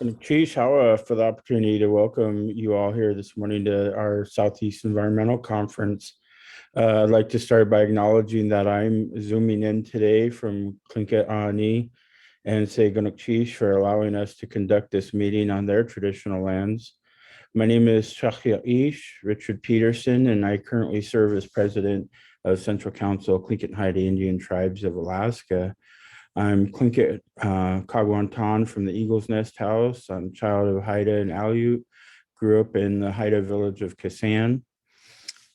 Gunalchéesh, Háw'aa, for the opportunity to welcome you all here this morning to our Southeast Environmental Conference. I'd like to start by acknowledging that I'm zooming in today from Tlingit and say Gunalchéesh for allowing us to conduct this meeting on their traditional lands. My name is Háw'aa Richard Peterson, and I currently serve as president of Central Council Tlingit Haida Indian Tribes of Alaska. I'm Tlingit Kagwantan from the Eagle's Nest House. I'm a child of Haida and Aleut. Grew up in the Haida village of Kesan.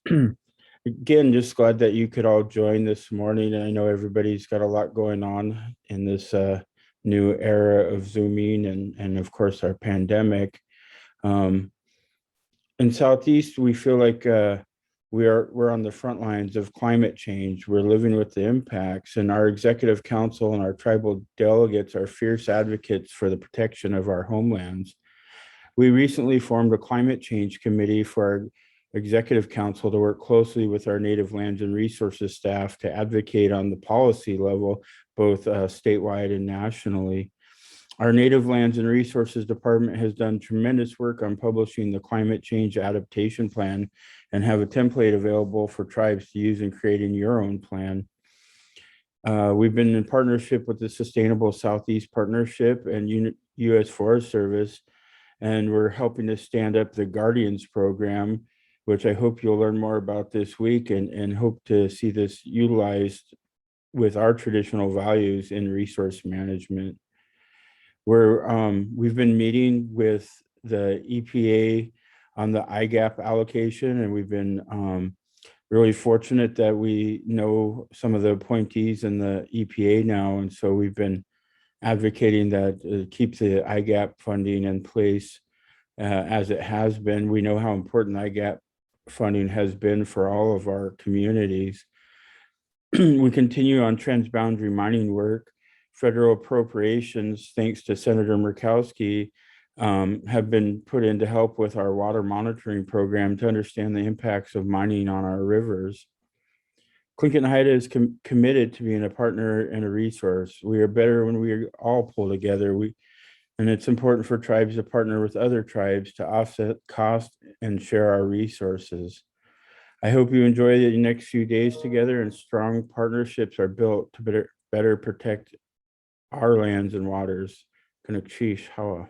Again, just glad that you could all join this morning. And I know everybody's got a lot going on in this new era of Zooming and of course our pandemic. In Southeast, we feel like we're on the front lines of climate change. We're living with the impacts, and our executive council and our tribal delegates are fierce advocates for the protection of our homelands. We recently formed a climate change committee for our executive council to work closely with our native lands and resources staff to advocate on the policy level, both statewide and nationally. Our Native Lands and Resources Department has done tremendous work on publishing the Climate Change Adaptation Plan and have a template available for tribes to use in creating your own plan. We've been in partnership with the Sustainable Southeast Partnership and U.S. Forest Service, and we're helping to stand up the Guardians program, which I hope you'll learn more about this week and hope to see this utilized with our traditional values in resource management. We've been meeting with the EPA on the IGAP allocation, and we've been really fortunate that we know some of the appointees in the EPA now, and so we've been advocating that keep the IGAP funding in place as it has been. We know how important IGAP funding has been for all of our communities. We continue on transboundary mining work. Federal appropriations, thanks to Senator Murkowski, have been put in to help with our water monitoring program to understand the impacts of mining on our rivers. Tlingit Haida is committed to being a partner and a resource. We are better when we all pull together. And it's important for tribes to partner with other tribes to offset cost and share our resources. I hope you enjoy the next few days together and strong partnerships are built to better protect our lands and waters. Gunalchéesh, Háw'aa.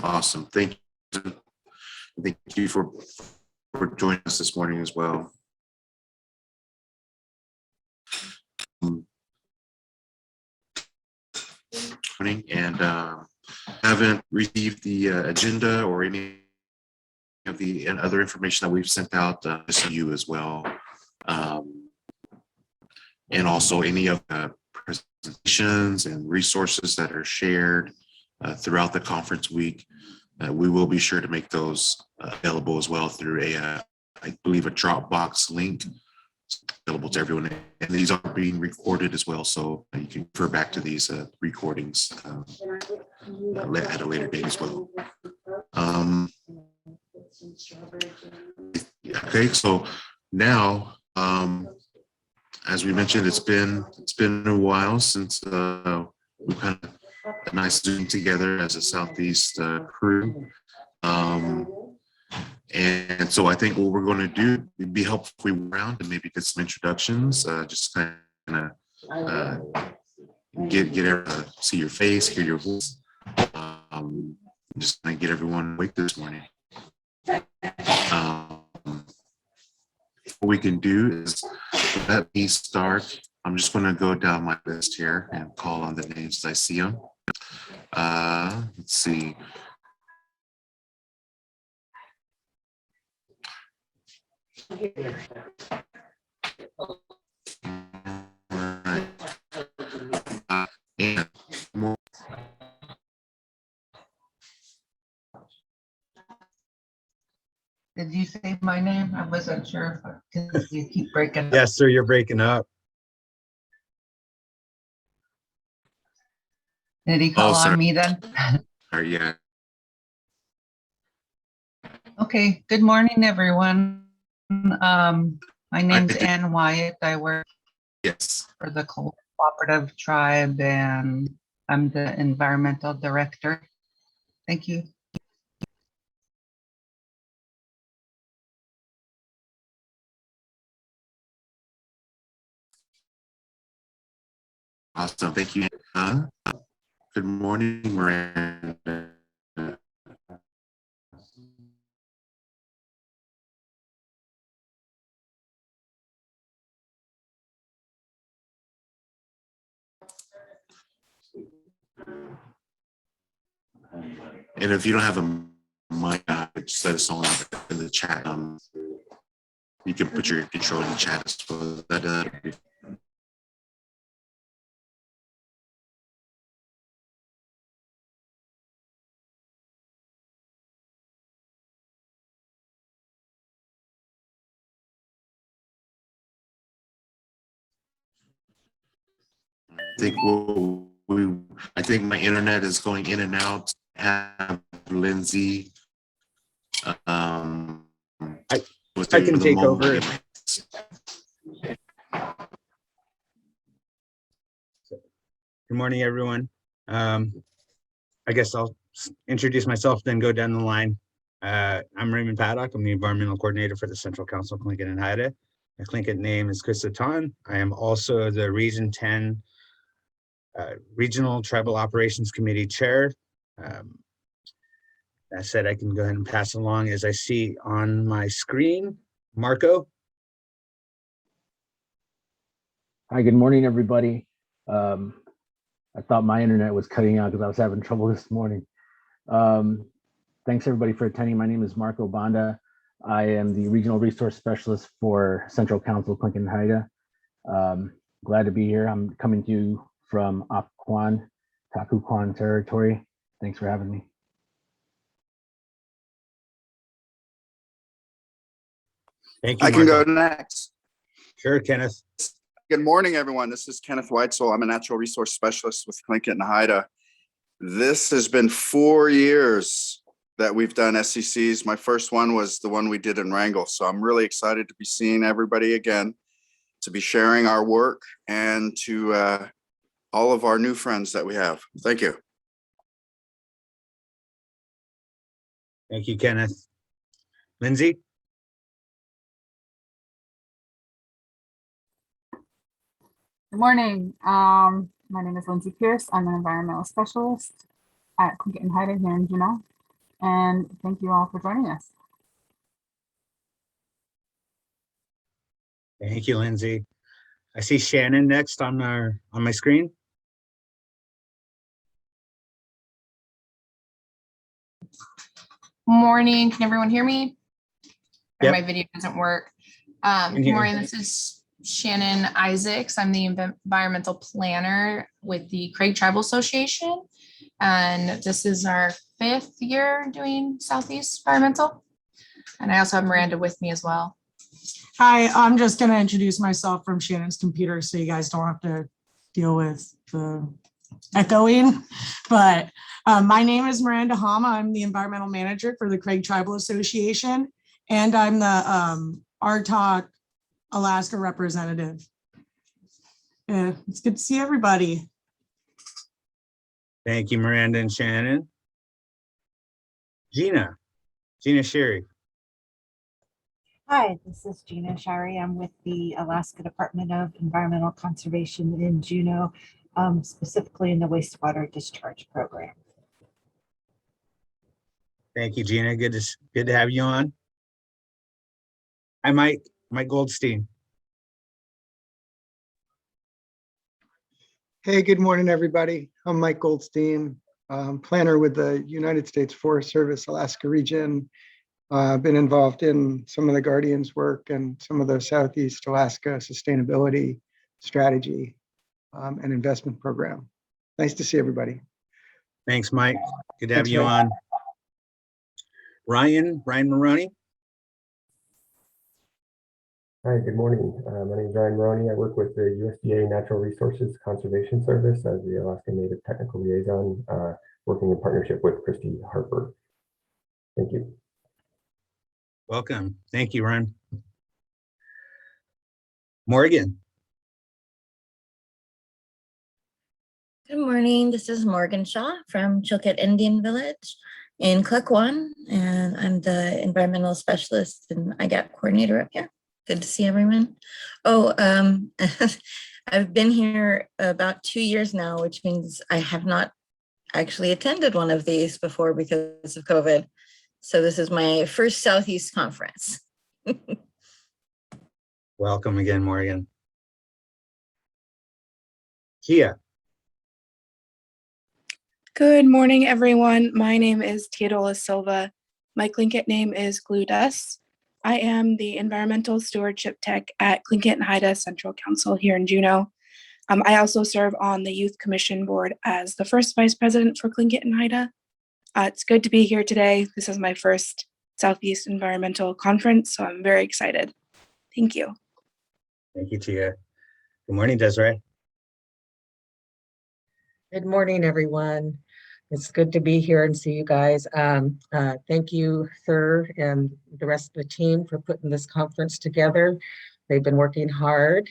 Awesome. Thank you. Thank you for joining us this morning as well. And haven't received the agenda or any of the other information that we've sent out to you as well. And also any of the presentations and resources that are shared throughout the conference week. We will be sure to make those available as well through I believe a Dropbox link available to everyone. And these are being recorded as well, so you can refer back to these recordings at a later date as well. Okay, so now, as we mentioned, it's been a while since we've had a nice Zoom together as a Southeast crew. And so I think what we're going to do, it'd be helpful if we went around and maybe get some introductions, just kind of get everyone to see your face, hear your voice, just kind of get everyone awake this morning. What we can do is let me start. I'm just going to go down my list here and call on the names as I see them. Let's see. Right. And more. Did you say my name? I wasn't sure because you keep breaking up. Yes, sir, you're breaking up. Did he call on me then? Yeah. Okay, good morning, everyone. My My name's Ann Wyatt. I work Yes. for the Cooperative Tribe and I'm the environmental director. Thank you. Awesome. Thank you. Good morning, Miranda. And if you don't have a mic, just let us know in the chat. You can put your control in the chat as well. I think my internet is going in and out. Have Lindsey. I can take over. Good morning, everyone. I guess I'll introduce myself, then go down the line. I'm Raymond Paddock. I'm the environmental coordinator for the Central Council, Tlingit and Haida. My Tlingit name is Chris Satan. I am also the Region 10 Regional Tribal Operations Committee Chair. That said, I can go ahead and pass along as I see on my screen. Marco. Hi, good morning, everybody. I thought my internet was cutting out because I was having trouble this morning. Thanks everybody for attending. My name is Marco Banda. I am the Regional Resource Specialist for Central Council, Tlingit and Haida. Glad to be here. I'm coming to you from Occoquan, Takuquan territory. Thanks for having me. Thank you, I can Marco. go next. Sure, Kenneth. Good morning, everyone. This is Kenneth Weitzel. I'm a natural resource specialist with Tlingit and Haida. This has been 4 years that we've done SCCs. My first one was the one we did in Wrangell. So I'm really excited to be seeing everybody again, to be sharing our work, and to all of our new friends that we have. Thank you. Thank you, Kenneth. Lindsey. Good morning. My name is Lindsey Pierce. I'm an environmental specialist at Tlingit and Haida here in Juneau. And thank you all for joining us. Thank you, Lindsey. I see Shannon next on my screen. Morning, can everyone hear me? Or Yep. my video doesn't work. Can Good hear morning, you. this is Shannon Isaacs. I'm the environmental planner with the Craig Tribal Association. And this is our 5th year doing Southeast Environmental. And I also have Miranda with me as well. Hi, I'm just going to introduce myself from Shannon's computer so you guys don't have to deal with the echoing. But my name is Miranda Háw'aa. I'm the environmental manager for the Craig Tribal Association, and I'm the RTOC Alaska representative. It's good to see everybody. Thank you, Miranda and Shannon. Gina Sherry. Hi, this is Gina Shari. I'm with the Alaska Department of Environmental Conservation in Juneau, specifically in the wastewater discharge program. Thank you, Gina. Good to have you on. Hi, Mike Goldstein. Hey, good morning, everybody. I'm Mike Goldstein, planner with the United States Forest Service Alaska region. I've been involved in some of the Guardians work and some of the Southeast Alaska sustainability strategy and investment program. Nice to see everybody. Thanks, Mike. Good to have Thanks, you Mike. on. Ryan Moroney. Hi, good morning. My name is Ryan Moroney. I work with the USDA Natural Resources Conservation Service as the Alaska Native Technical Liaison, working in partnership with Christy Harper. Thank you. Welcome. Thank you, Ryan. Morgan. Good morning. This is Morgan Shaw from Chilkat Indian Village in Click-1, and I'm the environmental specialist and IGAP coordinator up here. Good to see everyone. Oh, I've been here about 2 years now, which means I have not actually attended one of these before because of COVID. So this is my first Southeast conference. Welcome again, Morgan. Kia. Good morning, everyone. My name is Teodola Silva. My Tlingit name is Glue Dust. I am the Environmental Stewardship Tech at Tlingit and Haida Central Council here in Juneau. I also serve on the Youth Commission Board as the first Vice President for Tlingit and Haida. It's good to be here today. This is my first Southeast Environmental Conference, so I'm very excited. Thank you. Thank you, Tia. Good morning, Desiree. Good morning, everyone. It's good to be here and see you guys. Thank you, Thur, and the rest of the team for putting this conference together. They've been working hard.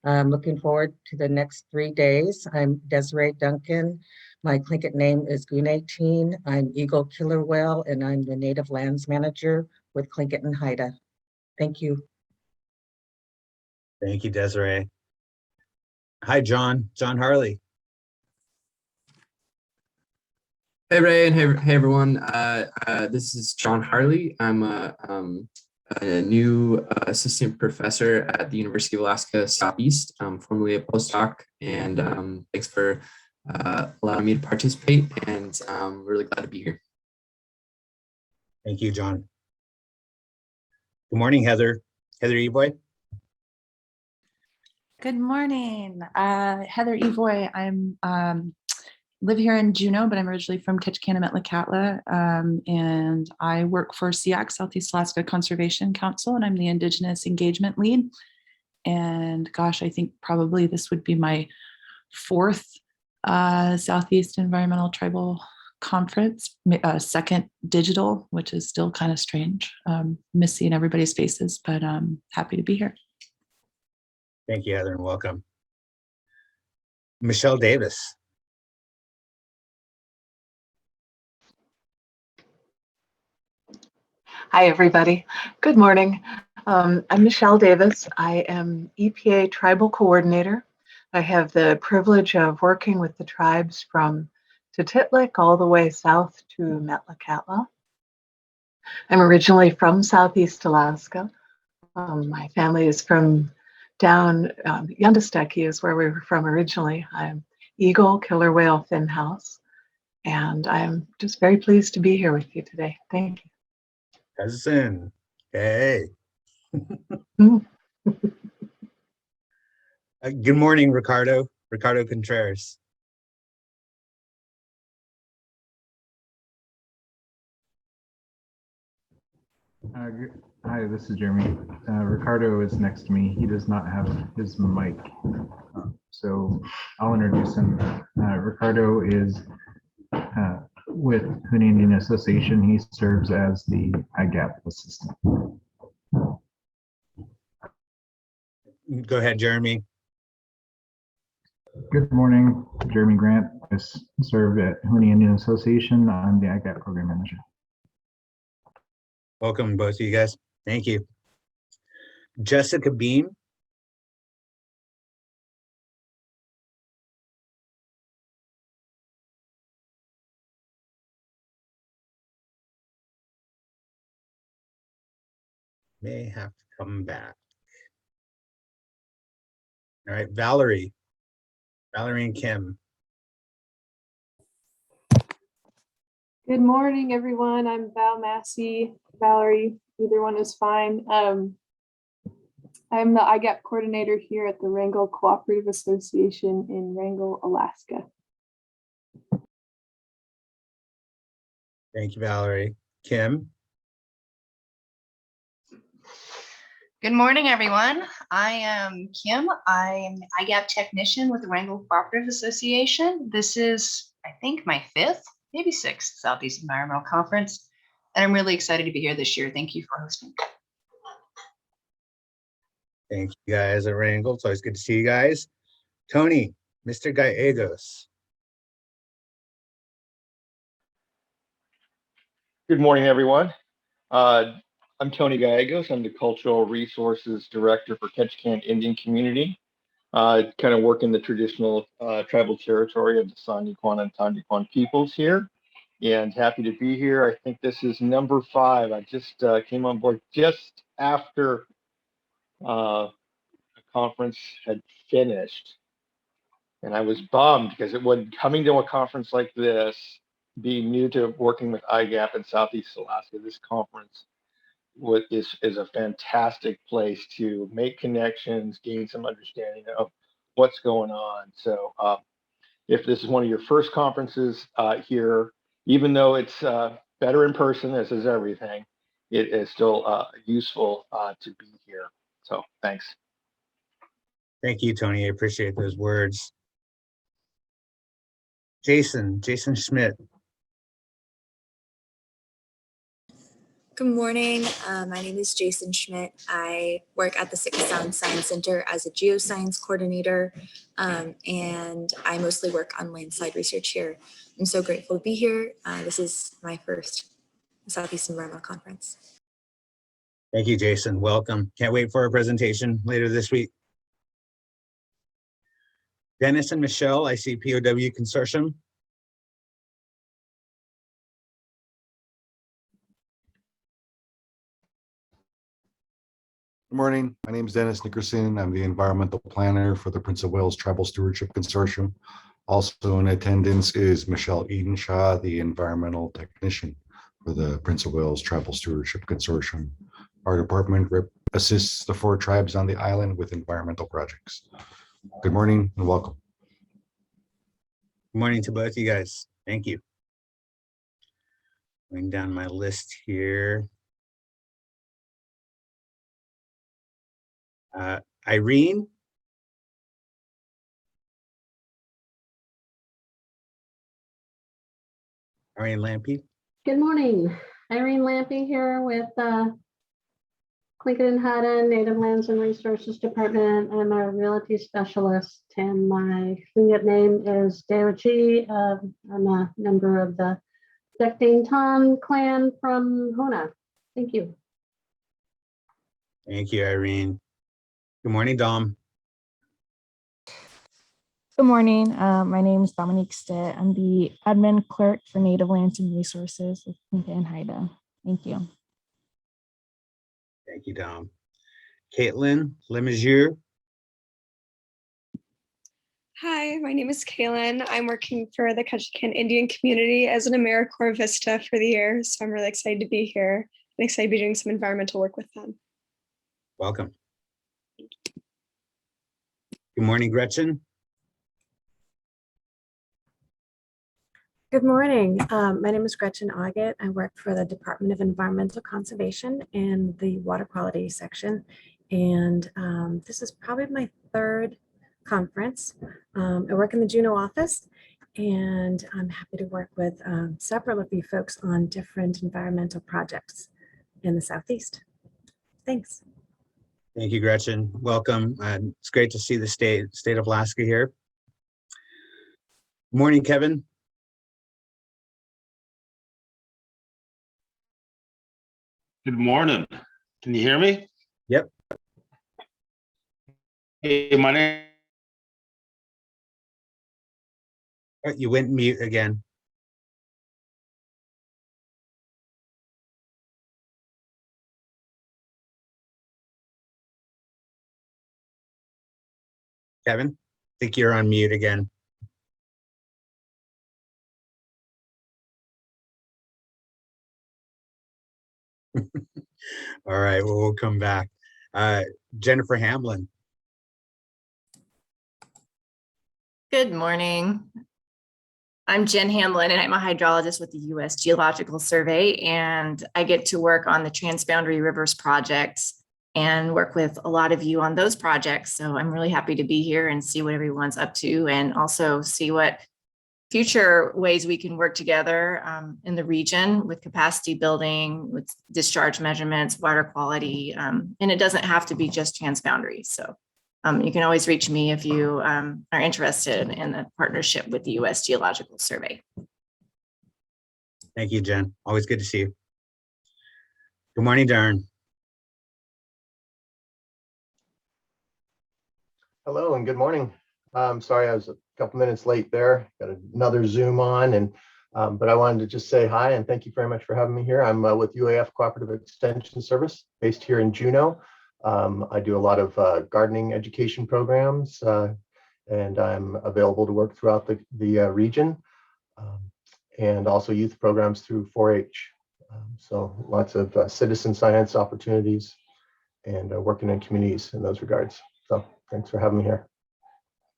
I'm looking forward to the next 3 days. I'm Desiree Duncan. My Tlingit name is Gunalchéesh. I'm Eagle Killer Whale, and I'm the Native Lands Manager with Tlingit and Haida. Thank you. Thank you, Desiree. Hi, John. John Harley. Hey Ray, and hey everyone. This is John Harley. I'm a new assistant professor at the University of Alaska Southeast, formerly a postdoc, and thanks for allowing me to participate, and I'm really glad to be here. Thank you, John. Good morning, Heather. Heather Evoy. Good morning, Heather Evoy. I'm live here in Juneau, but I'm originally from Ketchikan, Metlakatla, and I work for SEAC, Southeast Alaska Conservation Council, and I'm the Indigenous Engagement Lead. And gosh, I think probably this would be my 4th Southeast Environmental Tribal Conference, second digital, which is still kind of strange. Miss seeing everybody's faces, but I'm happy to be here. Thank you, Heather, and welcome. Michelle Davis. Hi, everybody. Good morning. I'm Michelle Davis. I am EPA Tribal Coordinator. I have the privilege of working with the tribes from Tutitlik all the way south to Metlakatla. I'm originally from Southeast Alaska. My family is from down Yundasteki is where we were from originally. I'm Eagle, Killer Whale, Fin House, and I'm just very pleased to be here with you today. Thank you. Cousin. Hey. Good morning, Ricardo. Ricardo Contreras. Hi, this is Jeremy. Ricardo is next to me. He does not have his mic, so I'll introduce him. Ricardo is with Hoon Indian Association. He serves as the IGAP assistant. Go ahead, Jeremy. Good morning, Jeremy Grant. I serve at Hoon Indian Association. I'm the IGAP program manager. Welcome, both of you guys. Thank you. Jessica Beam. May have to come back. All right, Valerie. Valerie and Kim. Good morning, everyone. I'm Val Massey, Valerie, either one is fine. I'm the IGAP coordinator here at the Wrangell Cooperative Association in Wrangell, Alaska. Thank you, Valerie. Kim. Good morning, everyone. I am Kim. I'm an IGAP technician with the Wrangell Cooperative Association. This is, I think, my 5th, maybe 6th Southeast Environmental Conference, and I'm really excited to be here this year. Thank you for hosting. Thank you guys at Wrangle. It's always good to see you guys. Tony, Mr. Gallegos. Good morning, everyone. I'm Tony Gallegos. I'm the Cultural Resources Director for Ketchikan Indian Community. Kind of work in the traditional tribal territory of the Sandiquan and Tandiquan peoples here. And happy to be here. I think this is number 5. I just came on board just after the conference had finished. And I was bummed because it would, coming to a conference like this, being new to working with IGAP in Southeast Alaska, this conference is a fantastic place to make connections, gain some understanding of what's going on. So if this is one of your first conferences here, even though it's better in person, as is everything, it is still useful to be here. So thanks. Thank you, Tony. I appreciate those words. Jason Schmidt. Good morning. My name is Jason Schmidt. I work at the Sitka Sound Science Center as a geoscience coordinator, and I mostly work on landside research here. I'm so grateful to be here. This is my first Southeast Environmental Conference. Thank you, Jason. Welcome. Can't wait for our presentation later this week. Dennis and Michelle, ICPOW Consortium. Good morning. My name is Dennis Nickerson. I'm the environmental planner for the Prince of Wales Tribal Stewardship Consortium. Also in attendance is Michelle Edenshaw, the environmental technician for the Prince of Wales Tribal Stewardship Consortium. Our department assists the 4 tribes on the island with environmental projects. Good morning and welcome. Good morning to both of you guys. Thank you. Going down my list here. Irene. Irene Lampy. Good morning. Irene Lampy here with Tlingit and Háw'aa Native Lands and Resources Department. I'm a realty specialist and my Tlingit name is Dewachi. I'm a member of the Dekding clan from Háw'aa. Thank you. Thank you, Irene. Good morning, Dom. Good morning. My name is Dominique Stitt. I'm the admin clerk for Native Lands and Resources with Tlingit and Háw'aa. Thank you. Thank you, Dom. Caitlin Lemieux. Hi, my name is Kaylin. I'm working for the Ketchikan Indian community as an AmeriCorps Vista for the year. So I'm really excited to be here and excited to be doing some environmental work with them. Welcome. Good morning, Gretchen. Good morning. My name is Gretchen Auget. I work for the Department of Environmental Conservation in the water quality section. And this is probably my 3rd conference. I work in the Juneau office and I'm happy to work with several of you folks on different environmental projects in the Southeast. Thanks. Thank you, Gretchen. Welcome. It's great to see the state of Alaska here. Good morning, Kevin. Good morning. Can you hear me? Yep. Hey, my name. Oh, you went mute again. Kevin, I think you're on mute again. All right, well, we'll come back. Jennifer Hamlin. Good morning. I'm Jen Hamlin and I'm a hydrologist with the U.S. Geological Survey, and I get to work on the Transboundary Rivers projects and work with a lot of you on those projects. So I'm really happy to be here and see what everyone's up to and also see what future ways we can work together in the region with capacity building, with discharge measurements, water quality, and it doesn't have to be just transboundary. So you can always reach me if you are interested in a partnership with the U.S. Geological Survey. Thank you, Jen. Always good to see you. Good morning, Darren. Hello and good morning. Sorry, I was a couple minutes late there. Got another Zoom on, and but I wanted to just say hi and thank you very much for having me here. I'm with UAF Cooperative Extension Service based here in Juneau. I do a lot of gardening education programs, and I'm available to work throughout the region, and also youth programs through 4-H. So lots of citizen science opportunities and working in communities in those regards. So thanks for having me here.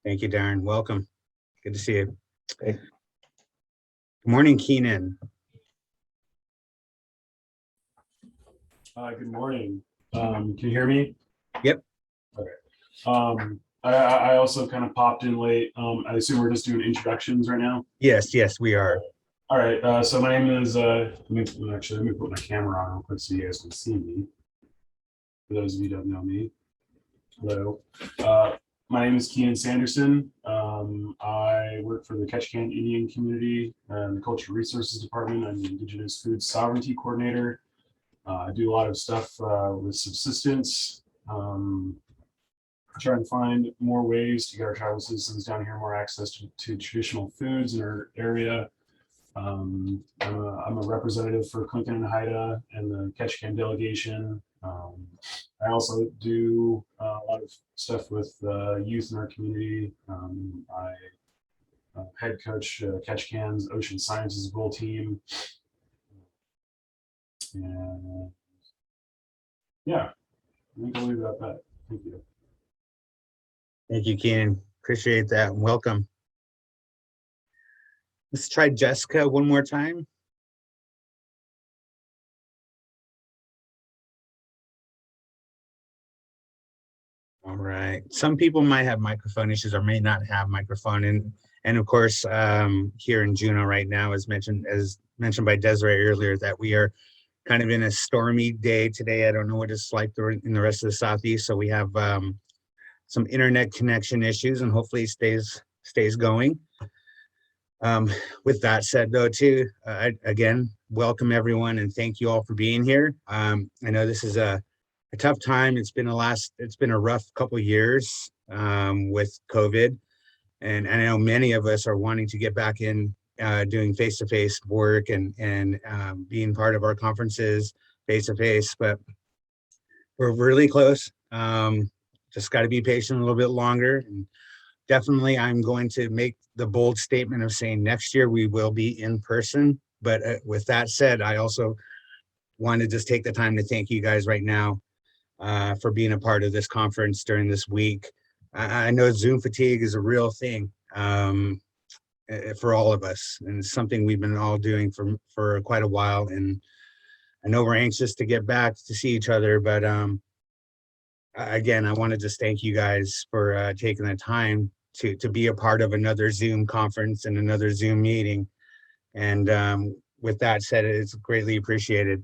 Thank you, Darren. Welcome. Good to see you. Hey. Good morning, Keenan. Good morning. Can you hear me? Yep. Okay. I also kind of popped in late. I assume we're just doing introductions right now. Yes, we are. All right. So my name is. Let me put my camera on real quick so you guys can see me. For those of you who don't know me. Hello. My name is Kean Sanderson. I work for the Ketchikan Indian community and the Cultural Resources Department. I'm the Indigenous Food Sovereignty Coordinator. I do a lot of stuff with subsistence, trying to find more ways to get our tribal citizens down here more access to traditional foods in our area. I'm a representative for Gunalchéesh and Háw'aa and the Ketchikan delegation. I also do a lot of stuff with youth in our community. I head coach Ketchikan's Ocean Sciences Bowl team. And yeah, I think I'll leave it at that. Thank you. Thank you, Keenan. Appreciate that. Welcome. Let's try Jessica one more time. All right. Some people might have microphone issues or may not have microphone. And of course, here in Juneau right now, as mentioned by Desiree earlier, that we are kind of in a stormy day today. I don't know what it's like in the rest of the Southeast. So we have some internet connection issues, and hopefully it stays going. With that said, though, too, again, welcome everyone, and thank you all for being here. I know this is a tough time. It's been a rough couple of years with COVID, and I know many of us are wanting to get back in doing face-to-face work and being part of our conferences face-to-face, but we're really close. Just got to be patient a little bit longer. And definitely, I'm going to make the bold statement of saying next year we will be in person. But with that said, I also want to just take the time to thank you guys right now for being a part of this conference during this week. I know Zoom fatigue is a real thing for all of us, and it's something we've been all doing for quite a while. And I know we're anxious to get back to see each other, but again, I want to just thank you guys for taking the time to be a part of another Zoom conference and another Zoom meeting. And with that said, it's greatly appreciated.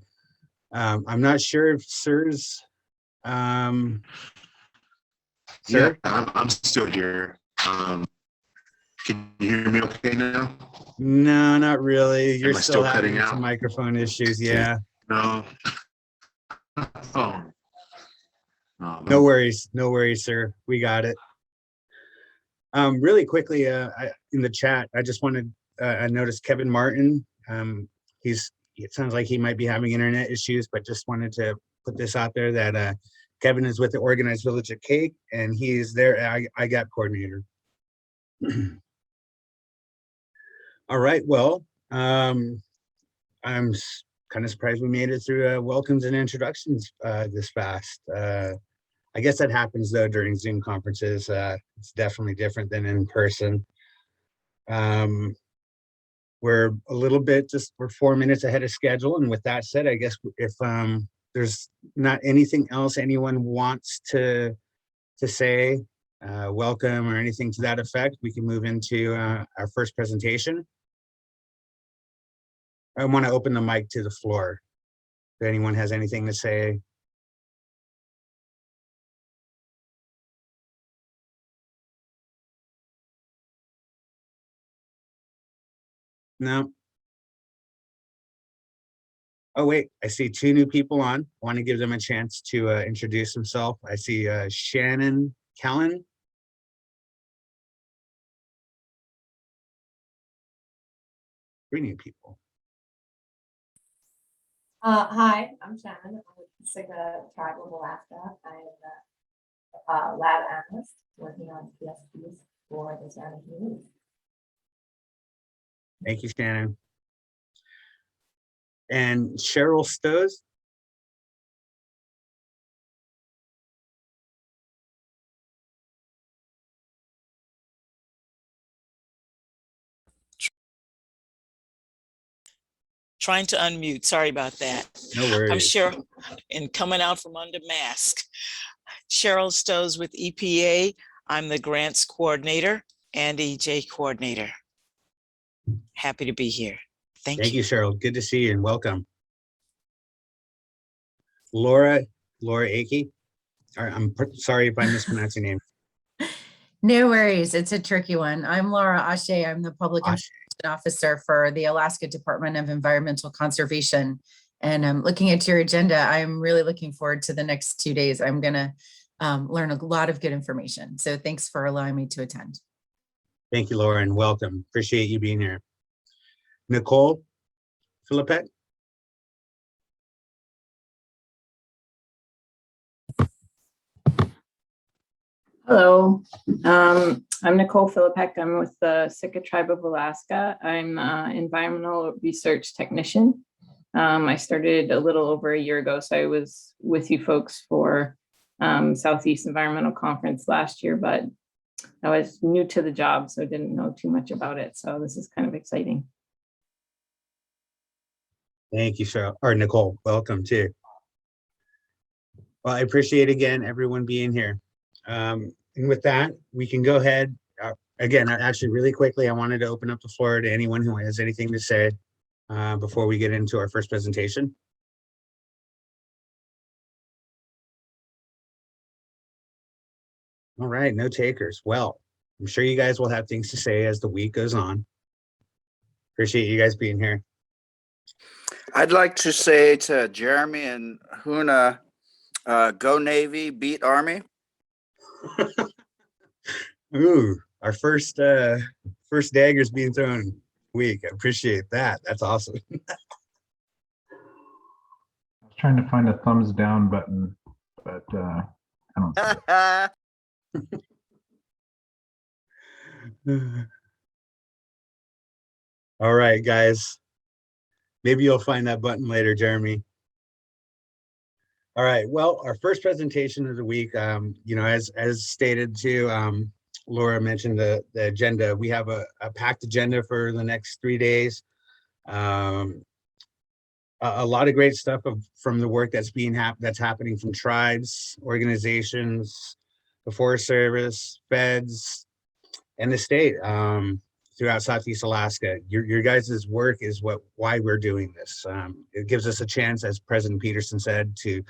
I'm not sure if Sir's Sir? Yeah, I'm still here. Can you hear me okay now? No, not really. You're Am I still cutting having out? some microphone issues. Yeah. No. Oh. No worries, sir. We got it. Really quickly, in the chat, I just wanted, I noticed Kevin Martin. It sounds like he might be having internet issues, but just wanted to put this out there that Kevin is with the Organized Village at Cake, and he is their IGAP coordinator. All right, well, I'm kind of surprised we made it through welcomes and introductions this fast. I guess that happens though during Zoom conferences. It's definitely different than in person. We're a little bit, we're 4 minutes ahead of schedule. And with that said, I guess if there's not anything else anyone wants to say, welcome or anything to that effect, we can move into our first presentation. I want to open the mic to the floor. If anyone has anything to say. No. Oh, wait, I see two new people on. I want to give them a chance to introduce themselves. I see Shannon Callan. Three new people. Hi, I'm Shannon. I'm with Usda Tribal Alaska. I'm a lab analyst working on PSPs for the surrounding communities. Thank you, Shannon. And Cheryl Stows. Trying to unmute. Sorry about that. No worries. I'm Cheryl, and coming out from under mask. Cheryl Stows with EPA. I'm the grants coordinator and EJ coordinator. Happy to be here. Thank you. You, Cheryl. Good to see you and welcome. Laura Akey. I'm sorry if I mispronounced your name. No worries. It's a tricky one. I'm Laura Ashay. I'm the public information officer for the Alaska Department of Environmental Conservation. And I'm looking at your agenda. I'm really looking forward to the next 2 days. I'm going to learn a lot of good information. So thanks for allowing me to attend. Thank you, Laura, and welcome. Appreciate you being here. Nicole Philippek. Hello, I'm Nicole Philippek. I'm with the Sitka Tribe of Alaska. I'm an environmental research technician. I started a little over a year ago, so I was with you folks for Southeast Environmental Conference last year, but I was new to the job, so didn't know too much about it. So this is kind of exciting. Thank you, Cheryl, or Nicole. Welcome too. Well, I appreciate again everyone being here. And with that, we can go ahead. Again, actually, really quickly, I wanted to open up the floor to anyone who has anything to say before we get into our first presentation. All right, no takers. Well, I'm sure you guys will have things to say as the week goes on. Appreciate you guys being here. I'd like to say to Jeremy and Háw'aa, go Navy, beat Army. Ooh, our first daggers being thrown week. I appreciate that. That's awesome. I was trying to find a thumbs down button, but I don't see it. All right, guys. Maybe you'll find that button later, Jeremy. All right. Well, our first presentation of the week, as stated too, Laura mentioned the agenda. We have a packed agenda for the next 3 days. A lot of great stuff from the work that's happening from tribes, organizations, the Forest Service, feds, and the state throughout Southeast Alaska. Your guys' work is why we're doing this. It gives us a chance, as President Peterson said, to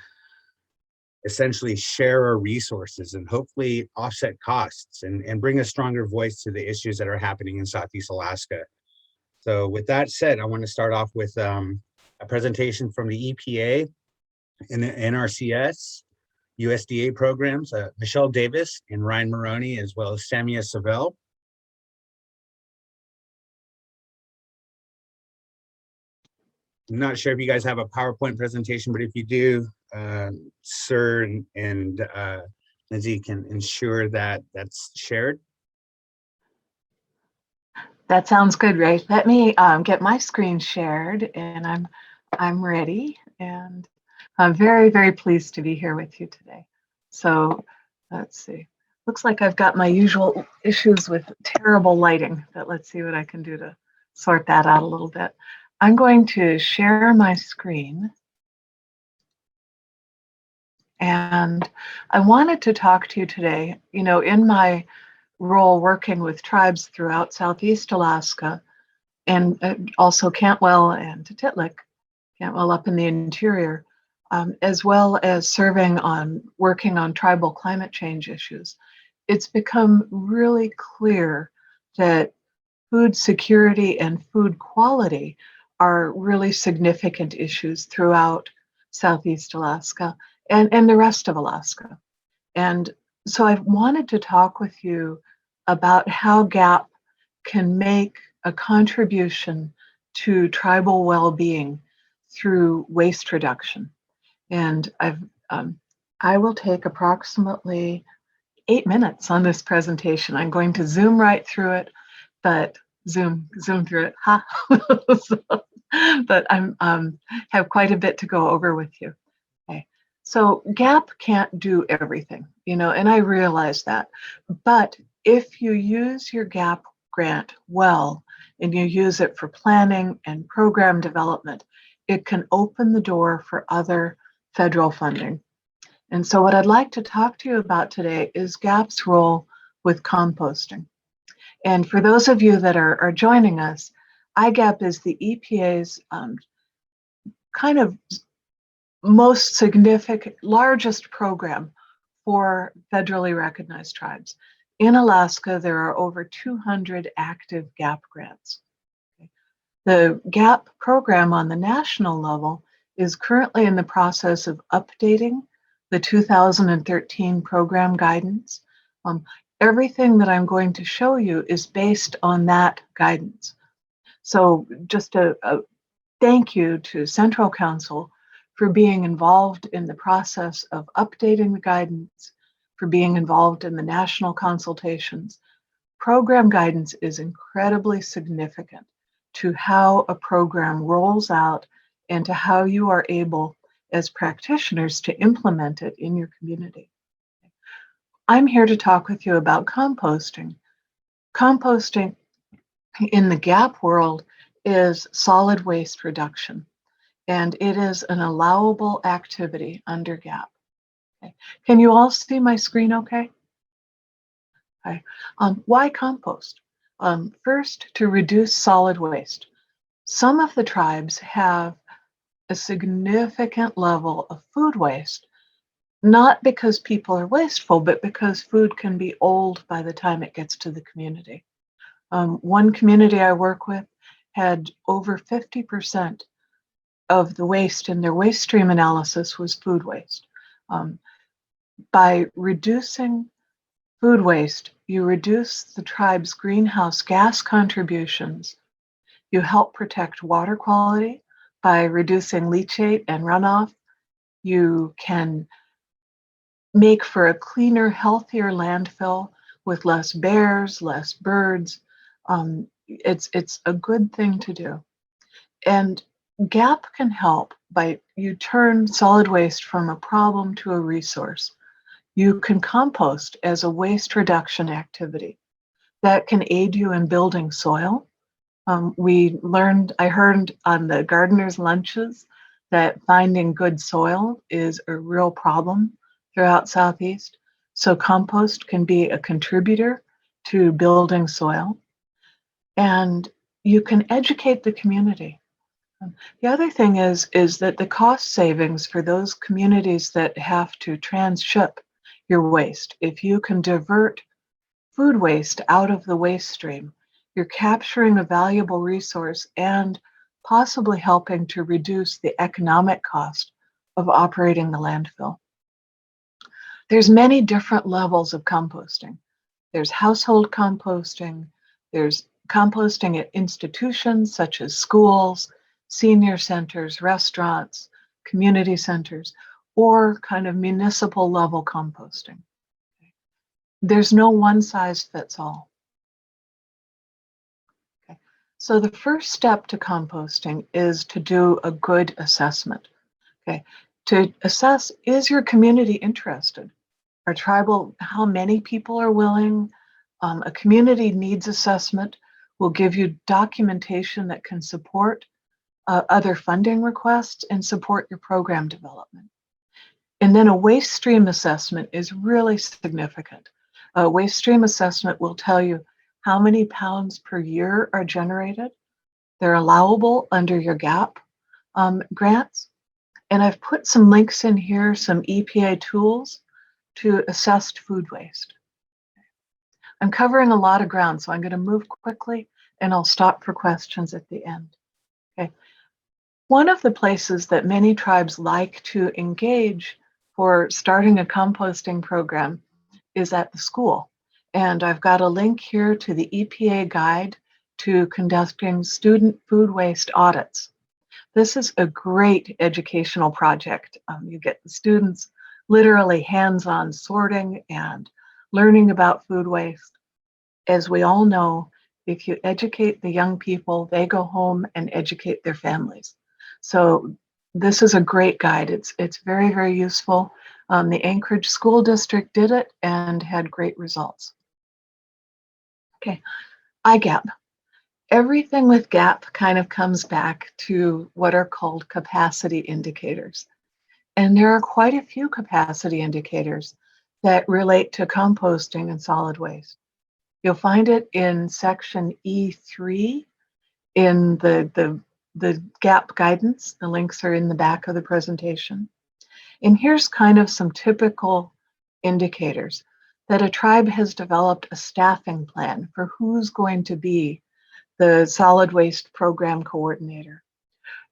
essentially share our resources and hopefully offset costs and bring a stronger voice to the issues that are happening in Southeast Alaska. So with that said, I want to start off with a presentation from the EPA and the Nrcs, USDA programs, Michelle Davis and Ryan Moroney, as well as Samia Savell. I'm not sure if you guys have a PowerPoint presentation, but if you do, Sir and Lindsey can ensure that that's shared. That sounds good, Ray. Let me get my screen shared, and I'm ready, and I'm very, very pleased to be here with you today. So let's see. Looks like I've got my usual issues with terrible lighting, but let's see what I can do to sort that out a little bit. I'm going to share my screen. And I wanted to talk to you today, in my role working with tribes throughout Southeast Alaska and also Cantwell and Titlik, Cantwell up in the interior, as well as working on tribal climate change issues. It's become really clear that food security and food quality are really significant issues throughout Southeast Alaska and the rest of Alaska. And so I wanted to talk with you about how Gaap can make a contribution to tribal well-being through waste reduction. And I will take approximately 8 minutes on this presentation. I'm going to zoom right through it, but zoom through it. Ha! But I'm have quite a bit to go over with you. Okay. So Gaap can't do everything, and I realize that. But if you use your Gaap grant well, and you use it for planning and program development, it can open the door for other federal funding. And so what I'd like to talk to you about today is Gaap's role with composting. And for those of you that are joining us, IGAP is the EPA's kind of most significant, largest program for federally recognized tribes. In Alaska, there are over 200 active Gaap grants. The Gaap program on the national level is currently in the process of updating the 2013 program guidance. Everything that I'm going to show you is based on that guidance. So just a thank you to Central Council for being involved in the process of updating the guidance, for being involved in the national consultations. Program guidance is incredibly significant to how a program rolls out and to how you are able as practitioners to implement it in your community. I'm here to talk with you about composting. Composting in the Gaap world is solid waste reduction, and it is an allowable activity under Gaap. Okay. Can you all see my screen okay? Okay. Why compost? First, to reduce solid waste. Some of the tribes have a significant level of food waste, not because people are wasteful, but because food can be old by the time it gets to the community. One community I work with had over 50% of the waste in their waste stream analysis was food waste. By reducing food waste, you reduce the tribe's greenhouse gas contributions. You help protect water quality by reducing leachate and runoff. You can make for a cleaner, healthier landfill with less bears, less birds. It's a good thing to do. And Gaap can help by you turn solid waste from a problem to a resource. You can compost as a waste reduction activity that can aid you in building soil. I heard on the gardeners' lunches that finding good soil is a real problem throughout Southeast. So compost can be a contributor to building soil. And you can educate the community. The other thing is that the cost savings for those communities that have to transship your waste, if you can divert food waste out of the waste stream, you're capturing a valuable resource and possibly helping to reduce the economic cost of operating the landfill. There's many different levels of composting. There's household composting, there's composting at institutions such as schools, senior centers, restaurants, community centers, or kind of municipal level composting. There's no one size fits all. Okay. So the first step to composting is to do a good assessment. Okay. To assess, is your community interested? Are tribal, how many people are willing? A community needs assessment will give you documentation that can support other funding requests and support your program development. And then a waste stream assessment is really significant. A waste stream assessment will tell you how many pounds per year are generated. They're allowable under your Gaap grants. And I've put some links in here, some EPA tools to assess food waste. I'm covering a lot of ground, so I'm going to move quickly and I'll stop for questions at the end. Okay. One of the places that many tribes like to engage for starting a composting program is at the school. And I've got a link here to the EPA guide to conducting student food waste audits. This is a great educational project. You get the students literally hands-on sorting and learning about food waste. As we all know, if you educate the young people, they go home and educate their families. So this is a great guide. It's very, very useful. The Anchorage School District did it and had great results. Okay, IGAP. Everything with Gaap kind of comes back to what are called capacity indicators. And there are quite a few capacity indicators that relate to composting and solid waste. You'll find it in section E3 in the Gaap guidance. The links are in the back of the presentation. And here's kind of some typical indicators that a tribe has developed a staffing plan for who's going to be the solid waste program coordinator,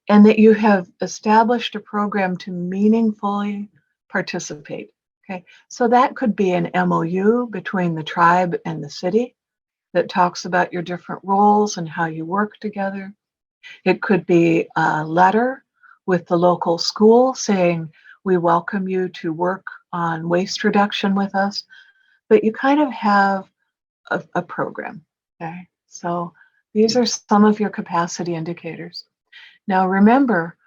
and that you have established a program to meaningfully participate. Okay, so that could be an MOU between the tribe and the city that talks about your different roles and how you work together. It could be a letter with the local school saying, we welcome you to work on waste reduction with us, but you kind of have a program. Okay, so these are some of your capacity indicators. Now remember,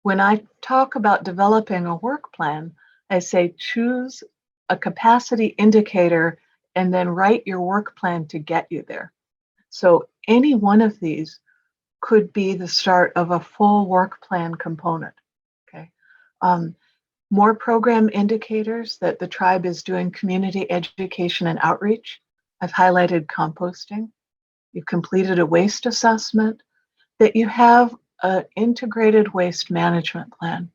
when I talk about developing a work plan, I say choose a capacity indicator and then write your work plan to get you there. So any one of these could be the start of a full work plan component. Okay. More program indicators that the tribe is doing community education and outreach. I've highlighted composting. You've completed a waste assessment, that you have an integrated waste management plan.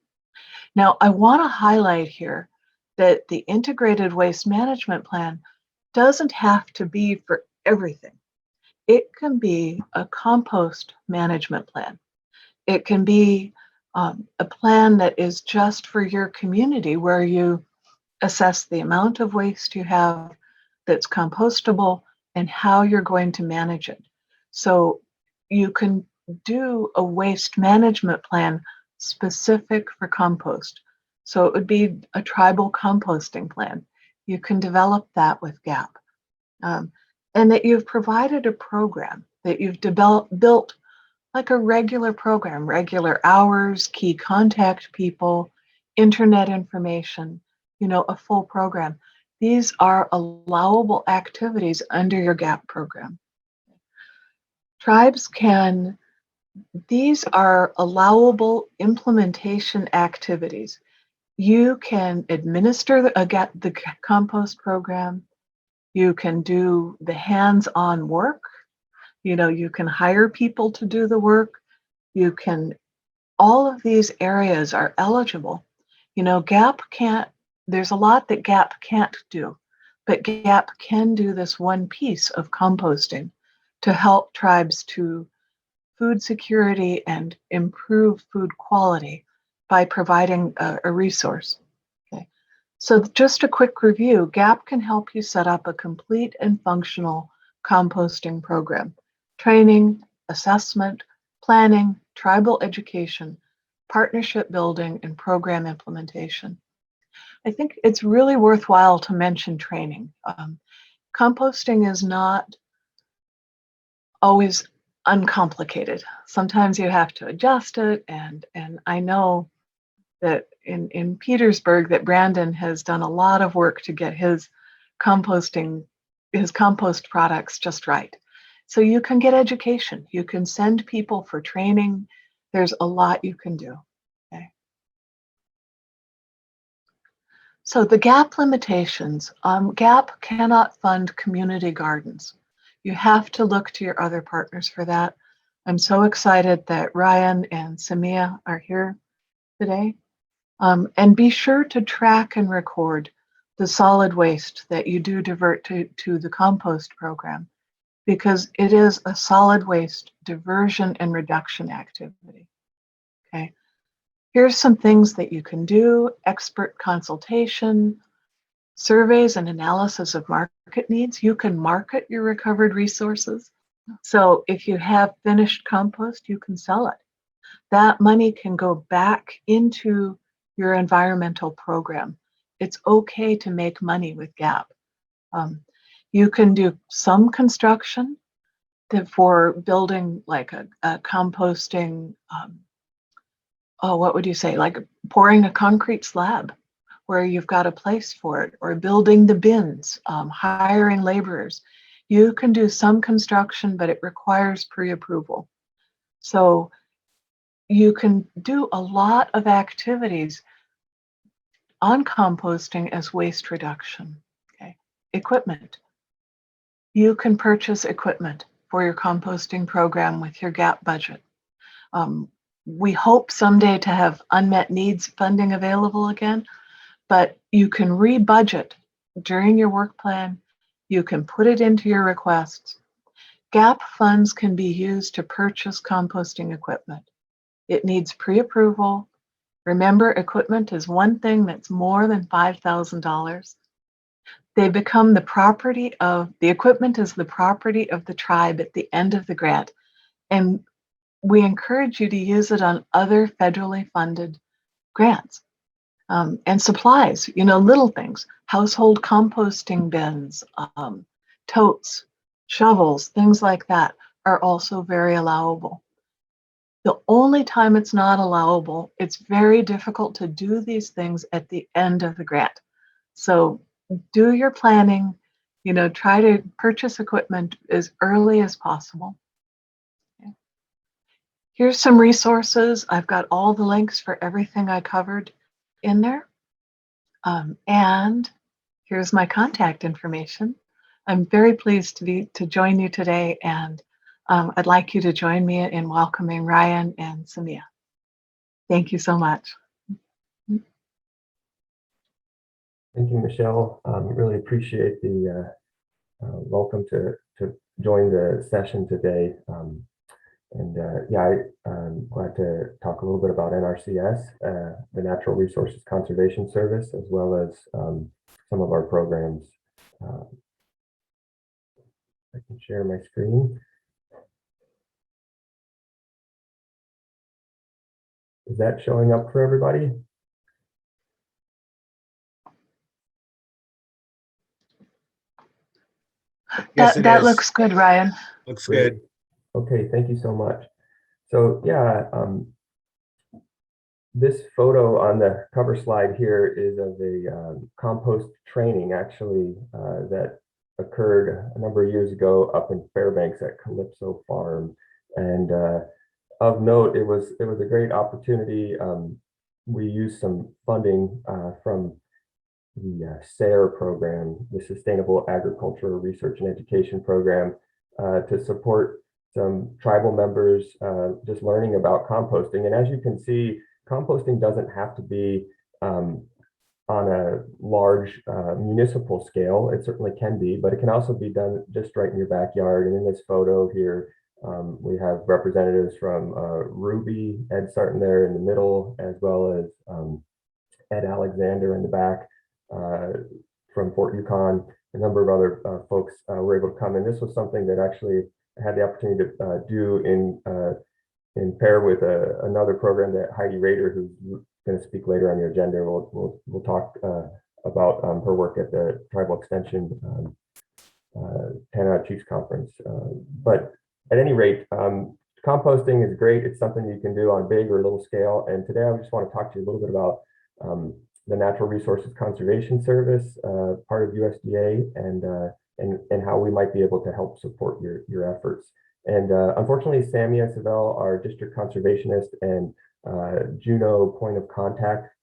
Now, I want to highlight here that the integrated waste management plan doesn't have to be for everything. It can be a compost management plan. It can be a plan that is just for your community, where you assess the amount of waste you have that's compostable and how you're going to manage it. So you can do a waste management plan specific for compost. So it would be a tribal composting plan. You can develop that with Gaap. And that you've provided a program, that you've built like a regular program, regular hours, key contact people, internet information, a full program. These are allowable activities under your Gaap program. Tribes these are allowable implementation activities. You can administer the compost program. You can do the hands-on work. You can hire people to do the work. All of these areas are eligible. Gaap there's a lot that Gaap can't do, but Gaap can do this one piece of composting to help tribes to food security and improve food quality by providing a resource. Okay. So just a quick review, Gaap can help you set up a complete and functional composting program. Training, assessment, planning, tribal education, partnership building, and program implementation. I think it's really worthwhile to mention training. Composting is not always uncomplicated. Sometimes you have to adjust it, and I know that in Petersburg that Brandon has done a lot of work to get his compost products just right. So you can get education. You can send people for training. There's a lot you can do. Okay. So the Gaap limitations, Gaap cannot fund community gardens. You have to look to your other partners for that. I'm so excited that Ryan and Samia are here today. And be sure to track and record the solid waste that you do divert to the compost program, because it is a solid waste diversion and reduction activity. Okay. Here's some things that you can do: expert consultation, surveys and analysis of market needs. You can market your recovered resources. So if you have finished compost, you can sell it. That money can go back into your environmental program. It's okay to make money with Gaap. You can do some construction for building like a composting, what would you say, like pouring a concrete slab where you've got a place for it, or building the bins, hiring laborers. You can do some construction, but it requires pre-approval. So you can do a lot of activities on composting as waste reduction. Okay. Equipment. You can purchase equipment for your composting program with your Gaap budget. We hope someday to have unmet needs funding available again, but you can re-budget during your work plan. You can put it into your requests. Gaap funds can be used to purchase composting equipment. It needs pre-approval. Remember, equipment is one thing that's more than $5,000. They become the property of, the equipment is the property of the tribe at the end of the grant. And we encourage you to use it on other federally funded grants. And supplies, little things, household composting bins, totes, shovels, things like that are also very allowable. The only time it's not allowable, it's very difficult to do these things at the end of the grant. So do your planning, try to purchase equipment as early as possible. Okay. Here's some resources. I've got all the links for everything I covered in there. And here's my contact information. I'm very pleased to join you today, and I'd like you to join me in welcoming Ryan and Samia. Thank you so much. Thank you, Michelle. Really appreciate the welcome to join the session today. I'm glad to talk a little bit about NRCS, the Natural Resources Conservation Service, as well as some of our programs. I can share my screen. Is that showing up for everybody? Yes, that looks good, Ryan. Looks good. Okay, thank you so much. So yeah, this photo on the cover slide here is of a compost training actually that occurred a number of years ago up in Fairbanks at Calypso Farm. And of note, it was a great opportunity. We used some funding from the SARE program, the Sustainable Agricultural Research and Education Program, to support some tribal members just learning about composting. And as you can see, composting doesn't have to be on a large municipal scale. It certainly can be, but it can also be done just right in your backyard. And in this photo here, we have representatives from Ruby, Ed Sarton there in the middle, as well as Ed Alexander in the back from Fort Yukon. A number of other folks were able to come. And this was something that actually I had the opportunity to do in pair with another program that Heidi Rader, who's going to speak later on your agenda, we'll talk about her work at the Tribal Extension Canada Chiefs Conference. But at any rate, composting is great. It's something you can do on a big or little scale. And today I just want to talk to you a little bit about the Natural Resources Conservation Service, part of USDA, and how we might be able to help support your efforts. And unfortunately, Samia Savell, our district conservationist and Juneau point of contact,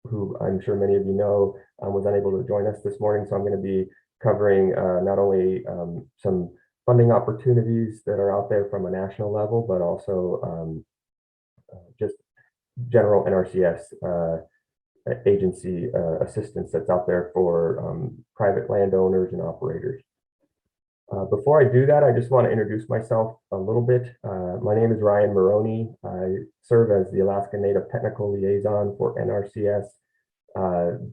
who I'm sure many of you know, was unable to join us this morning. So I'm going to be covering not only some funding opportunities that are out there from a national level, but also just general NRCS agency assistance that's out there for private landowners and operators. Before I do that, I just want to introduce myself a little bit. My name is Ryan Moroney. I serve as the Alaska Native Technical Liaison for NRCS.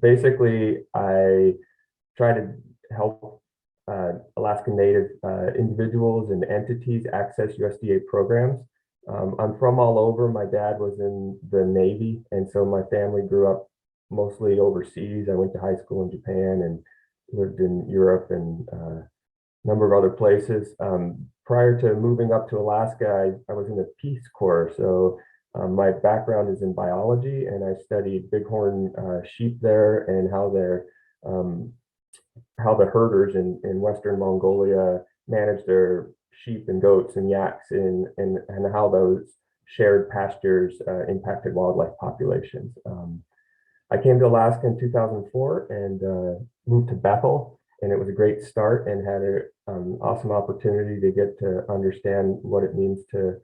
Basically, I try to help Alaska Native individuals and entities access USDA programs. I'm from all over. My dad was in the Navy, and so my family grew up mostly overseas. I went to high school in Japan and lived in Europe and number of other places. Prior to moving up to Alaska, I was in the Peace Corps. So my background is in biology, and I studied bighorn sheep there and how the herders in Western Mongolia manage their sheep and goats and yaks and how those shared pastures impacted wildlife populations. I came to Alaska in 2004 and moved to Bethel. And it was a great start and had an awesome opportunity to get to understand what it means to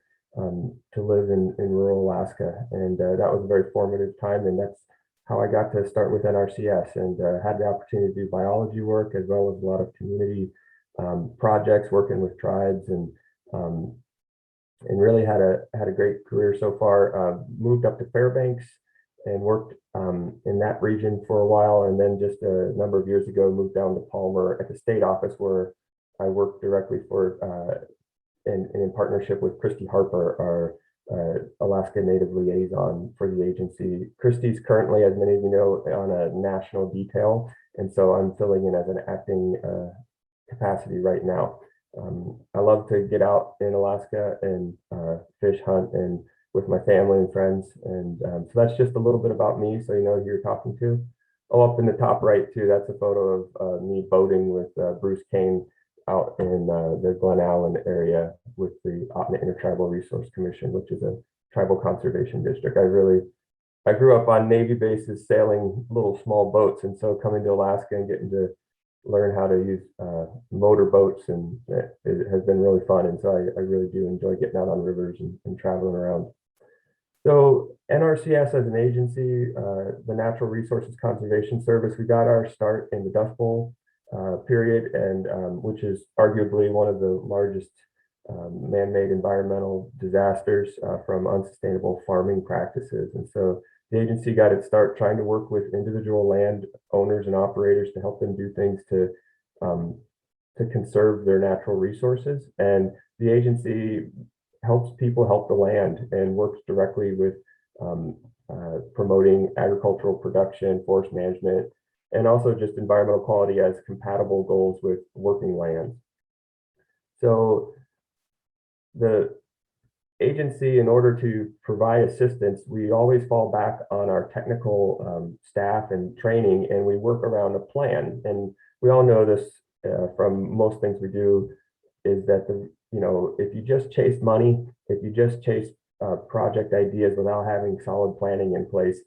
live in rural Alaska. And that was a very formative time. And that's how I got to start with NRCS and had the opportunity to do biology work as well as a lot of community projects working with tribes and really had a great career so far. Moved up to Fairbanks and worked in that region for a while, and then just a number of years ago moved down to Palmer at the state office, where I work directly for in partnership with Christy Harper, our Alaska Native liaison for the agency. Christy's currently, as many of you know, on a national detail, and so I'm filling in as an acting capacity right now. I love to get out in Alaska and fish, hunt, and with my family and friends. And so that's just a little bit about me, so you know who you're talking to. Oh, up in the top right too, that's a photo of me boating with Bruce Kane out in the Glen Allen area with the Háw'aa Intertribal Resource Commission, which is a tribal conservation district. I grew up on Navy bases sailing little small boats, and so coming to Alaska and getting to learn how to use motor boats, and it has been really fun. And so I really do enjoy getting out on rivers and traveling around. So NRCS as an agency, the Natural Resources Conservation Service, we got our start in the Dust Bowl period, and which is arguably one of the largest man-made environmental disasters from unsustainable farming practices. And so the agency got its start trying to work with individual land owners and operators to help them do things to conserve their natural resources. And the agency helps people help the land and works directly with promoting agricultural production, forest management, and also just environmental quality as compatible goals with working lands. So the agency, in order to provide assistance, we always fall back on our technical staff and training, and we work around a plan. And we all know this from most things we do, is that if you just chase money, if you just chase project ideas without having solid planning in place,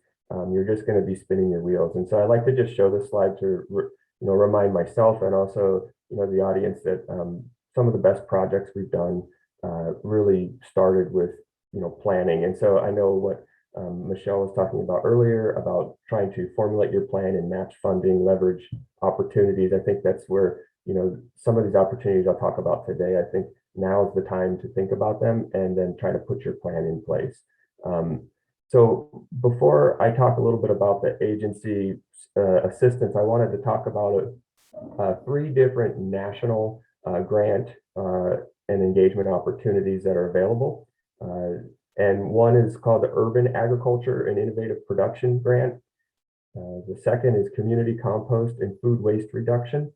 you're just going to be spinning your wheels. And so I like to just show this slide to remind myself and also the audience that some of the best projects we've done really started with planning. And so I know what Michelle was talking about earlier about trying to formulate your plan and match funding, leverage opportunities. I think that's where some of these opportunities I'll talk about today, I think now is the time to think about them and then try to put your plan in place. So before I talk a little bit about the agency assistance, I wanted to talk about 3 different national grant and engagement opportunities that are available. And one is called the Urban Agriculture and Innovative Production Grant. The second is Community Compost and Food Waste Reduction.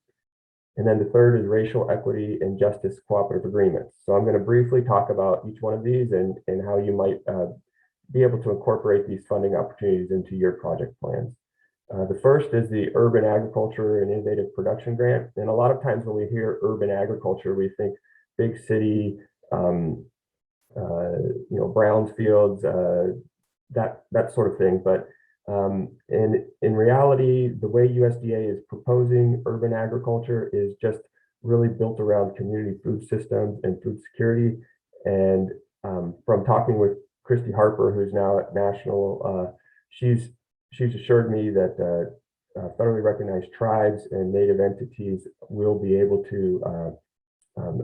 And then the third is Racial Equity and Justice Cooperative Agreements. So I'm going to briefly talk about each one of these and how you might be able to incorporate these funding opportunities into your project plans. The first is the Urban Agriculture and Innovative Production Grant. And a lot of times when we hear urban agriculture, we think big city, brownfields, that sort of thing. But And in reality, the way USDA is proposing urban agriculture is just really built around community food systems and food security. And from talking with Christy Harper, who's now at National, she's assured me that federally recognized tribes and native entities will be able to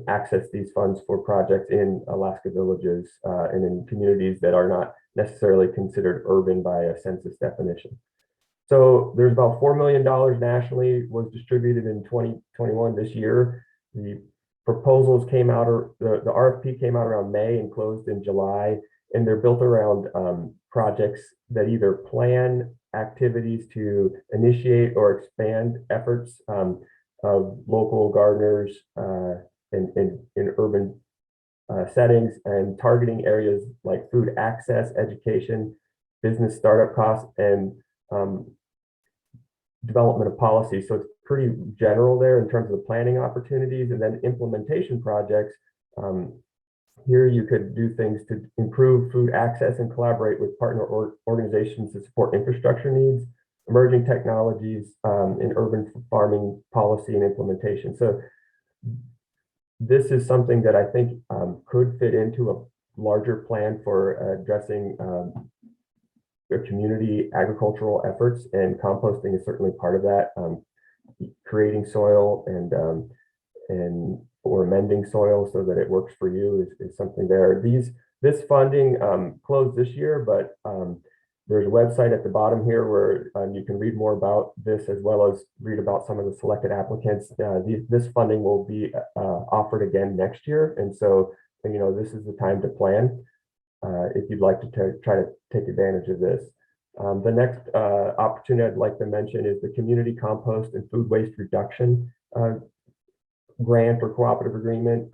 access these funds for projects in Alaska villages and in communities that are not necessarily considered urban by a census definition. So there's about $4 million nationally was distributed in 2021 this year. The proposals came out, or the RFP came out around May and closed in July, and they're built around projects that either plan activities to initiate or expand efforts of local gardeners in urban settings, and targeting areas like food access, education, business startup costs, and development of policy. So it's pretty general there in terms of the planning opportunities, and then implementation projects. Here you could do things to improve food access and collaborate with partner organizations to support infrastructure needs, emerging technologies in urban farming policy and implementation. So this is something that I think could fit into a larger plan for addressing community agricultural efforts, and composting is certainly part of that. Creating soil and or amending soil so that it works for you is something there. This funding closed this year, but there's a website at the bottom here where you can read more about this, as well as read about some of the selected applicants. This funding will be offered again next year, and so this is the time to plan if you'd like to try to take advantage of this. The next opportunity I'd like to mention is the Community Compost and Food Waste Reduction grant or cooperative agreement.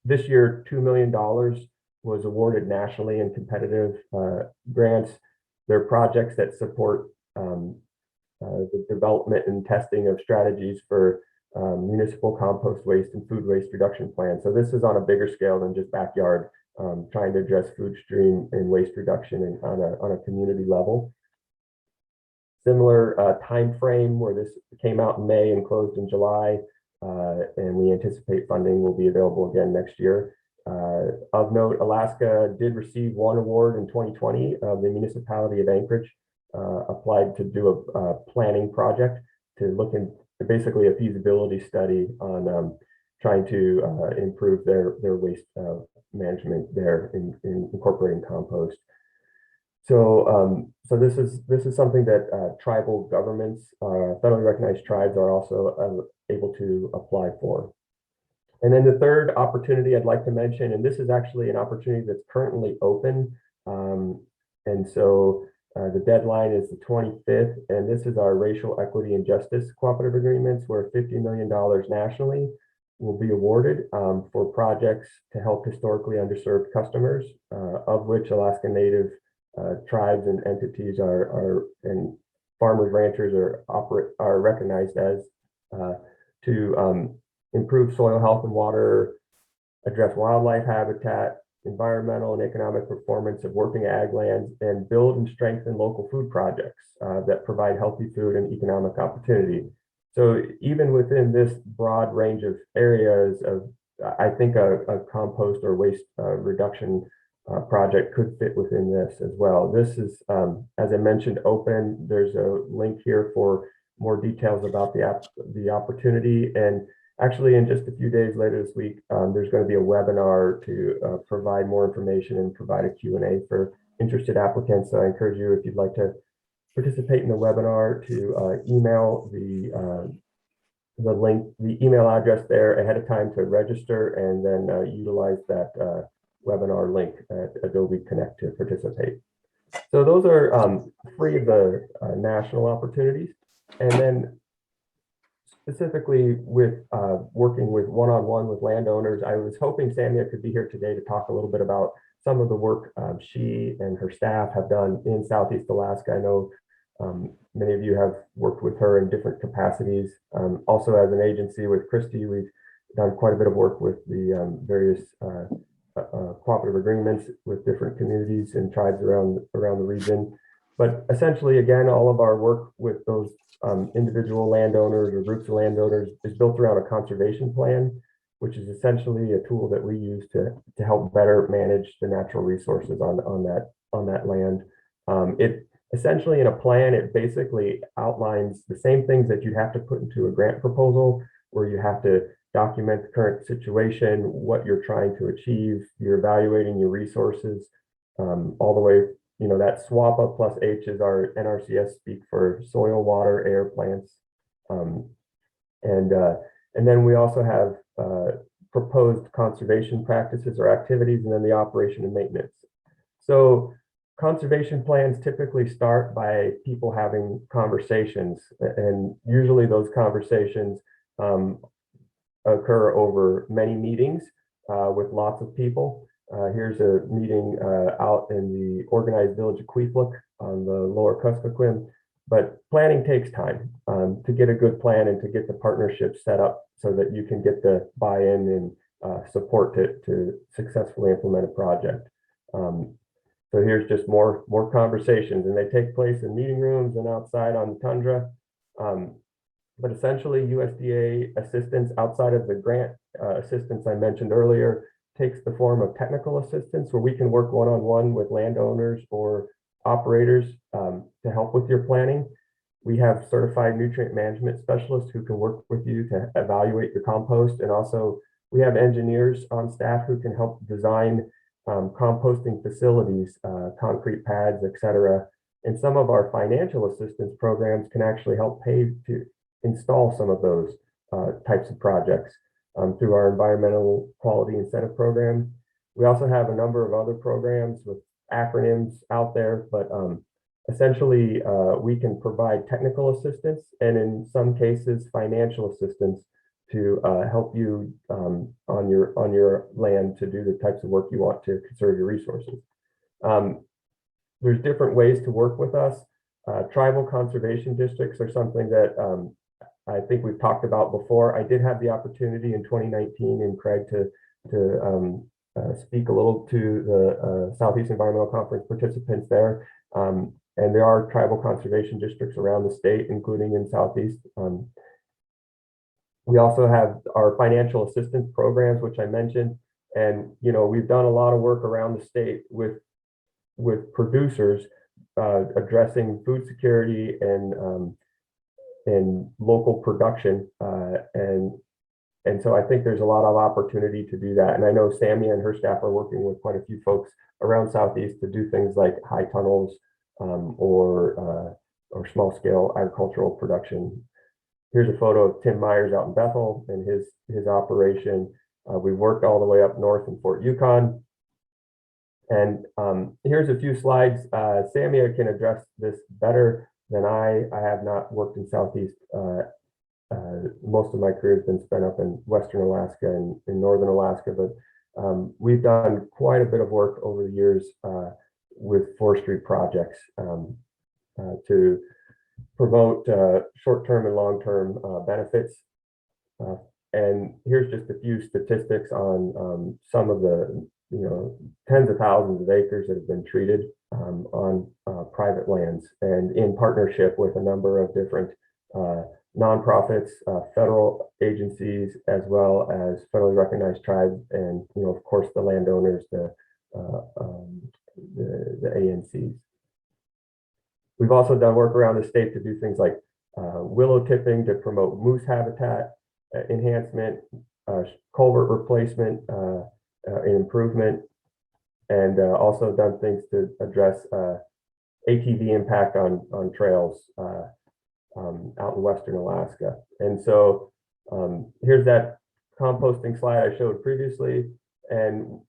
This year, $2 million was awarded nationally in competitive grants. They're projects that support the development and testing of strategies for municipal compost waste and food waste reduction plans. So this is on a bigger scale than just backyard, trying to address food stream and waste reduction on a community level. Similar time frame, where this came out in May and closed in July, and we anticipate funding will be available again next year. Of note, Alaska did receive one award in 2020. The municipality of Anchorage applied to do a planning project to look in basically a feasibility study on trying to improve their waste management there in incorporating compost. So this is something that tribal governments, federally recognized tribes, are also able to apply for. And then the third opportunity I'd like to mention, and this is actually an opportunity that's currently open, and so the deadline is the 25th, and this is our racial equity and justice cooperative agreements, where $50 million nationally will be awarded for projects to help historically underserved customers, of which Alaska Native tribes and entities and farmers, ranchers are recognized as, to improve soil health and water, address wildlife habitat, environmental and economic performance of working ag lands, and build and strengthen local food projects that provide healthy food and economic opportunity. So even within this broad range of areas, I think a compost or waste reduction project could fit within this as well. This is, as I mentioned, open. There's a link here for more details about the opportunity. And actually, in just a few days later this week, there's going to be a webinar to provide more information and provide a Q&A for interested applicants. So I encourage you, if you'd like to participate in the webinar, to email the link, the email address there ahead of time to register, and then utilize that webinar link at Adobe Connect to participate. So those are three of the national opportunities. And then specifically with working with one-on-one with landowners, I was hoping Samia could be here today to talk a little bit about some of the work she and her staff have done in Southeast Alaska. I know many of you have worked with her in different capacities. Also, as an agency with Christy, we've done quite a bit of work with the various cooperative agreements with different communities and tribes around the region. But essentially, again, all of our work with those individual landowners or groups of landowners is built around a conservation plan, which is essentially a tool that we use to help better manage the natural resources on that land. It essentially, in a plan, it basically outlines the same things that you'd have to put into a grant proposal, where you have to document the current situation, what you're trying to achieve, you're evaluating your resources, all the way, that SWAPA plus H is our NRCS speak for soil, water, air, plants. And then we also have proposed conservation practices or activities, and then the operation and maintenance. So conservation plans typically start by people having conversations, and usually those conversations occur over many meetings with lots of people. Here's a meeting out in the organized village of Queeflik on the lower Kuskokwim. But planning takes time to get a good plan and to get the partnership set up so that you can get the buy-in and support to successfully implement a project. So here's just more conversations, and they take place in meeting rooms and outside on the tundra. But essentially, USDA assistance outside of the grant assistance I mentioned earlier takes the form of technical assistance, where we can work one-on-one with landowners or operators to help with your planning. We have certified nutrient management specialists who can work with you to evaluate your compost. And also we have engineers on staff who can help design composting facilities, concrete pads, etc. And some of our financial assistance programs can actually help pay to install some of those types of projects through our environmental quality incentive program. We also have a number of other programs with acronyms out there, but essentially we can provide technical assistance and in some cases financial assistance to help you on your land to do the types of work you want to conserve your resources. There's different ways to work with us. Tribal conservation districts are something that I think we've talked about before. I did have the opportunity in 2019 in Craig to speak a little to the Southeast Environmental Conference participants there. And there are tribal conservation districts around the state, including in Southeast. We also have our financial assistance programs, which I mentioned. And, we've done a lot of work around the state with producers addressing food security and local production. And so I think there's a lot of opportunity to do that. And I know Sammy and her staff are working with quite a few folks around Southeast to do things like high tunnels or small scale agricultural production. Here's a photo of Tim Myers out in Bethel and his operation. We've worked all the way up north in Fort Yukon. And here's a few slides. Samia can address this better than I have not worked in Southeast. Most of my career has been spent up in Western Alaska and in Northern Alaska, but we've done quite a bit of work over the years with forestry projects to promote short-term and long-term benefits. And here's just a few statistics on some of the tens of thousands of acres that have been treated on private lands and in partnership with a number of different nonprofits, federal agencies, as well as federally recognized tribes, and of course the landowners, the ANCs. We've also done work around the state to do things like willow tipping to promote moose habitat enhancement, culvert replacement and improvement, and also done things to address ATV impact on trails out in Western Alaska. And so here's that composting slide I showed previously, and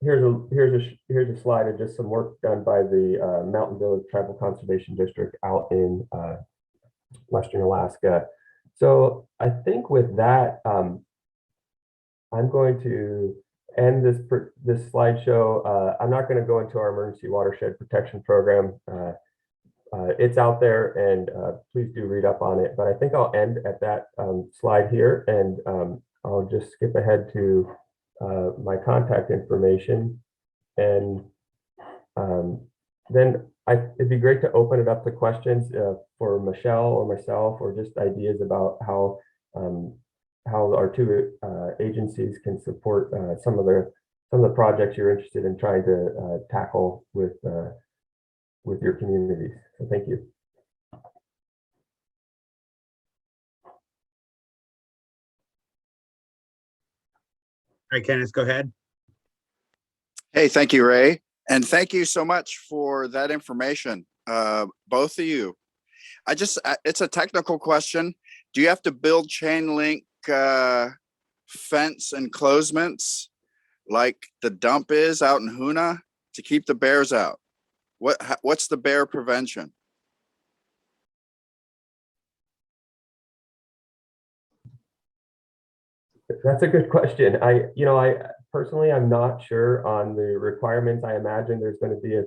here's a slide of just some work done by the Mountain Village Tribal Conservation District out in Western Alaska. So I think with that, I'm going to end this slideshow. I'm not going to go into our emergency watershed protection program. It's out there, and please do read up on it. But I think I'll end at that slide here, and I'll just skip ahead to my contact information. And then It'd be great to open it up to questions for Michelle or myself, or just ideas about how our two agencies can support some of the projects you're interested in trying to tackle with your communities. So thank you. All right, Kenneth, go ahead. Hey, thank you, Ray. And thank you so much for that information, both of you. It's a technical question. Do you have to build chain link fence enclosements like the dump is out in Háw'aa to keep the bears out? What's the bear prevention? That's a good question. I personally, I'm not sure on the requirements. I imagine there's going to be a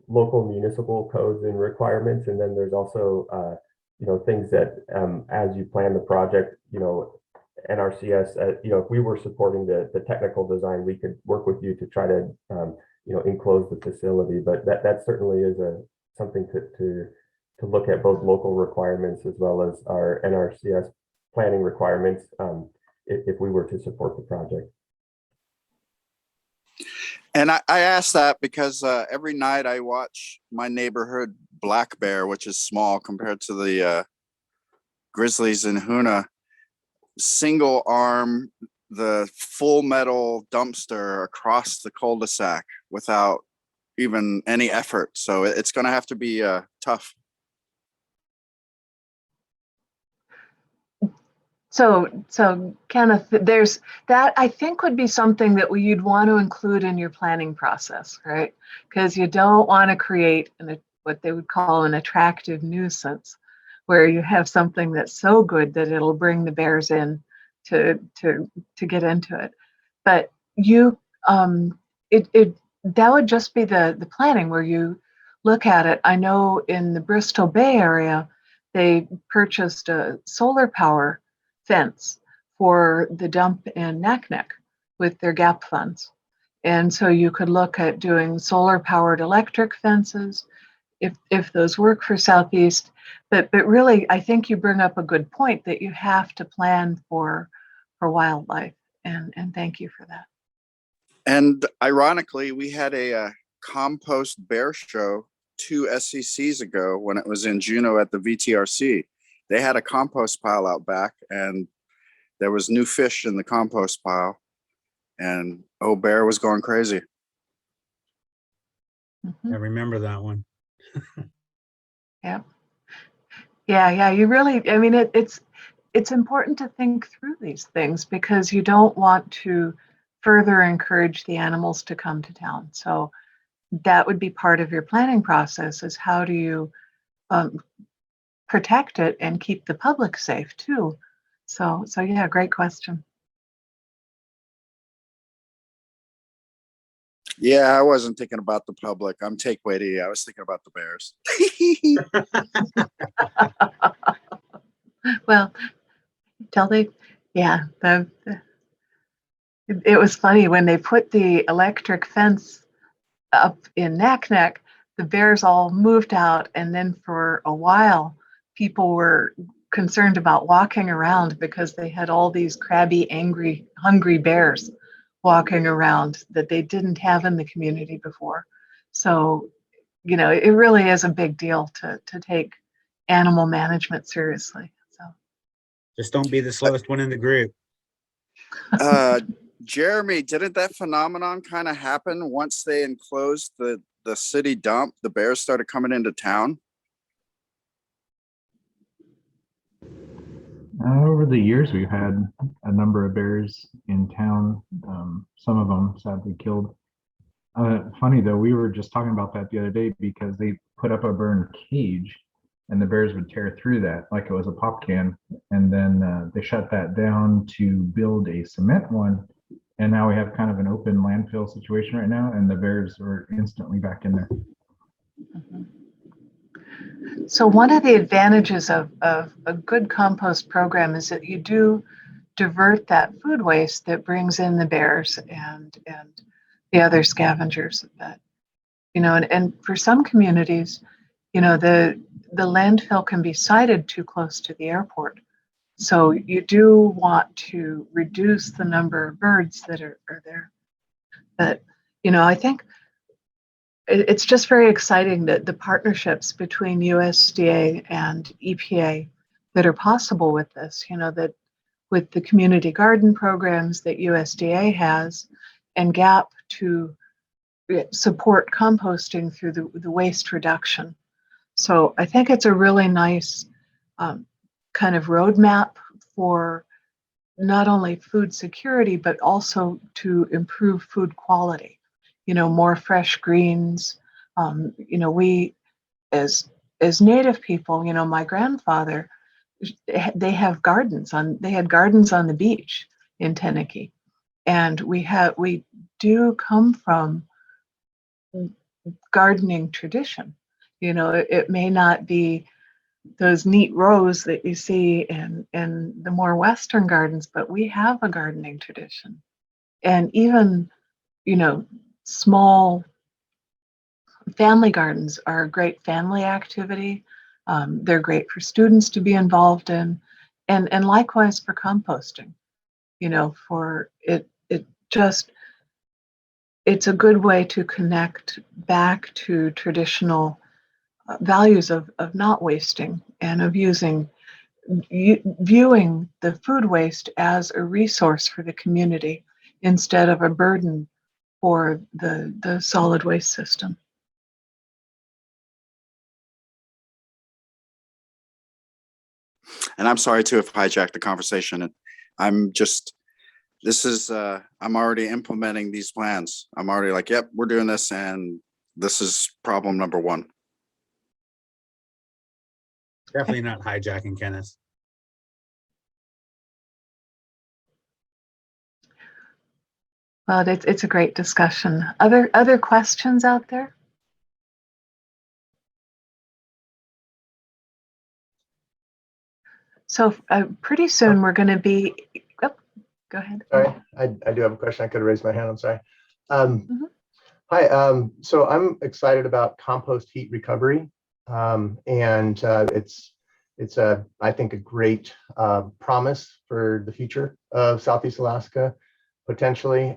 local municipal codes and requirements, and then there's also things that as you plan the project, NRCS, if we were supporting the technical design, we could work with you to try to enclose the facility. But that certainly is something to look at, both local requirements as well as our NRCS planning requirements, if we were to support the project. And I asked that because every night I watch my neighborhood black bear, which is small compared to the grizzlies in Háw'aa, single arm the full metal dumpster across the cul-de-sac without even any effort. So it's going to have to be tough. So Kenneth, there's that I think would be something that you'd want to include in your planning process, right? Because you don't want to create what they would call an attractive nuisance, where you have something that's so good that it'll bring the bears in to get into it. But that would just be the planning where you look at it. I know in the Bristol Bay area, they purchased a solar power fence for the dump in Naknek with their Gaap funds. And so you could look at doing solar powered electric fences if those work for Southeast. But really, I think you bring up a good point that you have to plan for wildlife. And thank you for that. And ironically, we had a compost bear show 2 SCCs ago when it was in Juneau at the VTRC. They had a compost pile out back, and there was new fish in the compost pile, and bear was going crazy. I remember that one. Yeah. You really, I mean, it's important to think through these things because you don't want to further encourage the animals to come to town. So that would be part of your planning process, is how do you protect it and keep the public safe too. So yeah, great question. Yeah, I wasn't thinking about the public. I'm take weighty. I was thinking about the bears. Well, it was funny when they put the electric fence up in Naknek, the bears all moved out, and then for a while, people were concerned about walking around because they had all these crabby, angry, hungry bears walking around that they didn't have in the community before. So, it really is a big deal to take animal management seriously. So just don't be the slowest one in the group. Jeremy, didn't that phenomenon kind of happen once they enclosed the city dump? The bears started coming into town. Over the years, we've had a number of bears in town, some of them sadly killed. Funny though, we were just talking about that the other day because they put up a burned cage and the bears would tear through that like it was a pop can. And then they shut that down to build a cement one. And now we have kind of an open landfill situation right now, and the bears are instantly back in there. So one of the advantages of a good compost program is that you do divert that food waste that brings in the bears and the other scavengers. That and for some communities, the landfill can be sited too close to the airport. So you do want to reduce the number of birds that are there. But, I think it's just very exciting that the partnerships between USDA and EPA that are possible with this, that with the community garden programs that USDA has and Gaap to support composting through the waste reduction. So I think it's a really nice kind of roadmap for not only food security, but also to improve food quality. More fresh greens. We as Native people, my grandfather, they had gardens on the beach in Teneke, and we do come from gardening tradition. It may not be those neat rows that you see in the more Western gardens, but we have a gardening tradition. And even, small family gardens are a great family activity. They're great for students to be involved in, and likewise for composting. It's a good way to connect back to traditional values of not wasting and of viewing the food waste as a resource for the community instead of a burden for the solid waste system. And I'm sorry too if I hijacked the conversation. I'm already implementing these plans. I'm already like, yep, we're doing this, and this is problem number one. Definitely not hijacking, Kenneth. Well, it's a great discussion. Other questions out there? So pretty soon we're going to be. Oh, go ahead. Sorry, I do have a question. I could have raised my hand. I'm sorry. Hi. So I'm excited about compost heat recovery, and it's I think a great promise for the future of Southeast Alaska, potentially.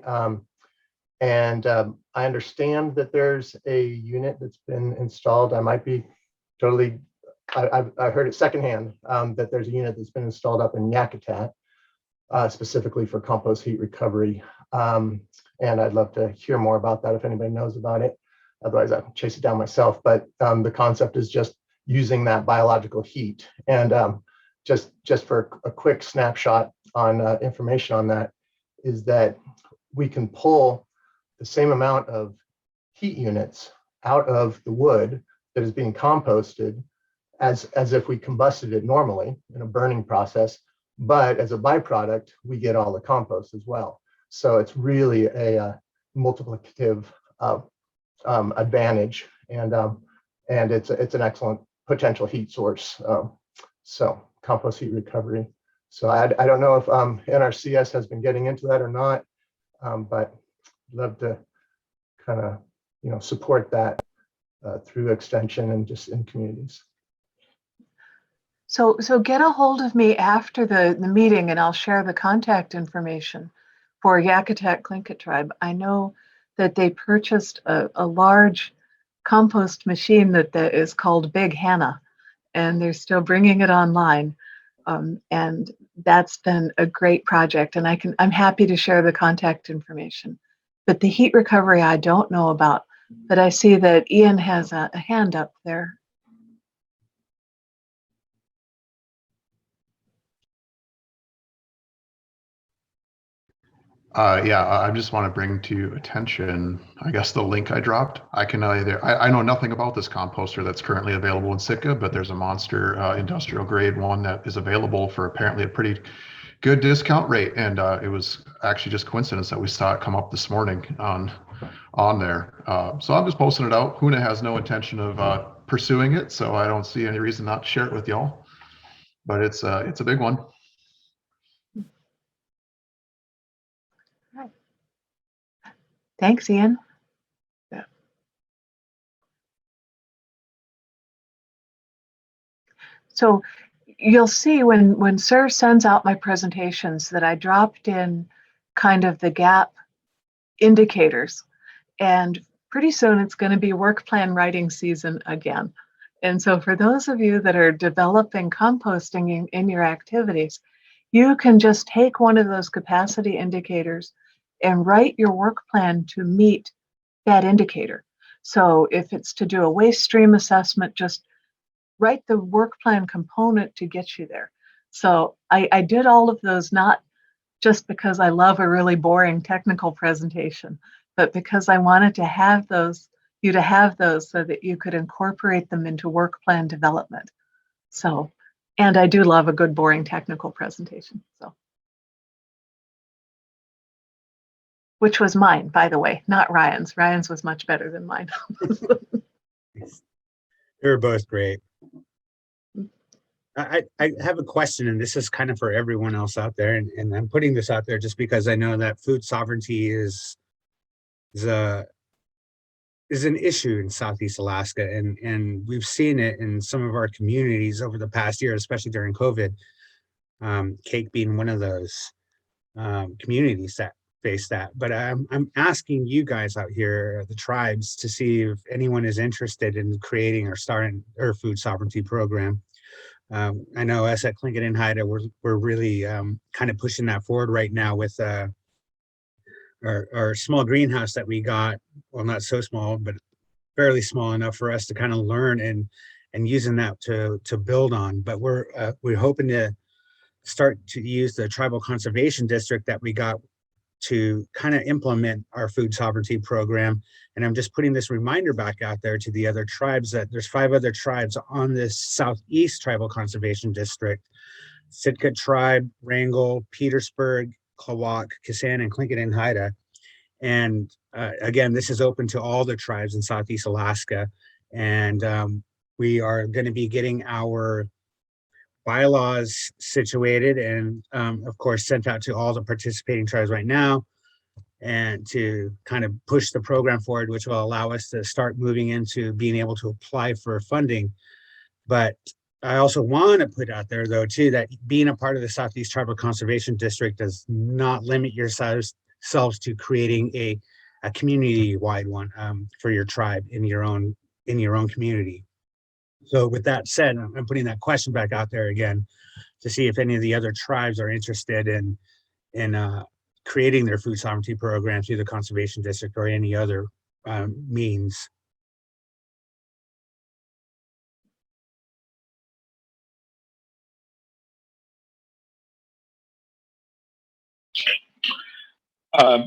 And I understand that there's a unit that's been installed. I might be totally. I heard it secondhand that there's a unit that's been installed up in Yakutat, specifically for compost heat recovery. And I'd love to hear more about that if anybody knows about it. Otherwise, I'll chase it down myself. But the concept is just using that biological heat. And just for a quick snapshot on information on that is that we can pull the same amount of heat units out of the wood that is being composted as if we combusted it normally in a burning process, but as a byproduct, we get all the compost as well. So it's really a multiplicative advantage, and it's an excellent potential heat source. So compost heat recovery. So I don't know if NRCS has been getting into that or not, but love to kind of support that through extension and just in communities. So get a hold of me after the meeting, and I'll share the contact information for Yakutat Tlingit Tribe. I know that they purchased a large compost machine that is called Big Hannah, and they're still bringing it online. And that's been a great project, and I'm happy to share the contact information. But the heat recovery I don't know about, but I see that Ian has a hand up there. Yeah, I just want to bring to attention, I guess, the link I dropped. I know nothing about this composter that's currently available in Sitka, but there's a monster industrial grade one that is available for apparently a pretty good discount rate. And it was actually just coincidence that we saw it come up this morning on there. So I'm just posting it out. Huna has no intention of pursuing it, so I don't see any reason not to share it with y'all. But it's a big one. Thanks, Ian. So you'll see when Sir sends out my presentations that I dropped in kind of the Gaap indicators, and pretty soon it's going to be work plan writing season again. And so for those of you that are developing composting in your activities, you can just take one of those capacity indicators and write your work plan to meet that indicator. So if it's to do a waste stream assessment, just write the work plan component to get you there. So I did all of those not just because I love a really boring technical presentation, but because I wanted to have those, you to have those so that you could incorporate them into work plan development. So, and I do love a good boring technical presentation. So, which was mine, by the way, not Ryan's. Ryan's was much better than mine. They were both great. I have a question, and this is kind of for everyone else out there, and I'm putting this out there just because I know that food sovereignty is an issue in Southeast Alaska, and we've seen it in some of our communities over the past year, especially during COVID. Cake being one of those communities that face that. But I'm asking you guys out here, the tribes, to see if anyone is interested in creating or starting their food sovereignty program. I know us at Tlingit and Haida, we're really kind of pushing that forward right now with our small greenhouse that we got. Well, not so small, but fairly small enough for us to kind of learn and using that to build on. But we're hoping to start to use the tribal conservation district that we got to kind of implement our food sovereignty program. And I'm just putting this reminder back out there to the other tribes that there's 5 other tribes on this Southeast Tribal Conservation District: Sitka Tribe, Wrangell, Petersburg, Klawak, Kisan, and Tlingit and Haida. And again, this is open to all the tribes in Southeast Alaska. And we are going to be getting our bylaws situated and of course sent out to all the participating tribes right now, and to kind of push the program forward, which will allow us to start moving into being able to apply for funding. But I also want to put out there though too that being a part of the Southeast Tribal Conservation District does not limit yourselves to creating a community-wide one for your tribe in your own community. So with that said, I'm putting that question back out there again to see if any of the other tribes are interested in creating their food sovereignty program through the conservation district or any other means.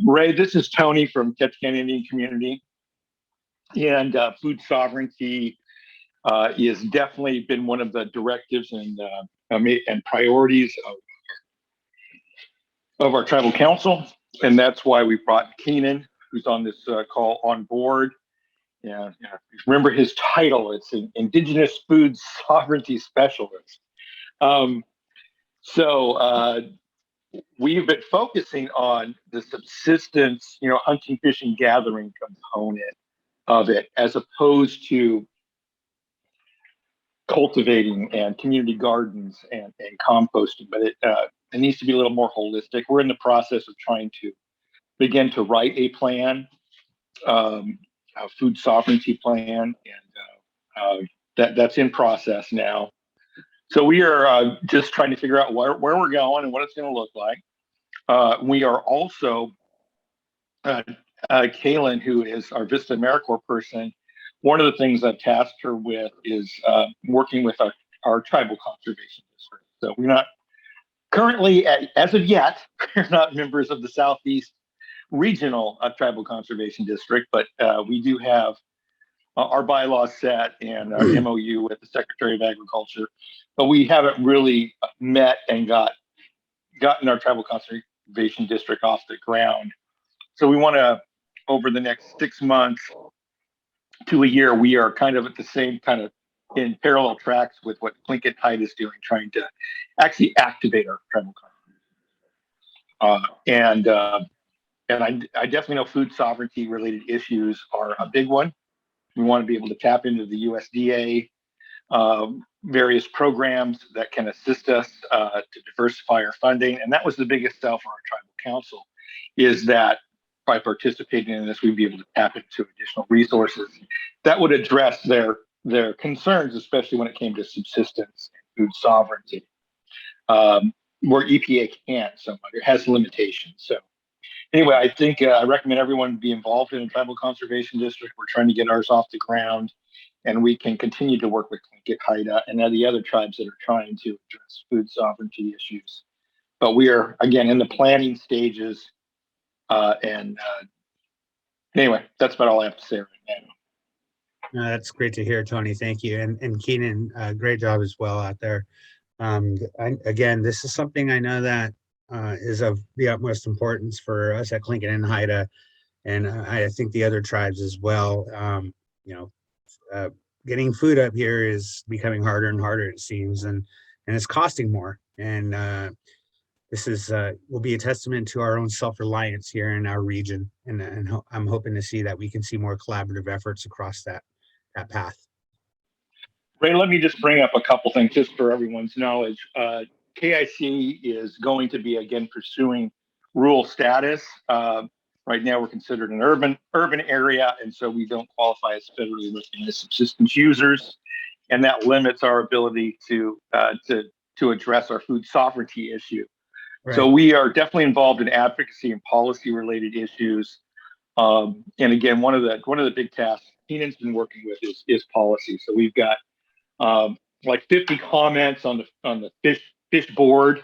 Ray, this is Tony from Ketchikan Indian Community, and food sovereignty is definitely been one of the directives and priorities of our tribal council, and that's why we brought Keenan, who's on this call, on board. Yeah, remember his title, it's an Indigenous Food Sovereignty Specialist. We've been focusing on the subsistence, hunting, fishing, gathering component of it, as opposed to cultivating and community gardens and composting. But it needs to be a little more holistic. We're in the process of trying to begin to write a plan, a food sovereignty plan, and that's in process now. So we are just trying to figure out where we're going and what it's going to look like. We are also, Kaylin, who is our Vista AmeriCorps person, one of the things I've tasked her with is working with our tribal conservation district. So we're not currently, as of yet, we're not members of the Southeast Regional Tribal Conservation District, but we do have our bylaws set and our MOU with the Secretary of Agriculture, but we haven't really met and gotten our tribal conservation district off the ground. So we want to, over the next 6 months to a year, we are kind of at the same kind of in parallel tracks with what Tlingit Haida is doing, trying to actually activate our tribal conservation. And I definitely know food sovereignty related issues are a big one. We want to be able to tap into the USDA various programs that can assist us to diversify our funding. And that was the biggest sell for our tribal council, is that by participating in this, we'd be able to tap into additional resources that would address their concerns, especially when it came to subsistence and food sovereignty, where EPA can't so much. It has limitations. So anyway, I think I recommend everyone be involved in a tribal conservation district. We're trying to get ours off the ground, and we can continue to work with Háw'aa and the other tribes that are trying to address food sovereignty issues. But we are, again, in the planning stages. Anyway, that's about all I have to say right now. That's great to hear, Tony. Thank you. And Keenan, great job as well out there. Again, this is something I know that is of the utmost importance for us at Lincoln and Háw'aa, and I think the other tribes as well. Getting food up here is becoming harder and harder, it seems, and it's costing more. And this is will be a testament to our own self-reliance here in our region, and I'm hoping to see that we can see more collaborative efforts across that path. Ray, let me just bring up a couple things just for everyone's knowledge. KIC is going to be again pursuing rural status. Right now, we're considered an urban area, and so we don't qualify as federally recognized subsistence users, and that limits our ability to address our food sovereignty issue. Right. So we are definitely involved in advocacy and policy related issues. And again, one of the big tasks Keenan's been working with is policy. So we've got like 50 comments on the fish board,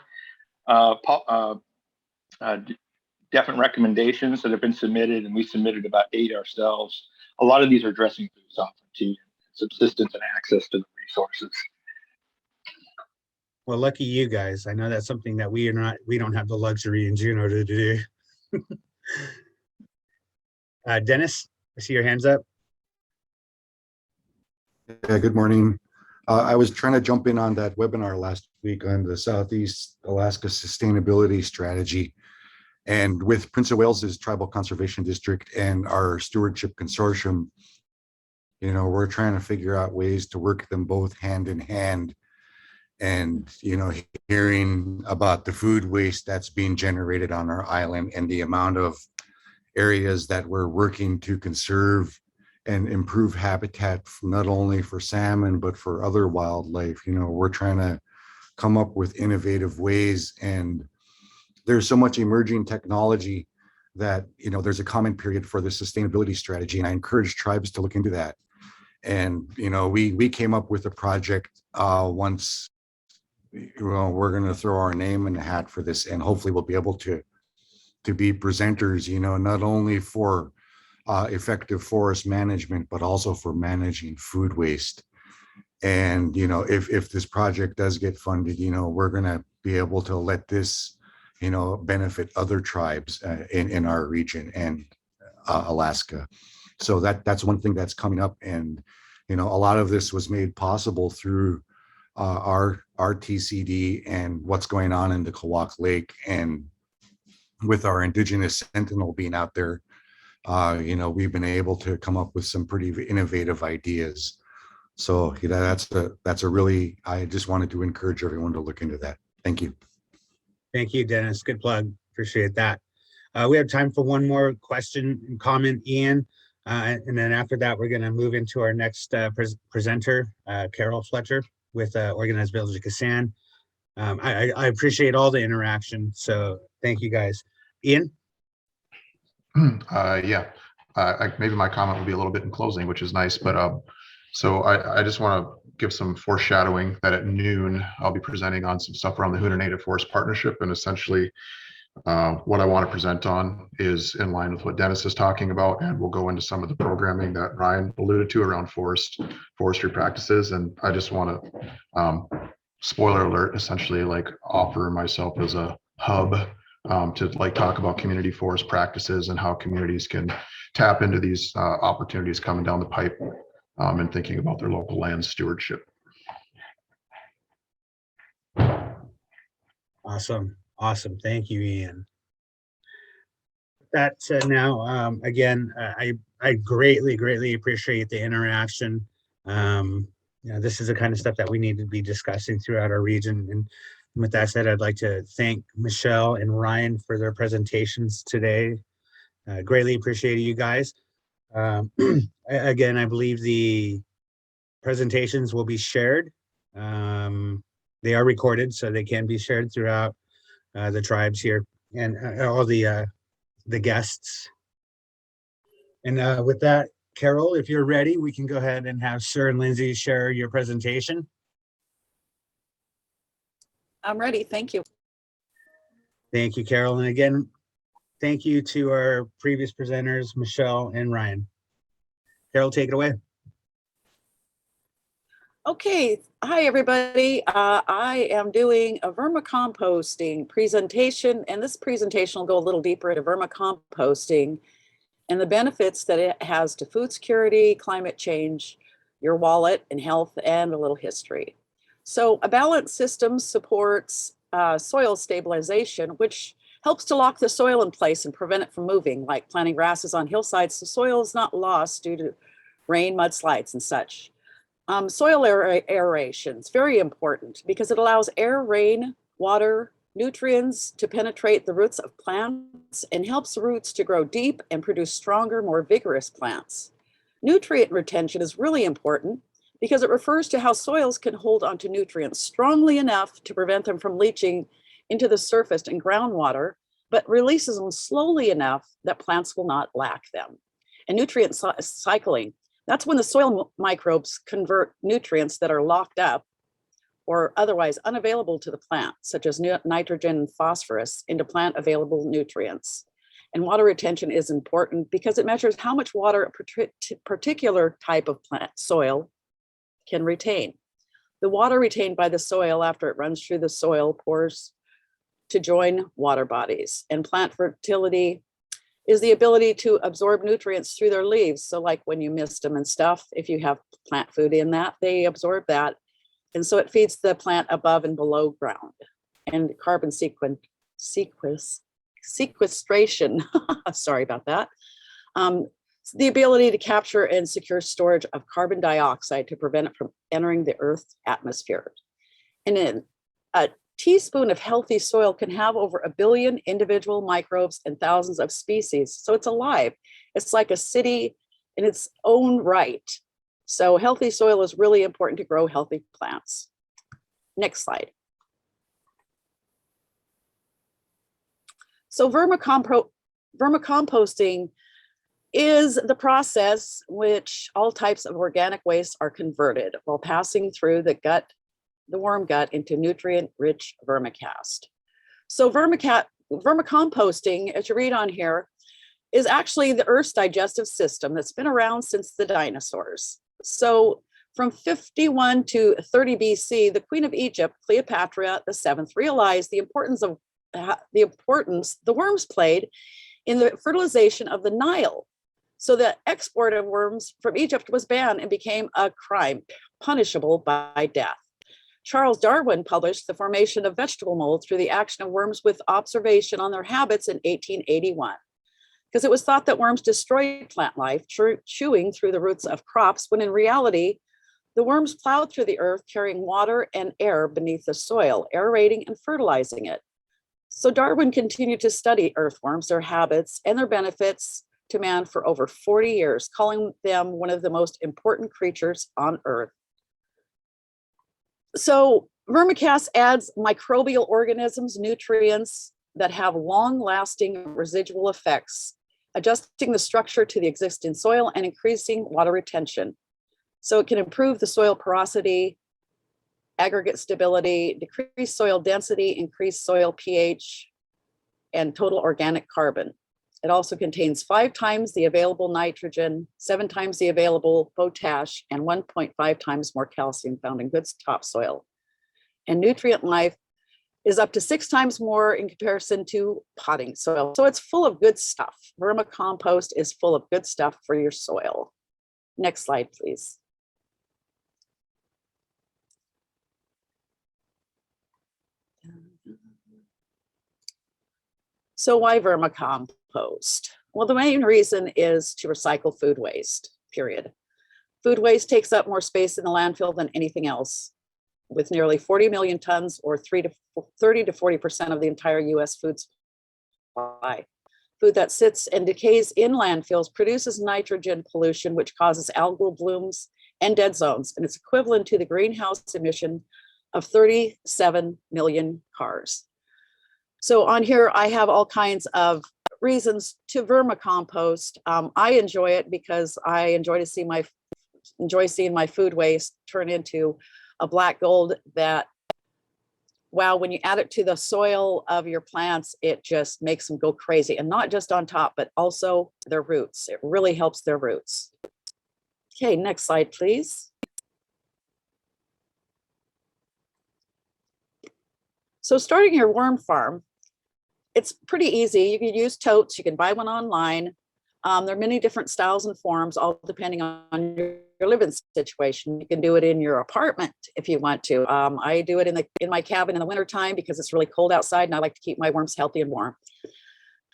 different recommendations that have been submitted, and we submitted about 8 ourselves. A lot of these are addressing food sovereignty, subsistence, and access to the resources. Well, lucky you guys. I know that's something that we don't have the luxury in Juneau to do. Dennis, I see your hands up. Yeah, good morning. I was trying to jump in on that webinar last week on the Southeast Alaska Sustainability Strategy. And with Prince of Wales's Tribal Conservation District and our Stewardship Consortium, we're trying to figure out ways to work them both hand in hand. And, hearing about the food waste that's being generated on our island and the amount of areas that we're working to conserve and improve habitat, not only for salmon, but for other wildlife. We're trying to come up with innovative ways, and there's so much emerging technology that, there's a comment period for the sustainability strategy, and I encourage tribes to look into that. And, we came up with a project once. We're going to throw our name in the hat for this, and hopefully we'll be able to be presenters, not only for effective forest management, but also for managing food waste. And, if this project does get funded, we're going to be able to let this, benefit other tribes in our region and Alaska. So that's one thing that's coming up. And, a lot of this was made possible through our TCD and what's going on in the Kawak Lake, and with our Indigenous Sentinel being out there, we've been able to come up with some pretty innovative ideas. So that's a really, I just wanted to encourage everyone to look into that. Thank you. Thank you, Dennis. Good plug. Appreciate that. We have time for one more question and comment, Ian. And then after that, we're going to move into our next presenter, Carol Fletcher with Organized Village of Kassan. I appreciate all the interaction. So thank you guys. Ian? Yeah, maybe my comment will be a little bit in closing, which is nice. But so I just want to give some foreshadowing that at noon, I'll be presenting on some stuff around the Hoonah Native Forest Partnership. And essentially what I want to present on is in line with what Dennis is talking about. And we'll go into some of the programming that Ryan alluded to around forestry practices. And I just want to, spoiler alert, essentially offer myself as a hub to talk about community forest practices and how communities can tap into these opportunities coming down the pipe and thinking about their local land stewardship. Awesome. Thank you, Ian. That said, now, again, I greatly appreciate the interaction. this is the kind of stuff that we need to be discussing throughout our region. And with that said, I'd like to thank Michelle and Ryan for their presentations today. Greatly appreciate you guys. Again, I believe the presentations will be shared. They are recorded, so they can be shared throughout the tribes here and all the guests. And with that, Carol, if you're ready, we can go ahead and have Sir and Lindsay share your presentation. I'm ready. Thank you. Thank you, Carol. And again, thank you to our previous presenters, Michelle and Ryan. Carol, take it away. Okay. Hi, everybody. I am doing a vermicomposting presentation, and this presentation will go a little deeper into vermicomposting and the benefits that it has to food security, climate change, your wallet and health, and a little history. So a balanced system supports soil stabilization, which helps to lock the soil in place and prevent it from moving, like planting grasses on hillsides so soil is not lost due to rain, mudslides, and such. Soil aeration is very important because it allows air, rain, water, nutrients to penetrate the roots of plants and helps roots to grow deep and produce stronger, more vigorous plants. Nutrient retention is really important because it refers to how soils can hold onto nutrients strongly enough to prevent them from leaching into the surface and groundwater, but releases them slowly enough that plants will not lack them. And nutrient cycling, that's when the soil microbes convert nutrients that are locked up or otherwise unavailable to the plant, such as nitrogen and phosphorus, into plant available nutrients. And water retention is important because it measures how much water a particular type of plant soil can retain. The water retained by the soil after it runs through the soil pores to join water bodies. And plant fertility is the ability to absorb nutrients through their leaves. So like when you mist them and stuff, if you have plant food in that, they absorb that. And so it feeds the plant above and below ground. And carbon sequestration, sorry about that. The ability to capture and secure storage of carbon dioxide to prevent it from entering the Earth's atmosphere. And then a teaspoon of healthy soil can have over 1 billion individual microbes and thousands of species. So it's alive. It's like a city in its own right. So healthy soil is really important to grow healthy plants. Next slide. So vermicomposting is the process which all types of organic waste are converted while passing through the worm gut into nutrient-rich vermicast. So vermicomposting, as you read on here, is actually the Earth's digestive system that's been around since the dinosaurs. So from 51 to 30 BC, the Queen of Egypt, Cleopatra VII, realized the importance the worms played in the fertilization of the Nile. So the export of worms from Egypt was banned and became a crime, punishable by death. Charles Darwin published the formation of vegetable mold through the action of worms with observation on their habits in 1881. Because it was thought that worms destroyed plant life, chewing through the roots of crops, when in reality, the worms plowed through the earth, carrying water and air beneath the soil, aerating and fertilizing it. So Darwin continued to study earthworms, their habits, and their benefits to man for over 40 years, calling them one of the most important creatures on earth. So vermicast adds microbial organisms, nutrients that have long-lasting residual effects, adjusting the structure to the existing soil and increasing water retention. So it can improve the soil porosity, aggregate stability, decrease soil density, increase soil pH, and total organic carbon. It also contains 5 times the available nitrogen, 7 times the available potash, and 1.5 times more calcium found in good topsoil. And nutrient life is up to 6 times more in comparison to potting soil. So it's full of good stuff. Vermicompost is full of good stuff for your soil. Next slide, please. So why vermicompost? Well, the main reason is to recycle food waste, period. Food waste takes up more space in the landfill than anything else, with nearly 40 million tons or 30 to 40% of the entire US food supply. Food that sits and decays in landfills produces nitrogen pollution, which causes algal blooms and dead zones, and it's equivalent to the greenhouse emission of 37 million cars. So on here, I have all kinds of reasons to vermicompost. I enjoy it because I enjoy seeing my food waste turn into a black gold that, wow, when you add it to the soil of your plants, it just makes them go crazy. And not just on top, but also their roots. It really helps their roots. Okay, next slide, please. So starting your worm farm, it's pretty easy. You can use totes. You can buy one online. There are many different styles and forms, all depending on your living situation. You can do it in your apartment if you want to. I do it in my cabin in the wintertime because it's really cold outside and I like to keep my worms healthy and warm.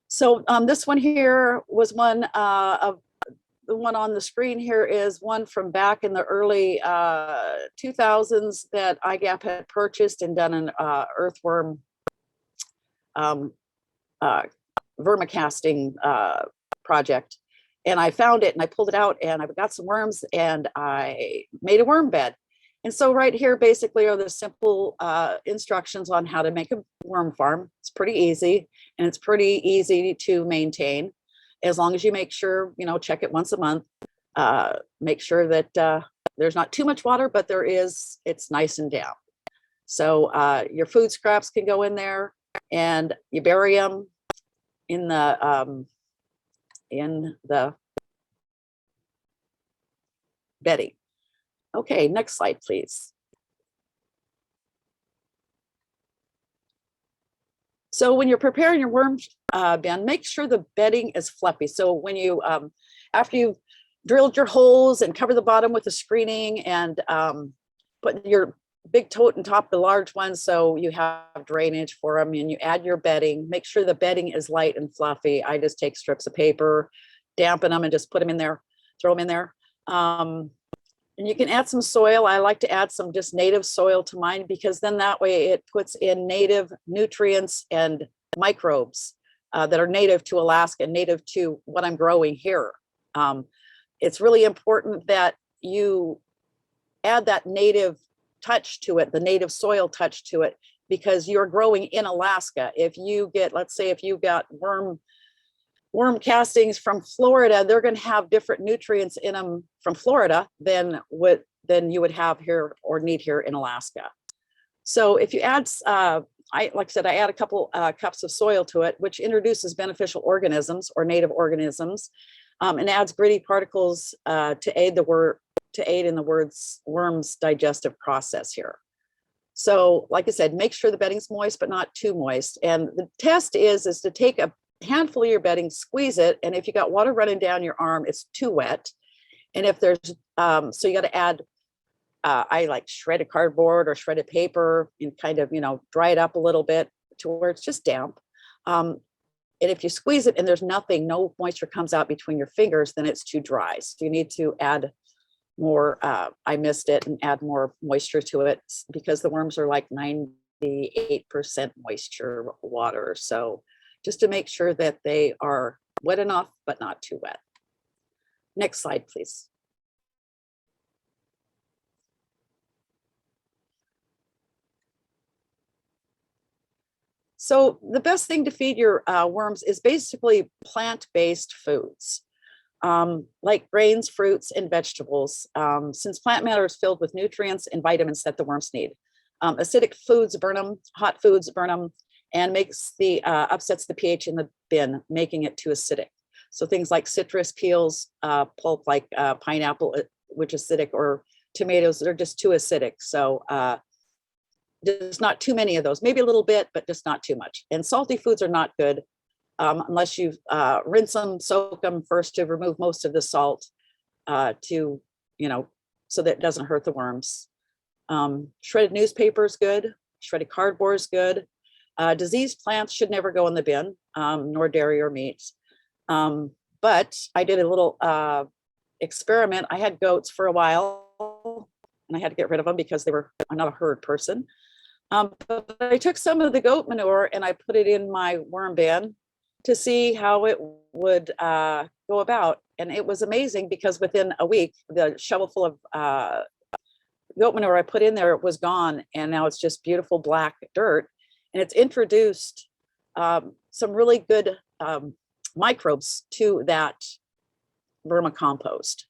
So this one here was one of the one on the screen here is one from back in the early 2000s that Gaap had purchased and done an earthworm vermicasting project. And I found it and I pulled it out and I've got some worms and I made a worm bed. And so right here basically are the simple instructions on how to make a worm farm. It's pretty easy and it's pretty easy to maintain as long as you make sure, check it once a month. Make sure that there's not too much water, but there is, it's nice and damp. So your food scraps can go in there and you bury them in the bedding. Okay, next slide, please. So when you're preparing your worm bin, make sure the bedding is fluffy. So when you, after you've drilled your holes and cover the bottom with the screening and put your big tote on top of the large ones so you have drainage for them and you add your bedding, make sure the bedding is light and fluffy. I just take strips of paper, dampen them and just put them in there, throw them in there. And you can add some soil. I like to add some just native soil to mine because then that way it puts in native nutrients and microbes that are native to Alaska and native to what I'm growing here. It's really important that you add that native touch to it, the native soil touch to it, because you're growing in Alaska. If you get, let's say if you got worm castings from Florida, they're going to have different nutrients in them from Florida than you would have here or need here in Alaska. So if you add, like I said, I add a couple cups of soil to it, which introduces beneficial organisms or native organisms, and adds gritty particles to aid in the worm's digestive process here. So like I said, make sure the bedding's moist, but not too moist. And the test is to take a handful of your bedding, squeeze it, and if you got water running down your arm, it's too wet. And if there's so you got to add I like shredded cardboard or shredded paper and kind of dry it up a little bit to where it's just damp. And if you squeeze it and there's nothing, no moisture comes out between your fingers, then it's too dry. So you need to add more, I missed it, and add more moisture to it because the worms are like 98% moisture water. So just to make sure that they are wet enough, but not too wet. Next slide, please. So the best thing to feed your worms is basically plant-based foods, like grains, fruits, and vegetables, since plant matter is filled with nutrients and vitamins that the worms need. Acidic foods burn them, hot foods burn them, and makes the upsets the pH in the bin, making it too acidic. So things like citrus peels, pulp like pineapple, which is acidic, or tomatoes that are just too acidic. So there's not too many of those, maybe a little bit, but just not too much. And salty foods are not good unless you rinse them, soak them first to remove most of the salt so that it doesn't hurt the worms. Shredded newspaper is good. Shredded cardboard is good. Diseased plants should never go in the bin, nor dairy or meat. But I did a little experiment. I had goats for a while and I had to get rid of them because I'm not a herd person. But I took some of the goat manure and I put it in my worm bin to see how it would go about. And it was amazing because within a week, the shovelful of goat manure I put in there was gone. And now it's just beautiful black dirt. And it's introduced some really good microbes to that vermicompost.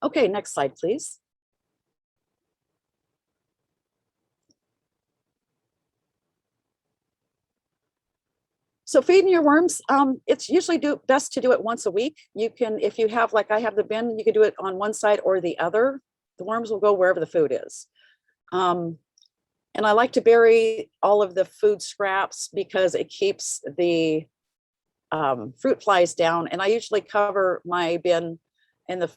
Okay, next slide, please. So feeding your worms, it's usually best to do it once a week. You can, if you have, like I have the bin, you can do it on one side or the other. The worms will go wherever the food is. And I like to bury all of the food scraps because it keeps the fruit flies down. And I usually cover my bin and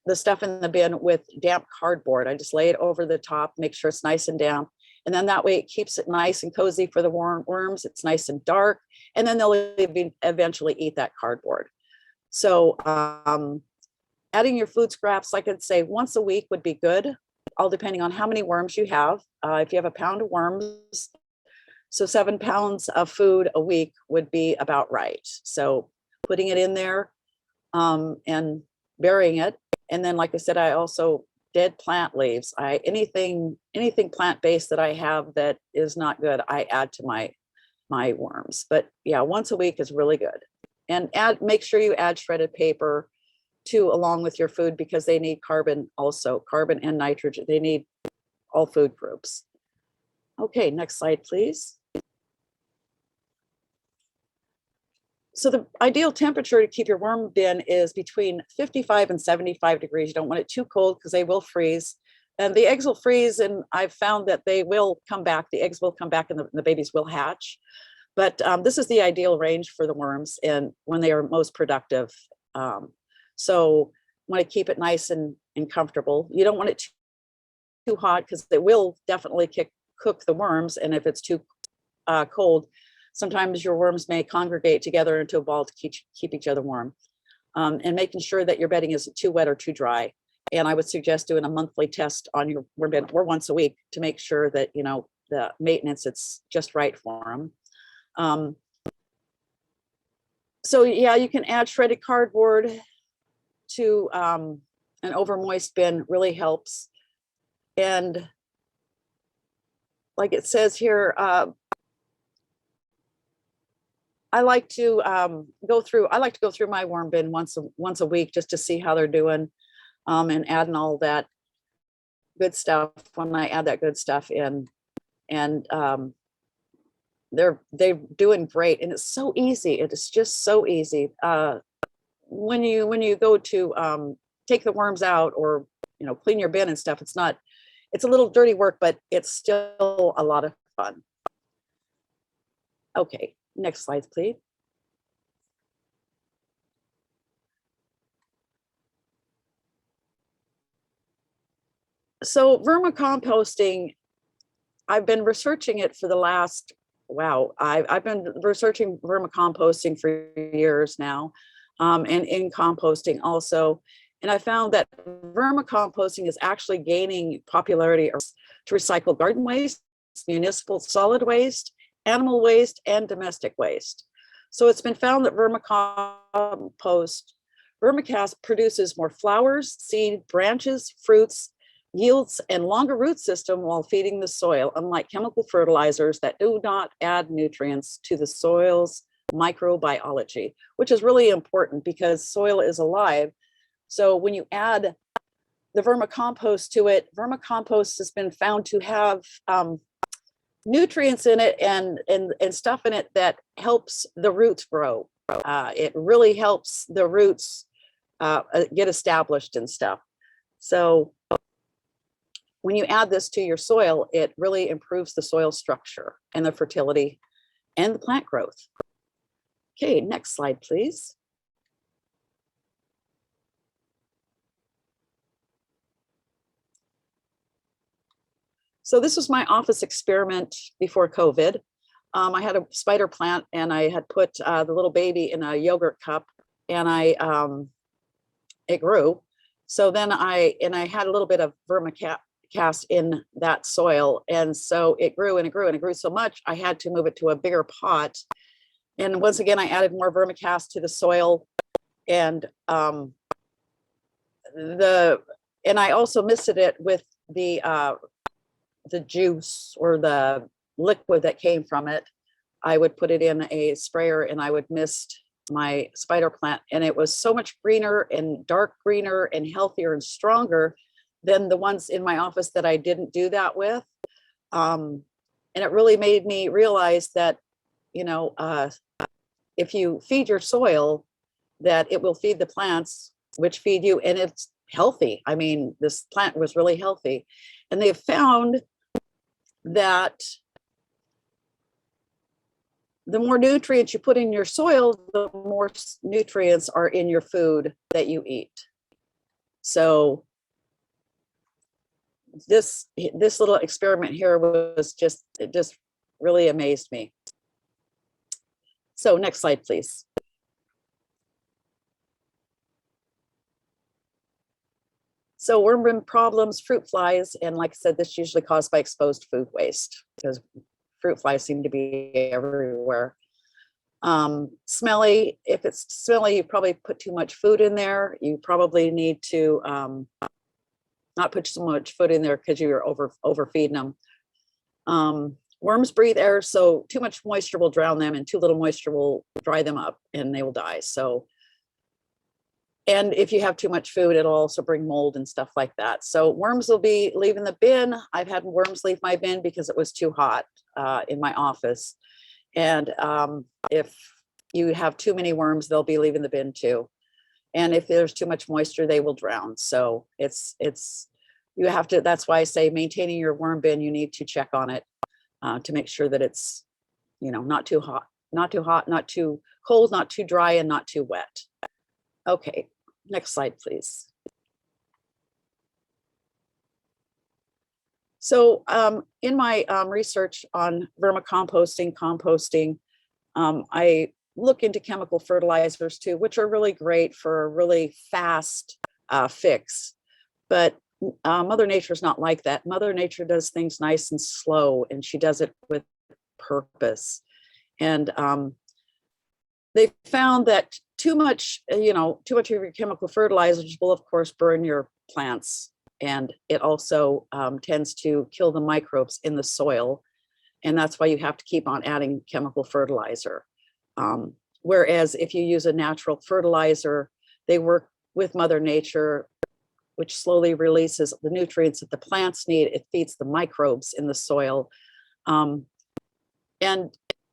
the stuff in the bin with damp cardboard. I just lay it over the top, make sure it's nice and damp. And then that way it keeps it nice and cozy for the worms. It's nice and dark. And then they'll eventually eat that cardboard. So adding your food scraps, like I'd say once a week would be good, all depending on how many worms you have. If you have a pound of worms, so 7 pounds of food a week would be about right. So putting it in there and burying it. And then, like I said, I also dead plant leaves. Anything plant-based that I have that is not good, I add to my worms. But yeah, once a week is really good. And make sure you add shredded paper too, along with your food, because they need carbon also, carbon and nitrogen. They need all food groups. Okay, next slide, please. So the ideal temperature to keep your worm bin is between 55 and 75 degrees. You don't want it too cold because they will freeze. And the eggs will freeze, and I've found that they will come back. The eggs will come back and the babies will hatch. But this is the ideal range for the worms and when they are most productive. So want to keep it nice and comfortable. You don't want it too hot because they will definitely cook the worms. And if it's too cold, sometimes your worms may congregate together into a ball to keep each other warm. And making sure that your bedding isn't too wet or too dry. And I would suggest doing a monthly test on your worm bed or once a week to make sure that, you know, the maintenance, it's just right for them. So yeah, you can add shredded cardboard to an over moist bin, really helps. And like it says here, I like to go through my worm bin once a week just to see how they're doing, and adding all that good stuff when I add that good stuff in. And they're doing great, and it's so easy. It is just so easy. When you go to take the worms out or, you know, clean your bin and stuff, it's a little dirty work, but it's still a lot of fun. Okay, next slide, please. So vermicomposting, I've been researching it for the last, I've been researching vermicomposting for years now, and in composting also. And I found that vermicomposting is actually gaining popularity to recycle garden waste, municipal solid waste, animal waste, and domestic waste. So it's been found that vermicast produces more flowers, seed, branches, fruits, yields, and longer root system while feeding the soil, unlike chemical fertilizers that do not add nutrients to the soil's microbiology, which is really important because soil is alive. So when you add the vermicompost to it, vermicompost has been found to have nutrients in it and stuff in it that helps the roots grow. It really helps the roots get established and stuff. So when you add this to your soil, it really improves the soil structure and the fertility and the plant growth. Okay, next slide, please. So this was my office experiment before COVID. I had a spider plant and I had put the little baby in a yogurt cup, and I it grew. So then I had a little bit of vermicast in that soil. And so it grew and it grew and it grew so much, I had to move it to a bigger pot. And once again, I added more vermicast to the soil. And I also misted it with the juice or the liquid that came from it. I would put it in a sprayer and I would mist my spider plant, and it was so much greener and dark greener and healthier and stronger than the ones in my office that I didn't do that with. And it really made me realize that, you know, if you feed your soil, that it will feed the plants, which feed you, and it's healthy. I mean, this plant was really healthy. And they have found that the more nutrients you put in your soil, the more nutrients are in your food that you eat. So this little experiment here was just, it just really amazed me. So next slide, please. So worm problems, fruit flies, and like I said, this is usually caused by exposed food waste because fruit flies seem to be everywhere. Smelly, if it's smelly, you probably put too much food in there. You probably need to not put so much food in there because you're overfeeding them. Worms breathe air, so too much moisture will drown them and too little moisture will dry them up and they will die. So, and if you have too much food, it'll also bring mold and stuff like that. So worms will be leaving the bin. I've had worms leave my bin because it was too hot in my office. And if you have too many worms, they'll be leaving the bin too. And if there's too much moisture, they will drown. So you have to, that's why I say maintaining your worm bin, you need to check on it to make sure that it's, you know, not too hot, not too cold, not too dry, and not too wet. Okay, next slide, please. So in my research on vermicomposting, composting, I look into chemical fertilizers too, which are really great for a really fast fix. But Mother Nature is not like that. Mother Nature does things nice and slow, and she does it with purpose. And they found that too much of your chemical fertilizers will, of course, burn your plants. And it also tends to kill the microbes in the soil. And that's why you have to keep on adding chemical fertilizer. Whereas if you use a natural fertilizer, they work with Mother Nature, which slowly releases the nutrients that the plants need. It feeds the microbes in the soil. And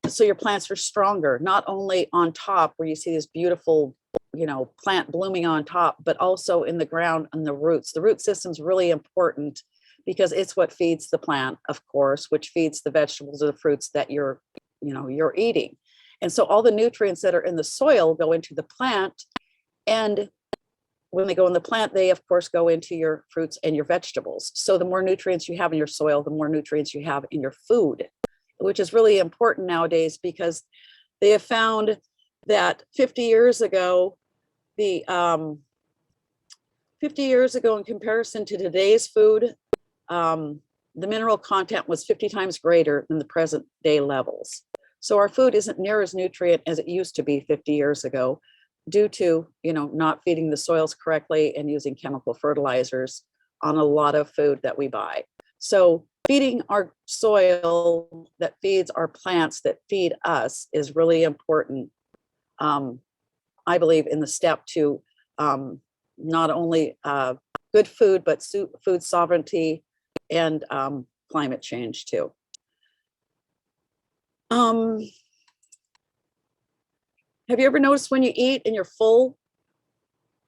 so your plants are stronger, not only on top where you see this beautiful, you know, plant blooming on top, but also in the ground and the roots. The root system is really important because it's what feeds the plant, of course, which feeds the vegetables or the fruits that you're eating. And so all the nutrients that are in the soil go into the plant, and when they go in the plant, they of course go into your fruits and your vegetables. So the more nutrients you have in your soil, the more nutrients you have in your food, which is really important nowadays because they have found that 50 years ago in comparison to today's food, the mineral content was 50 times greater than the present day levels. So our food isn't near as nutrient as it used to be 50 years ago due to, not feeding the soils correctly and using chemical fertilizers on a lot of food that we buy. So feeding our soil that feeds our plants that feed us is really important. I believe in the step to not only good food, but food sovereignty and climate change too. Have you ever noticed when you eat and you're full,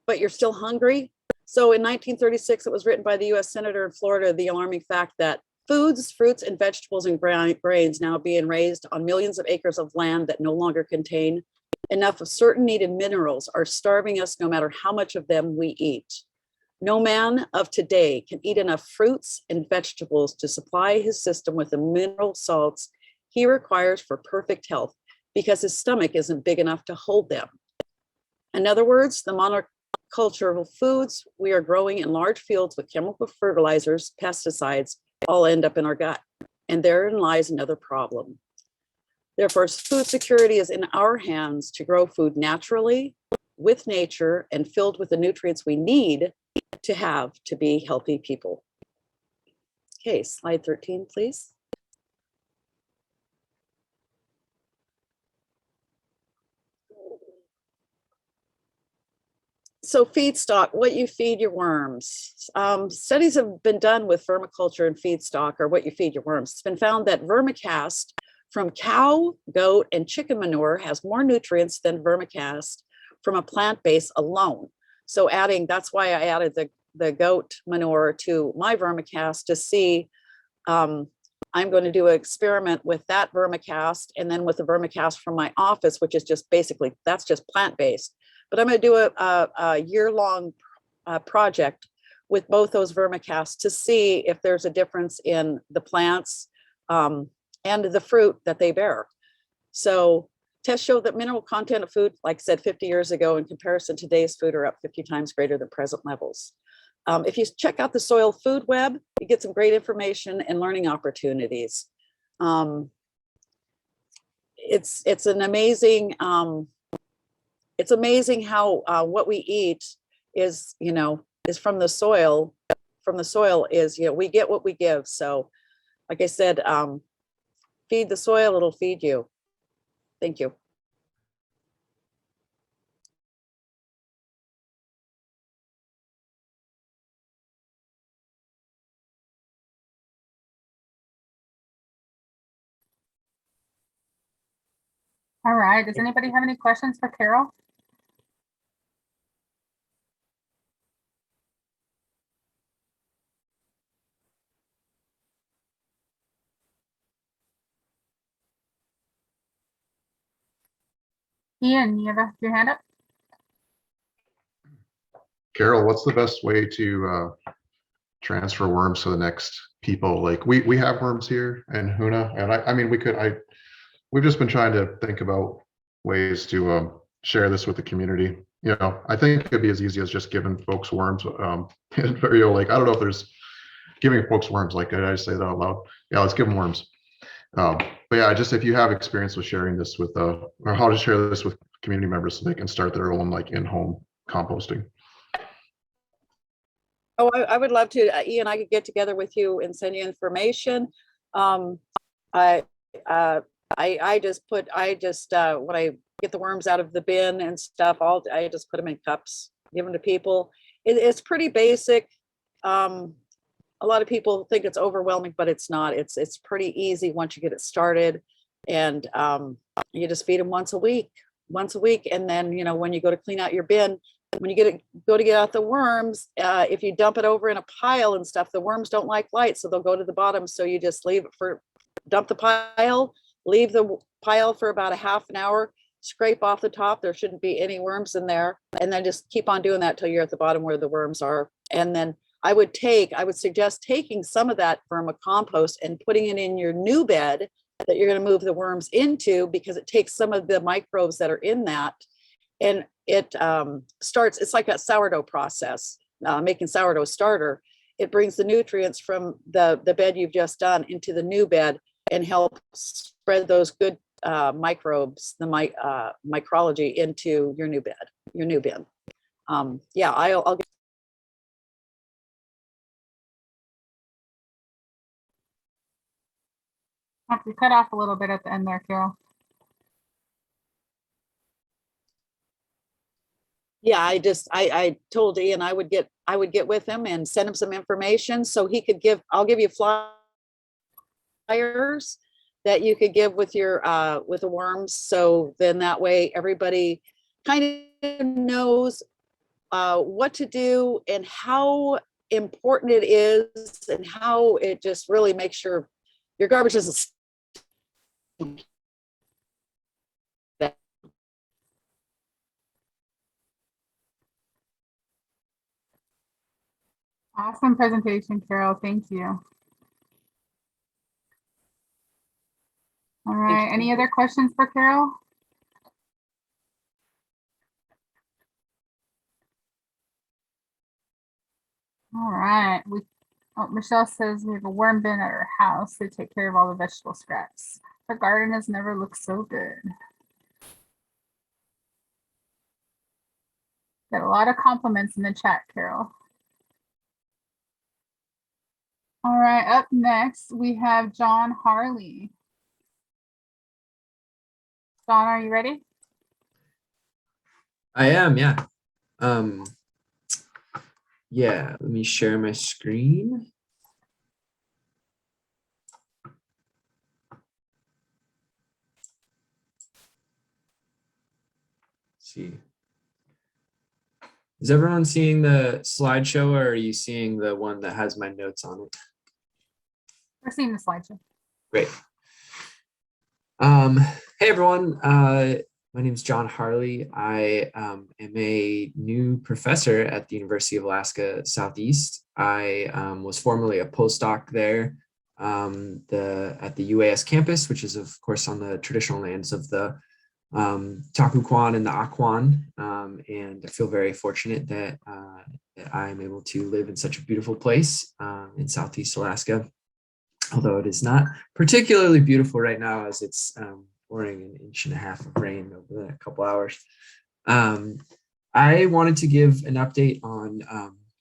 but you're still hungry? So in 1936, it was written by the US Senator in Florida, the alarming fact that foods, fruits, and vegetables and grains now being raised on millions of acres of land that no longer contain enough of certain needed minerals are starving us no matter how much of them we eat. No man of today can eat enough fruits and vegetables to supply his system with the mineral salts he requires for perfect health because his stomach isn't big enough to hold them. In other words, the cultural foods we are growing in large fields with chemical fertilizers, pesticides, all end up in our gut. And therein lies another problem. Therefore, food security is in our hands to grow food naturally, with nature, and filled with the nutrients we need to have to be healthy people. Okay, slide 13, please. So feedstock, what you feed your worms. Studies have been done with vermiculture and feedstock, or what you feed your worms. It's been found that vermicast from cow, goat, and chicken manure has more nutrients than vermicast from a plant base alone. So that's why I added the goat manure to my vermicast to see, I'm going to do an experiment with that vermicast and then with the vermicast from my office, which is just basically, that's just plant-based. But I'm going to do a year-long project with both those vermicasts to see if there's a difference in the plants and the fruit that they bear. So tests show that mineral content of food, like I said, 50 years ago in comparison to today's food, are up 50 times greater than present levels. If you check out the Soil Food Web, you get some great information and learning opportunities. It's an amazing, it's amazing how what we eat is, is from the soil. From the soil is, we get what we give. So like I said, feed the soil, it'll feed you. Thank you. All right, does anybody have any questions for Carol? Ian, you have your hand up? Carol, what's the best way to transfer worms to the next people? Like we have worms here in Háw'aa, and I mean, we've just been trying to think about ways to share this with the community. I think it'd be as easy as just giving folks worms. And very like, I don't know if there's giving folks worms. Like, did I just say that out loud? Yeah, let's give them worms. But yeah, just if you have experience with sharing this with, or how to share this with community members so they can start their own like in-home composting. Oh, I would love to, Ian, I could get together with you and send you information. I just when I get the worms out of the bin and stuff, I just put them in cups, give them to people. It's pretty basic. A lot of people think it's overwhelming, but it's not. It's pretty easy once you get it started, and you just feed them once a week. And then, when you go to clean out your bin, when you go to get out the worms, if you dump it over in a pile and stuff, the worms don't like light, so they'll go to the bottom. So you just dump the pile, leave the pile for about a half an hour, scrape off the top. There shouldn't be any worms in there. And then just keep on doing that till you're at the bottom where the worms are. And then I would suggest taking some of that vermicompost and putting it in your new bed that you're going to move the worms into, because it takes some of the microbes that are in that. And it it's like a sourdough process, making sourdough starter. It brings the nutrients from the bed you've just done into the new bed and helps spread those good microbes, the micrology, into your new bin. Yeah, I'll get. You cut off a little bit at the end there, Carol. Yeah, I told Ian I would get with him and send him some information so he could I'll give you flyers that you could give with with the worms. So then that way everybody kind of knows what to do and how important it is, and how it just really makes sure your garbage isn't. Awesome presentation, Carol. Thank you. All right. Any other questions for Carol? All right. Michelle says we have a worm bin at our house. They take care of all the vegetable scraps. The garden has never looked so good. Got a lot of compliments in the chat, Carol. All right, up next we have John Harley. John, are you ready? I am, yeah. Yeah, let me share my screen. Let's see. Is everyone seeing the slideshow, or are you seeing the one that has my notes on it? We're seeing the slideshow. Great. Hey everyone, my name is John Harley. I am a new professor at the University of Alaska Southeast. I was formerly a postdoc there at the UAS campus, which is of course on the traditional lands of the Takuquan and the Aquan, and I feel very fortunate that, that I'm able to live in such a beautiful place in Southeast Alaska, although it is not particularly beautiful right now as it's pouring an inch and a half of rain over the next couple hours. I wanted to give an update on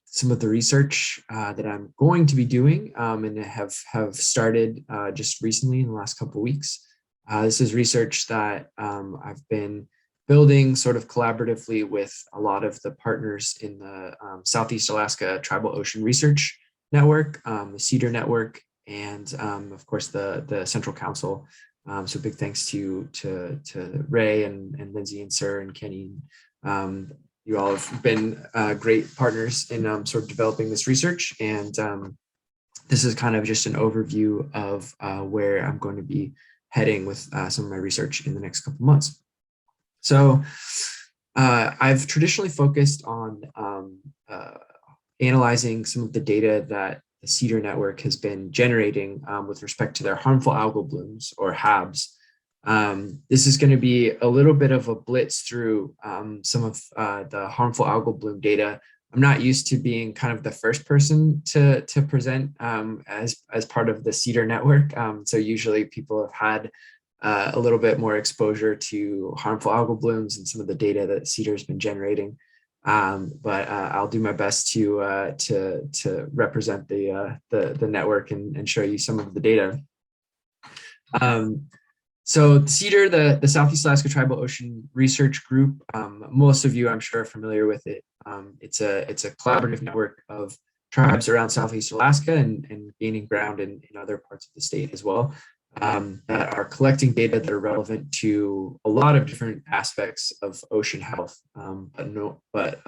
some of the research that I'm going to be doing and have started just recently in the last couple of weeks. This is research that I've been building sort of collaboratively with a lot of the partners in the Southeast Alaska Tribal Ocean Research Network, the CEDAR Network, and of course the Central Council. So big thanks to Ray and Lindsey and Sir and Kenny. You all have been great partners in sort of developing this research, and this is kind of just an overview of where I'm going to be heading with some of my research in the next couple months. So I've traditionally focused on analyzing some of the data that the CEDAR network has been generating with respect to their harmful algal blooms, or HABs. This is going to be a little bit of a blitz through some of the harmful algal bloom data. I'm not used to being kind of the first person to present as part of the CEDAR network. So usually people have had a little bit more exposure to harmful algal blooms and some of the data that CEDAR has been generating. But I'll do my best to represent the network and show you some of the data. So CEDAR, the Southeast Alaska Tribal Ocean Research Group, most of you I'm sure are familiar with it. It's a collaborative network of tribes around Southeast Alaska and gaining ground in other parts of the state as well, that are collecting data that are relevant to a lot of different aspects of ocean health, but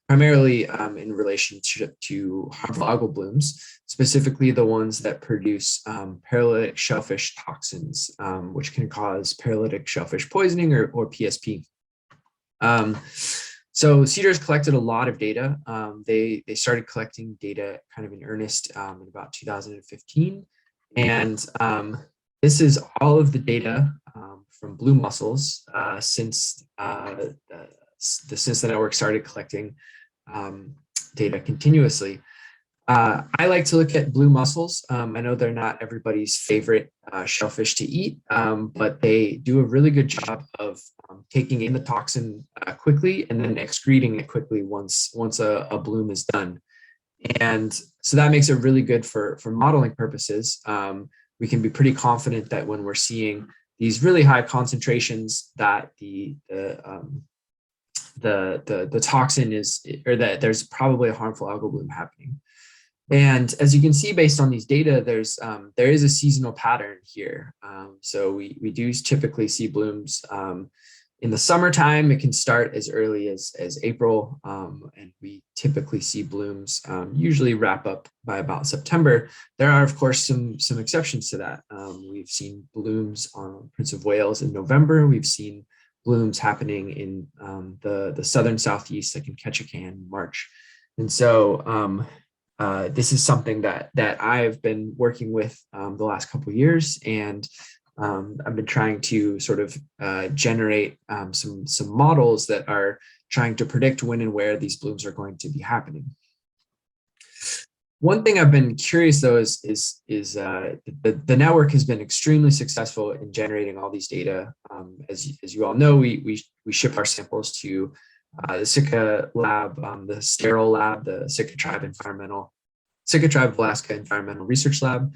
primarily in relationship to harmful algal blooms, specifically the ones that produce paralytic shellfish toxins, which can cause paralytic shellfish poisoning or PSP. So CEDAR's collected a lot of data. They started collecting data kind of in earnest in about 2015. And this is all of the data from blue mussels since the network started collecting data continuously. I like to look at blue mussels. I know they're not everybody's favorite shellfish to eat, but they do a really good job of taking in the toxin quickly and then excreting it quickly once a bloom is done. And so that makes it really good for modeling purposes. We can be pretty confident that when we're seeing these really high concentrations that the toxin is, or that there's probably a harmful algal bloom happening. And as you can see, based on these data, there is a seasonal pattern here. So we do typically see blooms in the summertime. It can start as early as April, and we typically see blooms usually wrap up by about September. There are, of course, some exceptions to that. We've seen blooms on Prince of Wales in November. We've seen blooms happening in the southern Southeast, like in Ketchikan in March. And so this is something that I've been working with the last couple of years, and I've been trying to sort of generate some models that are trying to predict when and where these blooms are going to be happening. One thing I've been curious though is the network has been extremely successful in generating all these data. As you all know, we ship our samples to the Sitka lab, the sterile lab, the Sitka Tribe of Alaska Environmental Research Lab,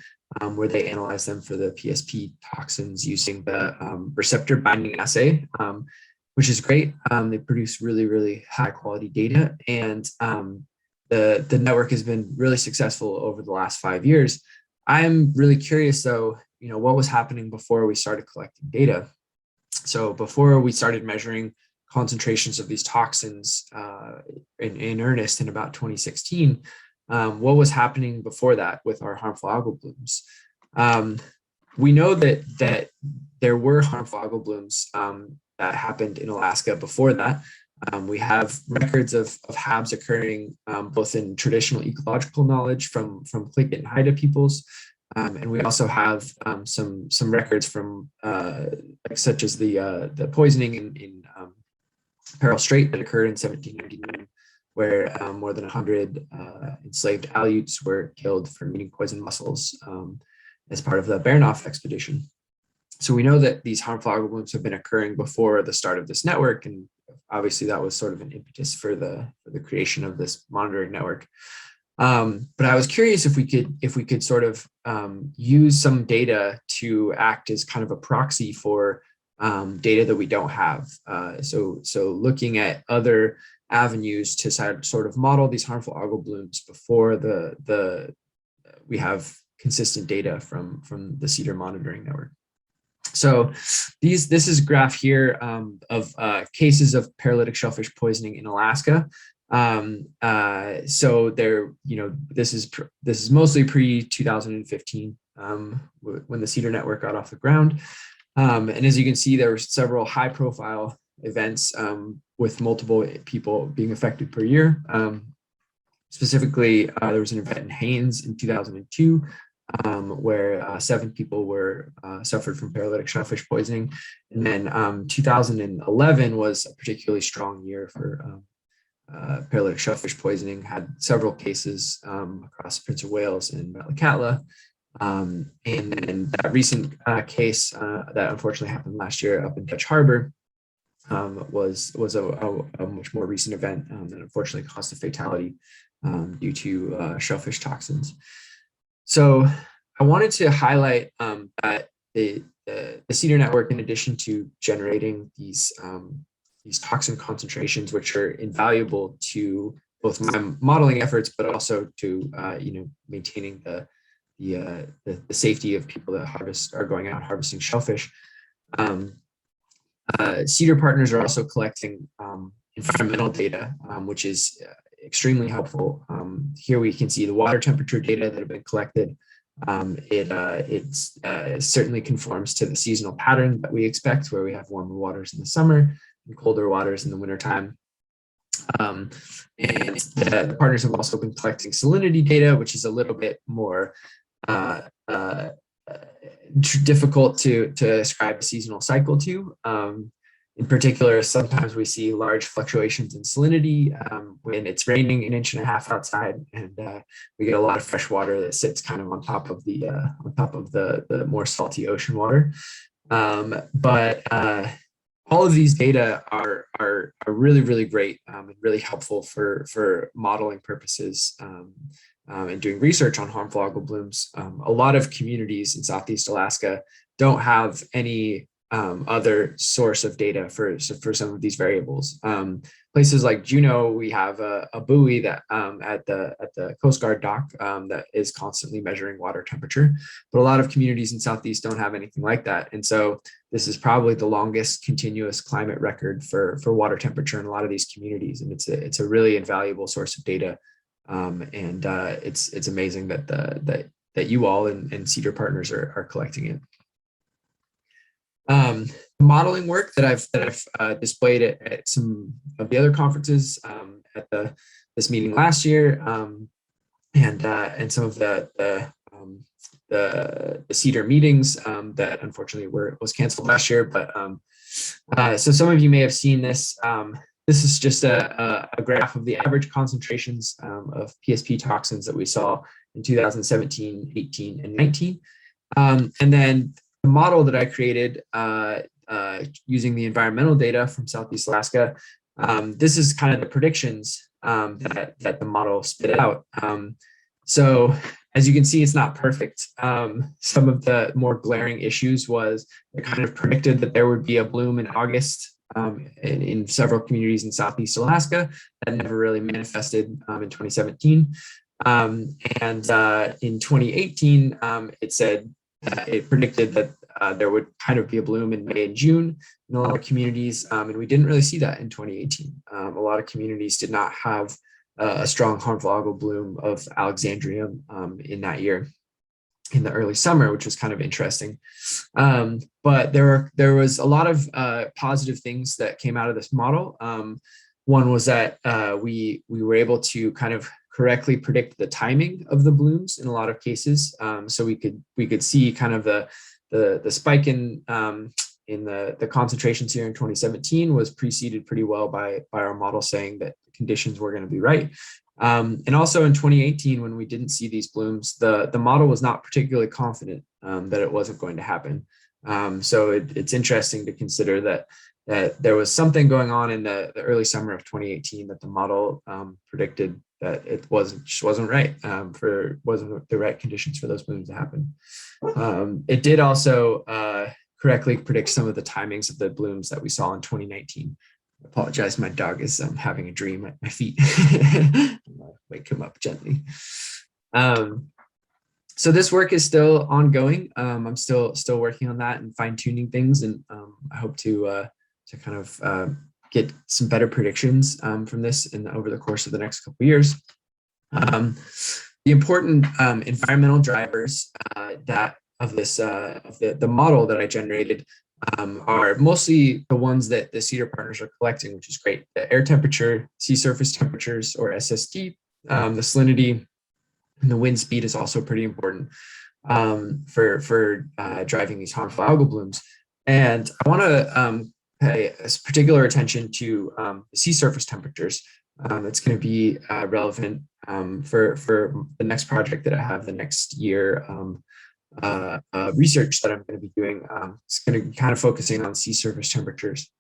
where they analyze them for the PSP toxins using the receptor binding assay, which is great. They produce really, really high quality data, and the network has been really successful over the last 5 years. I'm really curious though, what was happening before we started collecting data. So before we started measuring concentrations of these toxins in earnest in about 2016, what was happening before that with our harmful algal blooms? We know that there were harmful algal blooms that happened in Alaska before that. We have records of HABs occurring both in traditional ecological knowledge from Tlingit and Haida peoples, and we also have some records from such as the poisoning in Peril Strait that occurred in 1799, where more than 100 enslaved Aleuts were killed from eating poison mussels as part of the Baranoff expedition. So we know that these harmful algal blooms have been occurring before the start of this network, and obviously that was sort of an impetus for the creation of this monitoring network. But I was curious if we could sort of use some data to act as kind of a proxy for data that we don't have. So looking at other avenues to sort of model these harmful algal blooms before we have consistent data from the CEDAR monitoring network. So this is a graph here of cases of paralytic shellfish poisoning in Alaska. So this is mostly pre-2015 when the CEDAR network got off the ground. And as you can see, there were several high-profile events with multiple people being affected per year. Specifically, there was an event in Haines in 2002 where 7 people suffered from paralytic shellfish poisoning. And then 2011 was a particularly strong year for paralytic shellfish poisoning, had several cases across Prince of Wales and Metlakatla. And then that recent case that unfortunately happened last year up in Dutch Harbor was a much more recent event that unfortunately caused a fatality due to shellfish toxins. So I wanted to highlight that the CEDAR network, in addition to generating these toxin concentrations, which are invaluable to both my modeling efforts, but also to maintaining the safety of people that are going out harvesting shellfish. CEDAR partners are also collecting environmental data, which is extremely helpful. Here we can see the water temperature data that have been collected. It certainly conforms to the seasonal pattern that we expect, where we have warmer waters in the summer and colder waters in the wintertime. And the partners have also been collecting salinity data, which is a little bit more difficult to ascribe a seasonal cycle to. In particular, sometimes we see large fluctuations in salinity when it's raining 1.5 inches outside, and we get a lot of fresh water that sits kind of on top of the more salty ocean water. But all of these data are really, really great and really helpful for modeling purposes and doing research on harmful algal blooms. A lot of communities in Southeast Alaska don't have any other source of data for some of these variables. Places like Juneau, we have a buoy that at the Coast Guard dock that is constantly measuring water temperature, but a lot of communities in Southeast don't have anything like that. And so this is probably the longest continuous climate record for water temperature in a lot of these communities, and it's a really invaluable source of data. And it's amazing that you all and CEDAR partners are collecting it. Modeling work that I've displayed at some of the other conferences at this meeting last year, and some of the CEDAR meetings that unfortunately was canceled last year. But so some of you may have seen this This is just a graph of the average concentrations of PSP toxins that we saw in 2017, 18, and 19. And then the model that I created using the environmental data from Southeast Alaska, this is kind of the predictions that the model spit out. So as you can see, it's not perfect. Some of the more glaring issues was it kind of predicted that there would be a bloom in August in several communities in Southeast Alaska. That never really manifested in 2017. And in 2018, it said it predicted that there would kind of be a bloom in May and June in a lot of communities, and we didn't really see that in 2018. A lot of communities did not have a strong harmful algal bloom of Alexandrium in that year, in the early summer, which was kind of interesting. But there was a lot of positive things that came out of this model. One was that we were able to kind of correctly predict the timing of the blooms in a lot of cases. So we could see kind of the spike in the concentrations here in 2017 was preceded pretty well by our model saying that conditions were going to be right. And also in 2018, when we didn't see these blooms, the model was not particularly confident that it wasn't going to happen. So it's interesting to consider that there was something going on in the early summer of 2018 that the model predicted that it just wasn't right, wasn't the right conditions for those blooms to happen. It did also correctly predict some of the timings of the blooms that we saw in 2019. I apologize, my dog is having a dream at my feet. Wake him up gently. So this work is still ongoing. I'm still working on that and fine tuning things, and I hope to kind of get some better predictions from this over the course of the next couple of years. The important environmental drivers of the model that I generated are mostly the ones that the Cedar partners are collecting, which is great. The air temperature, sea surface temperatures, or SST, the salinity, and the wind speed is also pretty important for driving these harmful algal blooms. And I want to pay particular attention to the sea surface temperatures. It's going to be relevant for the next project that I have the next year. Research that I'm going to be doing. It's going to be kind of focusing on sea surface temperatures.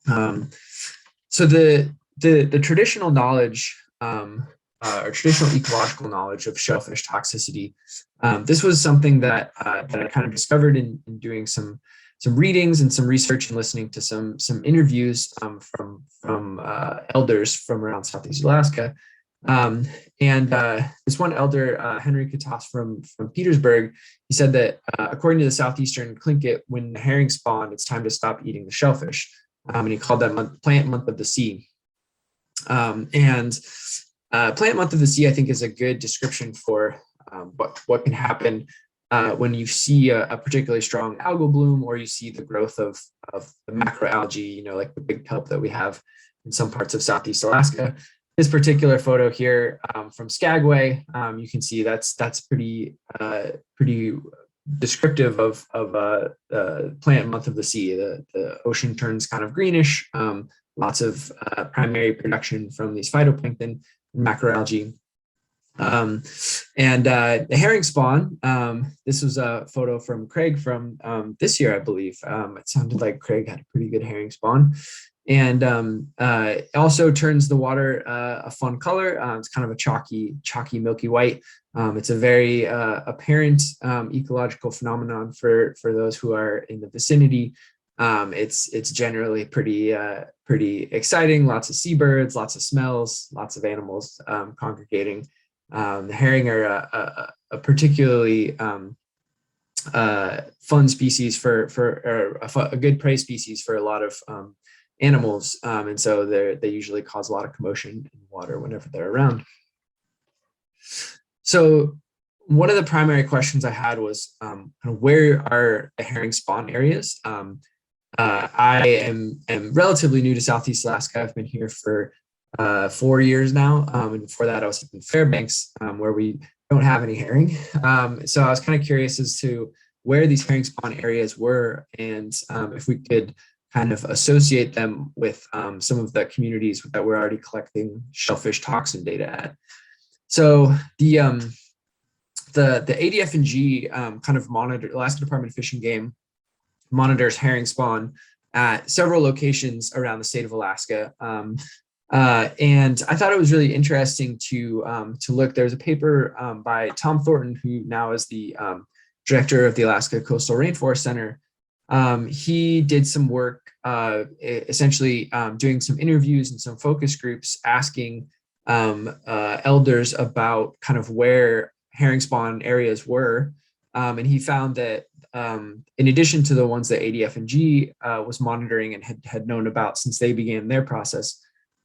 So the traditional knowledge or traditional ecological knowledge of shellfish toxicity, this was something that I kind of discovered in doing some readings and some research and listening to some interviews from elders from around Southeast Alaska. And this one elder, Henry Katas from Petersburg, he said that according to the Southeastern Tlingit, when the herring spawn, it's time to stop eating the shellfish. And he called that month Plant Month of the Sea. Plant Month of the Sea, I think, is a good description for what can happen when you see a particularly strong algal bloom, or you see the growth of the macroalgae, like the big kelp that we have in some parts of Southeast Alaska. This particular photo here from Skagway, you can see that's pretty descriptive of Plant Month of the Sea. The ocean turns kind of greenish, lots of primary production from these phytoplankton and macroalgae. And the herring spawn, this was a photo from Craig from this year, I believe. It sounded like Craig had a pretty good herring spawn. And it also turns the water a fun color. It's kind of a chalky, milky white. It's a very apparent ecological phenomenon for those who are in the vicinity. It's generally pretty exciting. Lots of seabirds, lots of smells, lots of animals congregating. The herring are a particularly fun species for a good prey species for a lot of animals, and so they usually cause a lot of commotion in water whenever they're around. So one of the primary questions I had was where are the herring spawn areas? I am relatively new to Southeast Alaska. I've been here for 4 years now, and before that I was in Fairbanks, where we don't have any herring. So I was kind of curious as to where these herring spawn areas were, and if we could kind of associate them with some of the communities that we're already collecting shellfish toxin data at. So the ADF&G kind of monitor, Alaska Department of Fish and Game monitors herring spawn at several locations around the state of Alaska. And I thought it was really interesting to look. There's a paper by Tom Thornton, who now is the director of the Alaska Coastal Rainforest Center. He did some work essentially doing some interviews and some focus groups asking elders about kind of where herring spawn areas were. And he found that in addition to the ones that ADF&G was monitoring and had known about since they began their process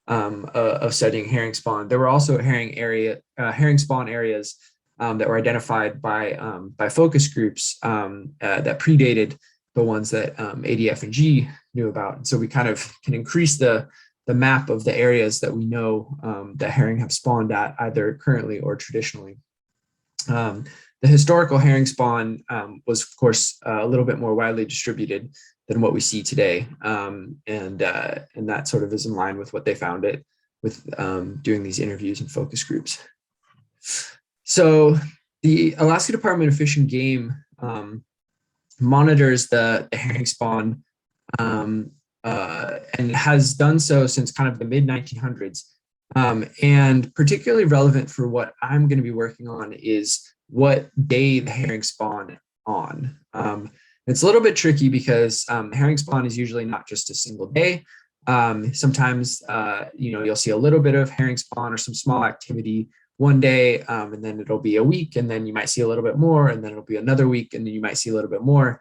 of studying herring spawn, there were also herring spawn areas that were identified by focus groups that predated the ones that ADF&G knew about. And so we kind of can increase the map of the areas that we know that herring have spawned at, either currently or traditionally. The historical herring spawn was, of course, a little bit more widely distributed than what we see today. And that sort of is in line with what they found it with doing these interviews and focus groups. So the Alaska Department of Fish and Game monitors the herring spawn and has done so since kind of the mid-1900s. And particularly relevant for what I'm going to be working on is what day the herring spawn on. It's a little bit tricky because herring spawn is usually not just a single day. Sometimes, you'll see a little bit of herring spawn or some small activity one day, and then it'll be a week, and then you might see a little bit more, and then it'll be another week, and then you might see a little bit more.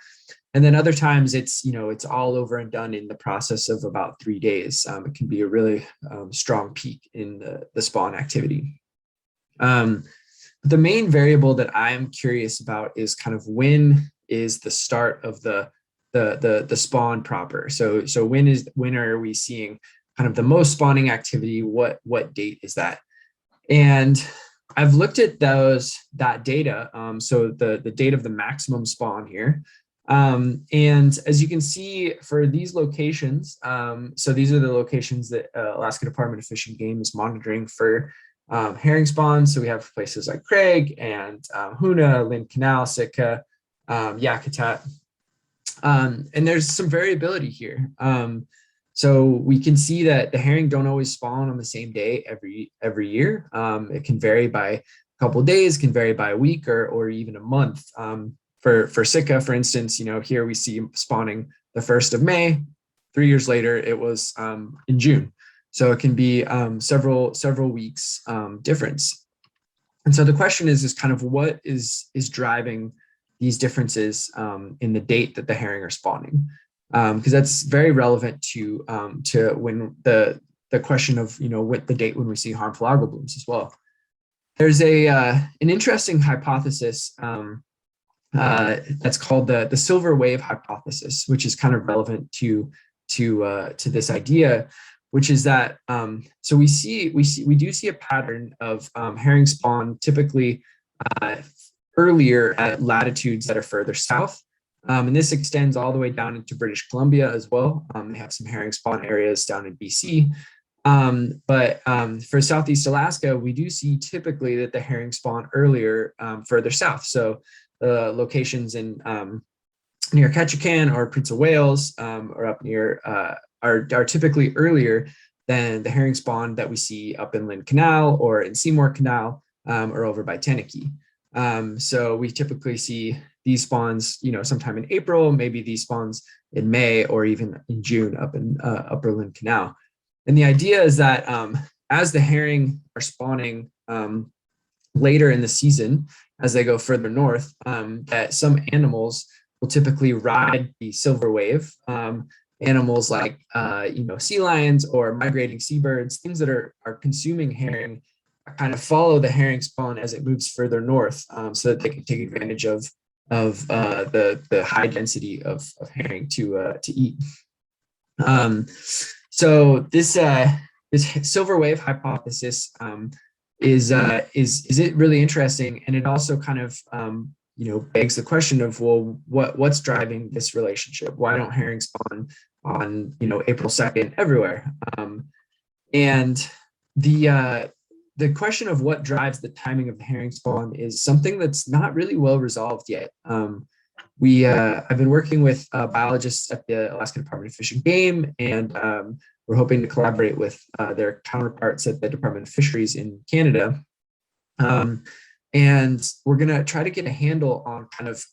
And then other times it's all over and done in the process of about 3 days. It can be a really strong peak in the spawn activity. The main variable that I'm curious about is kind of when is the start of the spawn proper. So when are we seeing kind of the most spawning activity? What date is that? And I've looked at that data. So the date of the maximum spawn here. And as you can see for these locations, so these are the locations that Alaska Department of Fish and Game is monitoring for herring spawn. So we have places like Craig and Háw'aa, Lynn Canal, Sitka, Yakutat. And there's some variability here. So we can see that the herring don't always spawn on the same day every year. It can vary by a couple of days, can vary by a week or even a month. For Sitka, for instance, here we see spawning the 1st of May. 3 years later, it was in June. So it can be several weeks difference. And so the question is kind of what is driving these differences in the date that the herring are spawning, because that's very relevant to when the question of what the date when we see harmful algal blooms as well. There's an interesting hypothesis that's called the silver wave hypothesis, which is kind of relevant to this idea, which is that so we do see a pattern of herring spawn typically earlier at latitudes that are further south. And this extends all the way down into British Columbia as well. They have some herring spawn areas down in BC. But for Southeast Alaska, we do see typically that the herring spawn earlier further south. So the locations in near Ketchikan or Prince of Wales or up near are typically earlier than the herring spawn that we see up in Lynn Canal or in Seymour Canal or over by Teneke. So we typically see these spawns, sometime in April, maybe these spawns in May or even in June up in Upper Lynn Canal. And the idea is that as the herring are spawning later in the season, as they go further north, that some animals will typically ride the silver wave. Animals like sea lions or migrating seabirds, things that are consuming herring, kind of follow the herring spawn as it moves further north, so that they can take advantage of the high density of herring to eat. So this silver wave hypothesis is it really interesting, and it also kind of begs the question of, well, what's driving this relationship? Why don't herring spawn on April 2nd everywhere? And the question of what drives the timing of the herring spawn is something that's not really well resolved yet. I've been working with biologists at the Alaska Department of Fish and Game, and we're hoping to collaborate with their counterparts at the Department of Fisheries in Canada. And we're gonna try to get a handle on kind of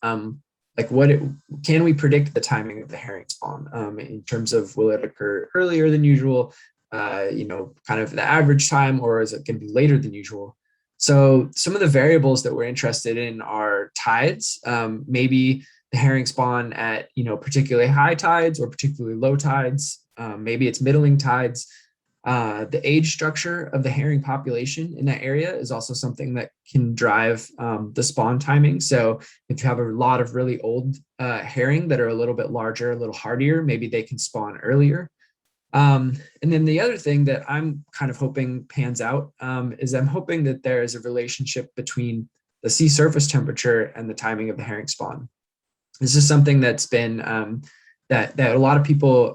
can we predict the timing of the herring spawn in terms of, will it occur earlier than usual, kind of the average time, or is it going to be later than usual? So some of the variables that we're interested in are tides. Maybe the herring spawn at particularly high tides or particularly low tides. Maybe it's middling tides. The age structure of the herring population in that area is also something that can drive the spawn timing. So if you have a lot of really old herring that are a little bit larger, a little hardier, maybe they can spawn earlier. And then the other thing that I'm kind of hoping pans out is I'm hoping that there is a relationship between the sea surface temperature and the timing of the herring spawn. This is something that's been that a lot of people,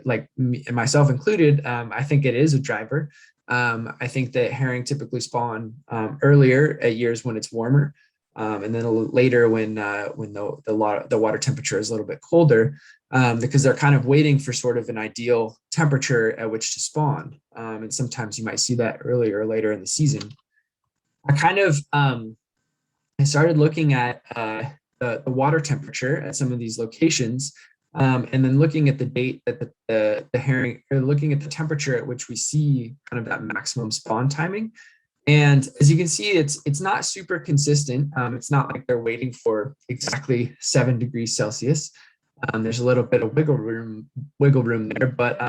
like myself included, I think it is a driver. I think that herring typically spawn earlier at years when it's warmer, and then a little later when the water temperature is a little bit colder, because they're kind of waiting for sort of an ideal temperature at which to spawn. And sometimes you might see that earlier or later in the season. I started looking at the water temperature at some of these locations, and then looking at the date that the herring, or looking at the temperature at which we see kind of that maximum spawn timing. And as you can see, it's not super consistent. It's not like they're waiting for exactly 7 degrees Celsius. There's a little bit of wiggle room there, but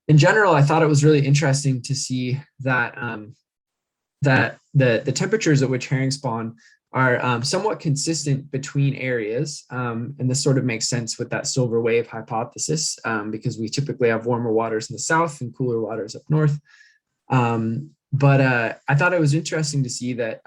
in general, I thought it was really interesting to see that that the temperatures at which herring spawn are somewhat consistent between areas. And this sort of makes sense with that silver wave hypothesis, because we typically have warmer waters in the south and cooler waters up north. But I thought it was interesting to see that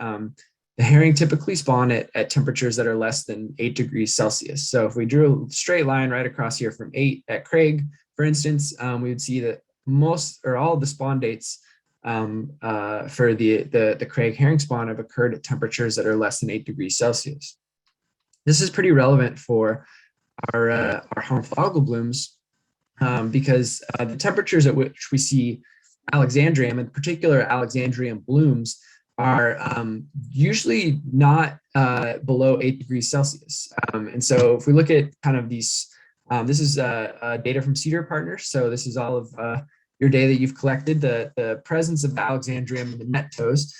the herring typically spawn at temperatures that are less than 8 degrees Celsius. So if we drew a straight line right across here from 8 at Craig, for instance, we would see that most or all of the spawn dates for the Craig herring spawn have occurred at temperatures that are less than 8 degrees Celsius. This is pretty relevant for our harmful algal blooms, because the temperatures at which we see Alexandrium, in particular Alexandrium blooms, are usually not below 8 degrees Celsius. And so if we look at kind of these, this is data from Cedar Partners. So this is all of your data that you've collected, the presence of the Alexandrium in the net toes.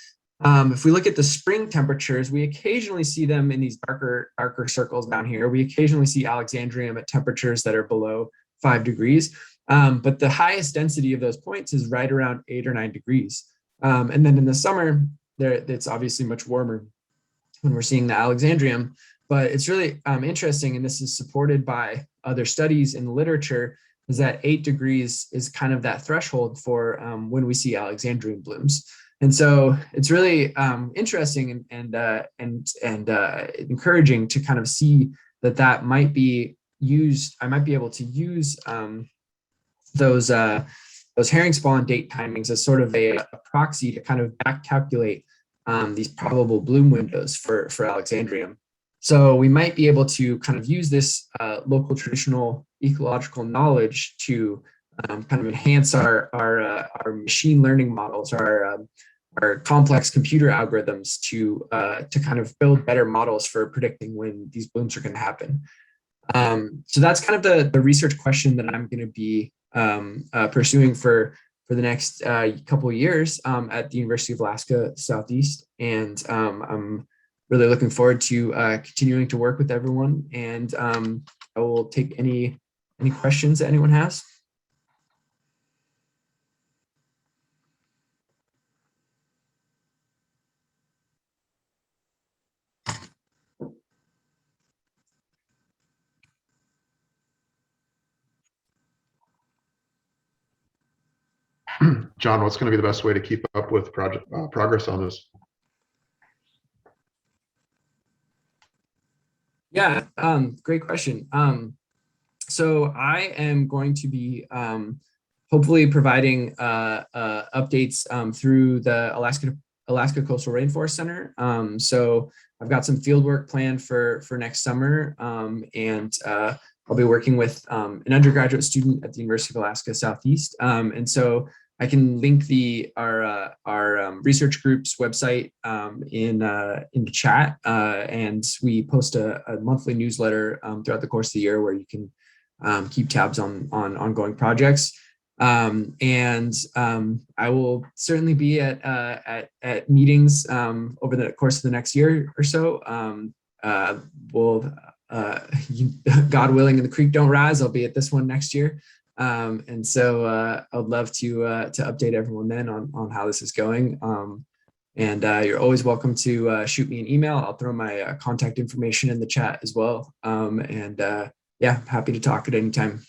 If we look at the spring temperatures, we occasionally see them in these darker circles down here. We occasionally see Alexandrium at temperatures that are below 5 degrees. But the highest density of those points is right around 8 or 9 degrees. And then in the summer, it's obviously much warmer when we're seeing the Alexandrium. But it's really interesting, and this is supported by other studies in the literature, is that 8 degrees is kind of that threshold for when we see Alexandrium blooms. And so it's really interesting and encouraging to kind of see that might be used. I might be able to use those herring spawn date timings as sort of a proxy to kind of back calculate these probable bloom windows for Alexandrium. So we might be able to kind of use this local traditional ecological knowledge to kind of enhance our machine learning models, our complex computer algorithms to kind of build better models for predicting when these blooms are going to happen. So that's kind of the research question that I'm going to be pursuing for the next couple of years at the University of Alaska Southeast. And I'm really looking forward to continuing to work with everyone. And I will take any questions that anyone has. John, what's going to be the best way to keep up with progress on this? Yeah, great question. So I am going to be hopefully providing updates through the Alaska Coastal Rainforest Center. So I've got some field work planned for next summer, and I'll be working with an undergraduate student at the University of Alaska Southeast. And so I can link our research group's website in the chat, and we post a monthly newsletter throughout the course of the year where you can keep tabs on ongoing projects. And I will certainly be at meetings over the course of the next year or so. God willing, and the creek don't rise, I'll be at this one next year. And so I would love to update everyone then on how this is going. And you're always welcome to shoot me an email. I'll throw my contact information in the chat as well. And yeah, happy to talk at any time.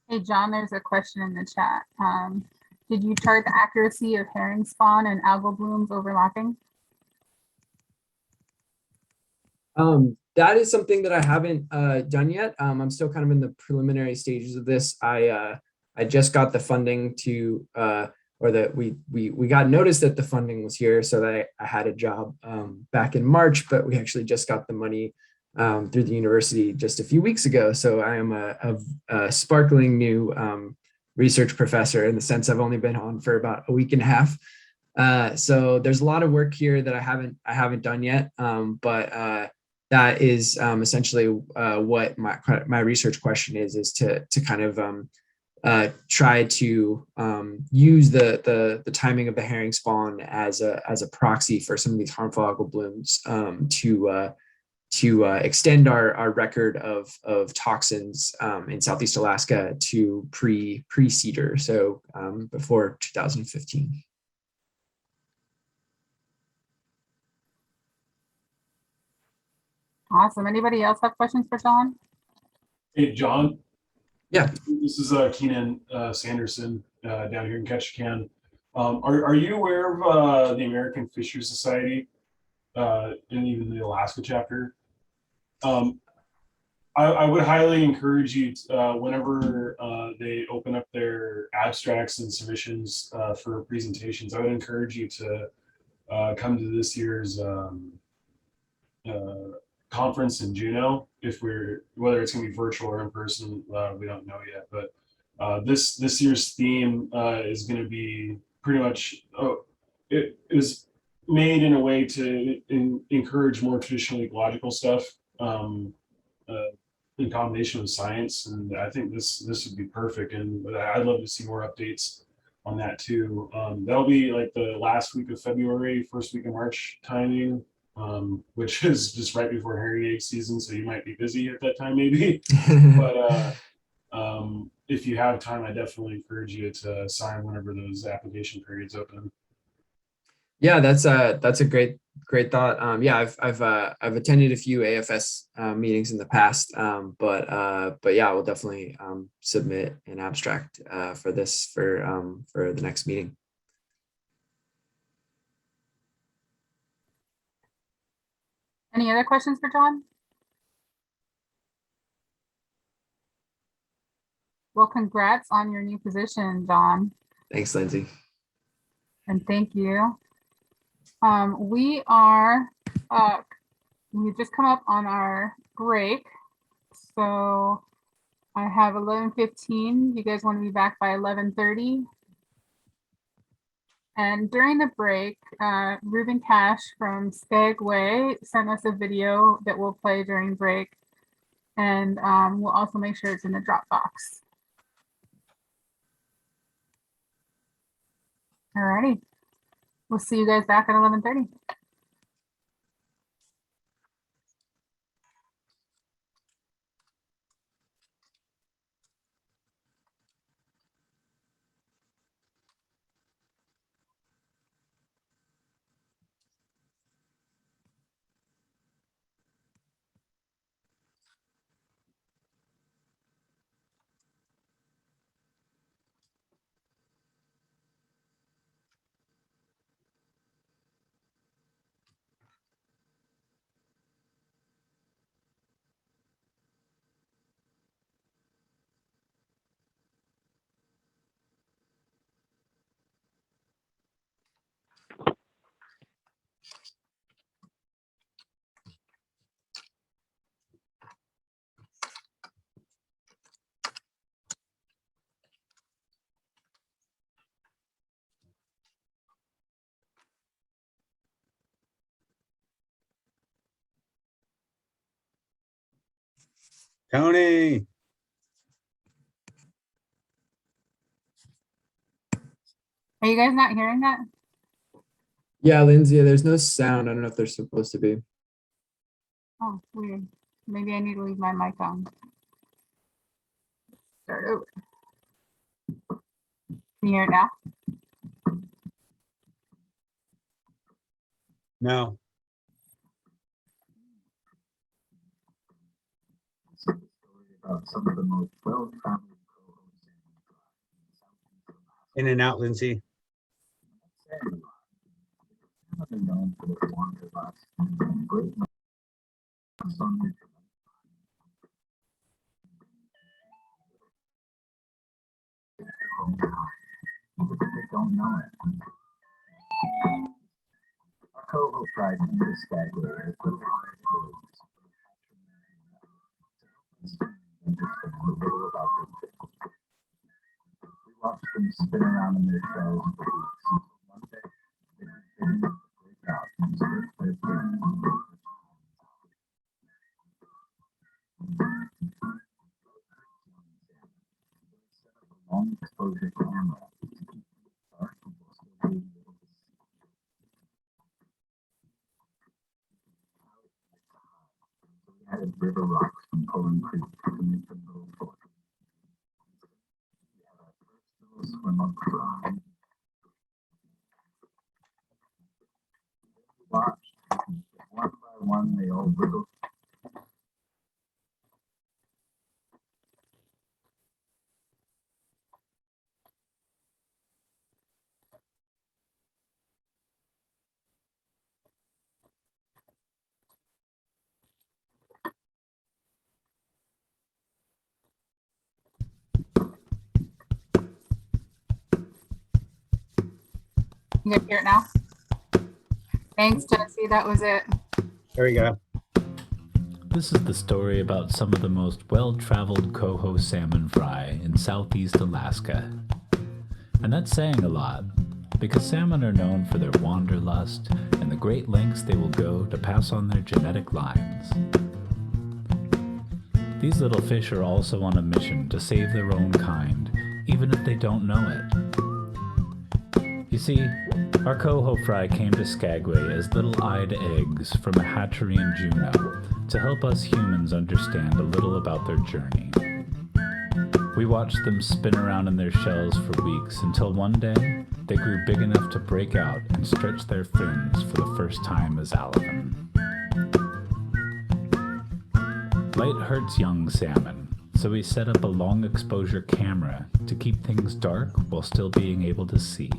Hey, John, there's a question in the chat. Did you chart the accuracy of herring spawn and algal blooms overlapping? That is something that I haven't done yet. I'm still kind of in the preliminary stages of this. I just got the funding to, or that we got notice that the funding was here, so that I had a job back in March, but we actually just got the money through the university just a few weeks ago. So I am a sparkling new research professor, in the sense I've only been on for about a week and a half. So there's a lot of work here that I haven't done yet, but that is essentially what my research question is to kind of try to use the timing of the herring spawn as a proxy for some of these harmful algal blooms, to extend our record of toxins in Southeast Alaska to pre-cedar, so before 2015. Awesome. Anybody else have questions for John? Hey, John. Yeah. This is Kean Sanderson down here in Ketchikan. Are you aware of the American Fisheries Society and even the Alaska chapter? I would highly encourage you to, whenever they open up their abstracts and submissions for presentations, I would encourage you to come to this year's conference in Juneau. Whether it's going to be virtual or in person, we don't know yet. But this year's theme is going to be pretty much. It was made in a way to encourage more traditional ecological stuff in combination with science, and I think this would be perfect. And I'd love to see more updates on that too. That'll be like the last week of February, first week of March timing. Which is just right before herring egg season, so you might be busy at that time maybe. But if you have time, I definitely encourage you to sign whenever those application periods open. Yeah, that's a great thought. Yeah, I've attended a few AFS meetings in the past, but yeah, I will definitely submit an abstract for this for the next meeting. Any other questions for John? Well, congrats on your new position, John. Thanks, Lindsay. And thank you. We've just come up on our break. So I have 11:15. You guys want to be back by 11:30? And during the break, Ruben Cash from Skagway sent us a video that we'll play during break. And we'll also make sure it's in the Dropbox. All righty. We'll see you guys back at 11:30. Tony. Are you guys not hearing that? Yeah, Lindsay, there's no sound. I don't know if there's supposed to be. Oh, weird. Maybe I need to leave my mic on. Start over. Can you hear it now? No. In and out, Lindsay. Don't know it. Our coho tried to do this guy here. We watched them spin around in their shells for weeks. One day, they didn't break out and split their fins. Long exposure camera. We added river rocks from Poland Creek to make them little fort. We had our first little swim up fry. Watched one by one they all wiggled. You guys hear it now? Thanks, Jesse. That was it. There we go. This is the story about some of the most well-traveled coho salmon fry in southeast Alaska. And that's saying a lot, because salmon are known for their wanderlust and the great lengths they will go to pass on their genetic lines. These little fish are also on a mission to save their own kind, even if they don't know it. You see, our coho fry came to Skagway as little-eyed eggs from a hatchery in Juneau to help us humans understand a little about their journey. We watched them spin around in their shells for weeks until one day they grew big enough to break out and stretch their fins for the first time as alevin. Light hurts young salmon, so we set up a long exposure camera to keep things dark while still being able to see.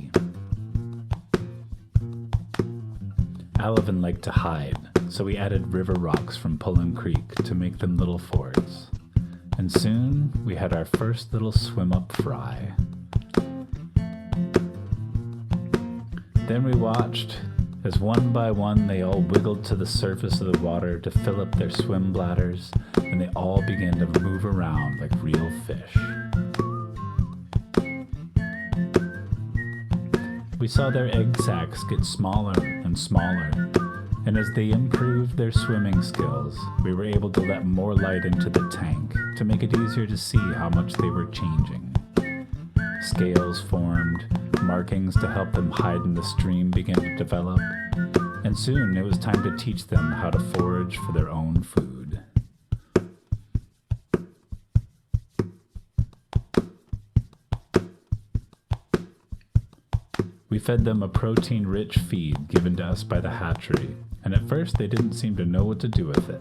Alevin liked to hide, so we added river rocks from Pullen Creek to make them little forts. And soon we had our first little swim-up fry. Then we watched as one by one they all wiggled to the surface of the water to fill up their swim bladders, and they all began to move around like real fish. We saw their egg sacs get smaller and smaller, and as they improved their swimming skills, we were able to let more light into the tank to make it easier to see how much they were changing. Scales formed, markings to help them hide in the stream began to develop, and soon it was time to teach them how to forage for their own food. We fed them a protein-rich feed given to us by the hatchery, and at first they didn't seem to know what to do with it.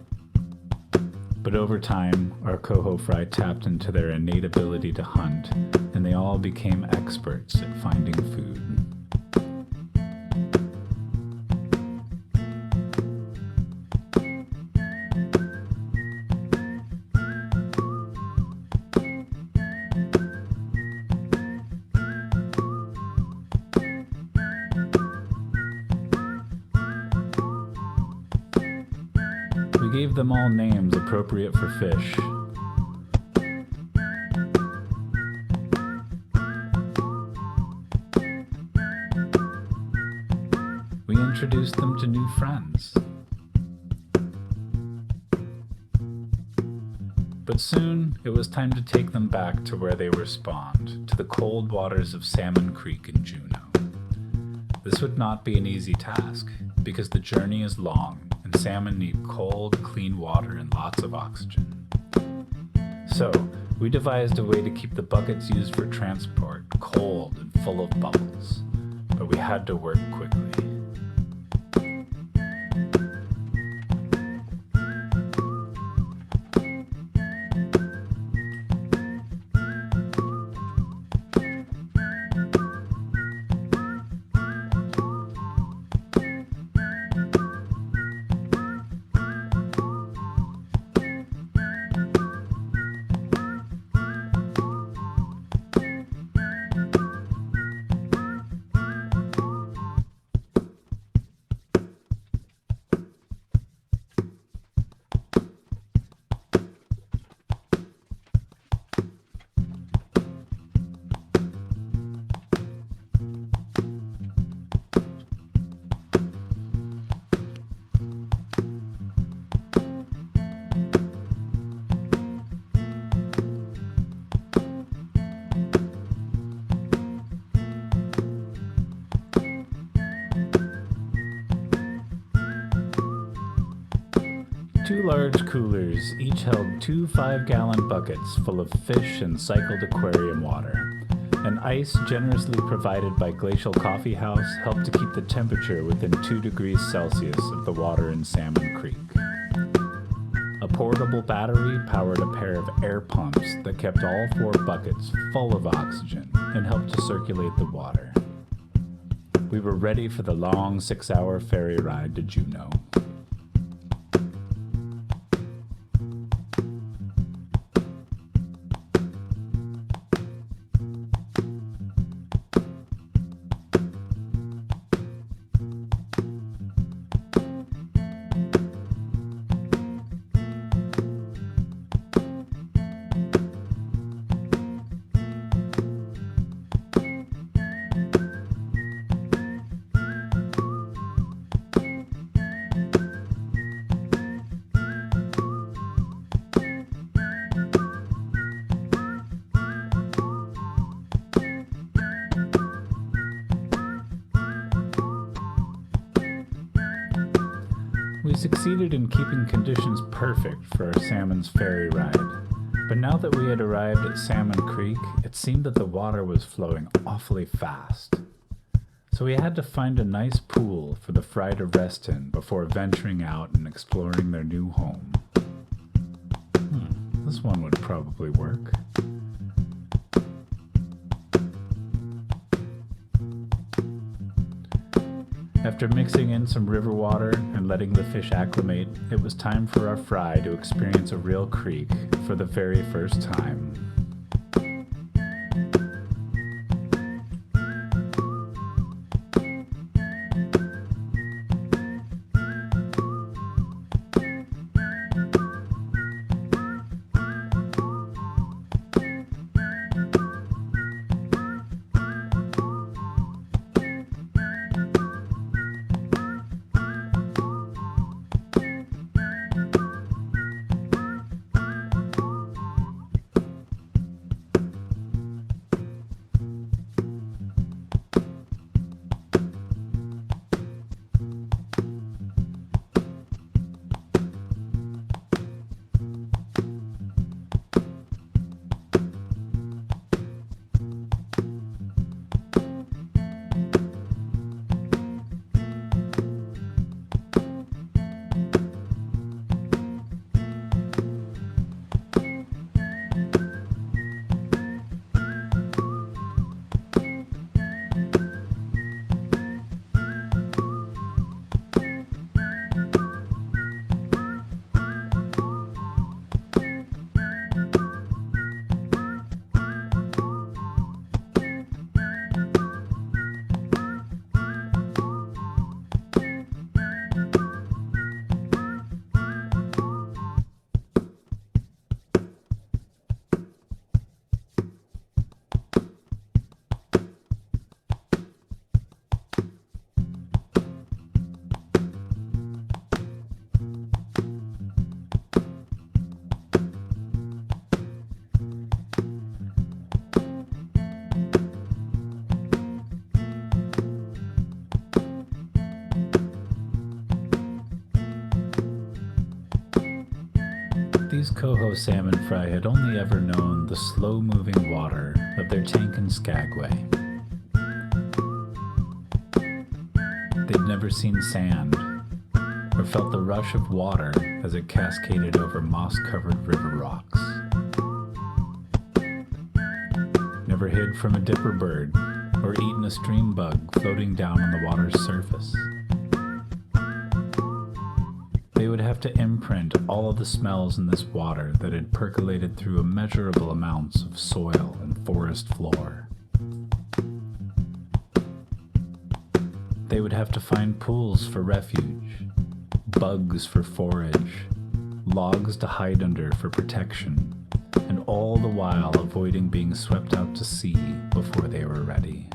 But over time, our coho fry tapped into their innate ability to hunt, and they all became experts at finding food. We gave them all names appropriate for fish. We introduced them to new friends. But soon, it was time to take them back to where they were spawned, to the cold waters of Salmon Creek in Juneau. This would not be an easy task, because the journey is long, and salmon need cold, clean water and lots of oxygen. So, we devised a way to keep the buckets used for transport cold and full of bubbles, but we had to work quickly. Two large coolers each held 2 5-gallon buckets full of fish and cycled aquarium water. And ice generously provided by Glacial Coffee House helped to keep the temperature within 2 degrees Celsius of the water in Salmon Creek. A portable battery powered a pair of air pumps that kept all 4 buckets full of oxygen and helped to circulate the water. We were ready for the long 6-hour ferry ride to Juneau. We succeeded in keeping conditions perfect for our salmon's ferry ride. But now that we had arrived at Salmon Creek, it seemed that the water was flowing awfully fast. So we had to find a nice pool for the fry to rest in before venturing out and exploring their new home. This one would probably work. After mixing in some river water and letting the fish acclimate, it was time for our fry to experience a real creek for the very first time. These coho salmon fry had only ever known the slow-moving water of their tank in Skagway. They'd never seen sand, or felt the rush of water as it cascaded over moss-covered river rocks. Never hid from a dipper bird, or eaten a stream bug floating down on the water's surface. They would have to imprint all of the smells in this water that had percolated through immeasurable amounts of soil and forest floor. They would have to find pools for refuge, bugs for forage, logs to hide under for protection, and all the while avoiding being swept out to sea before they were ready.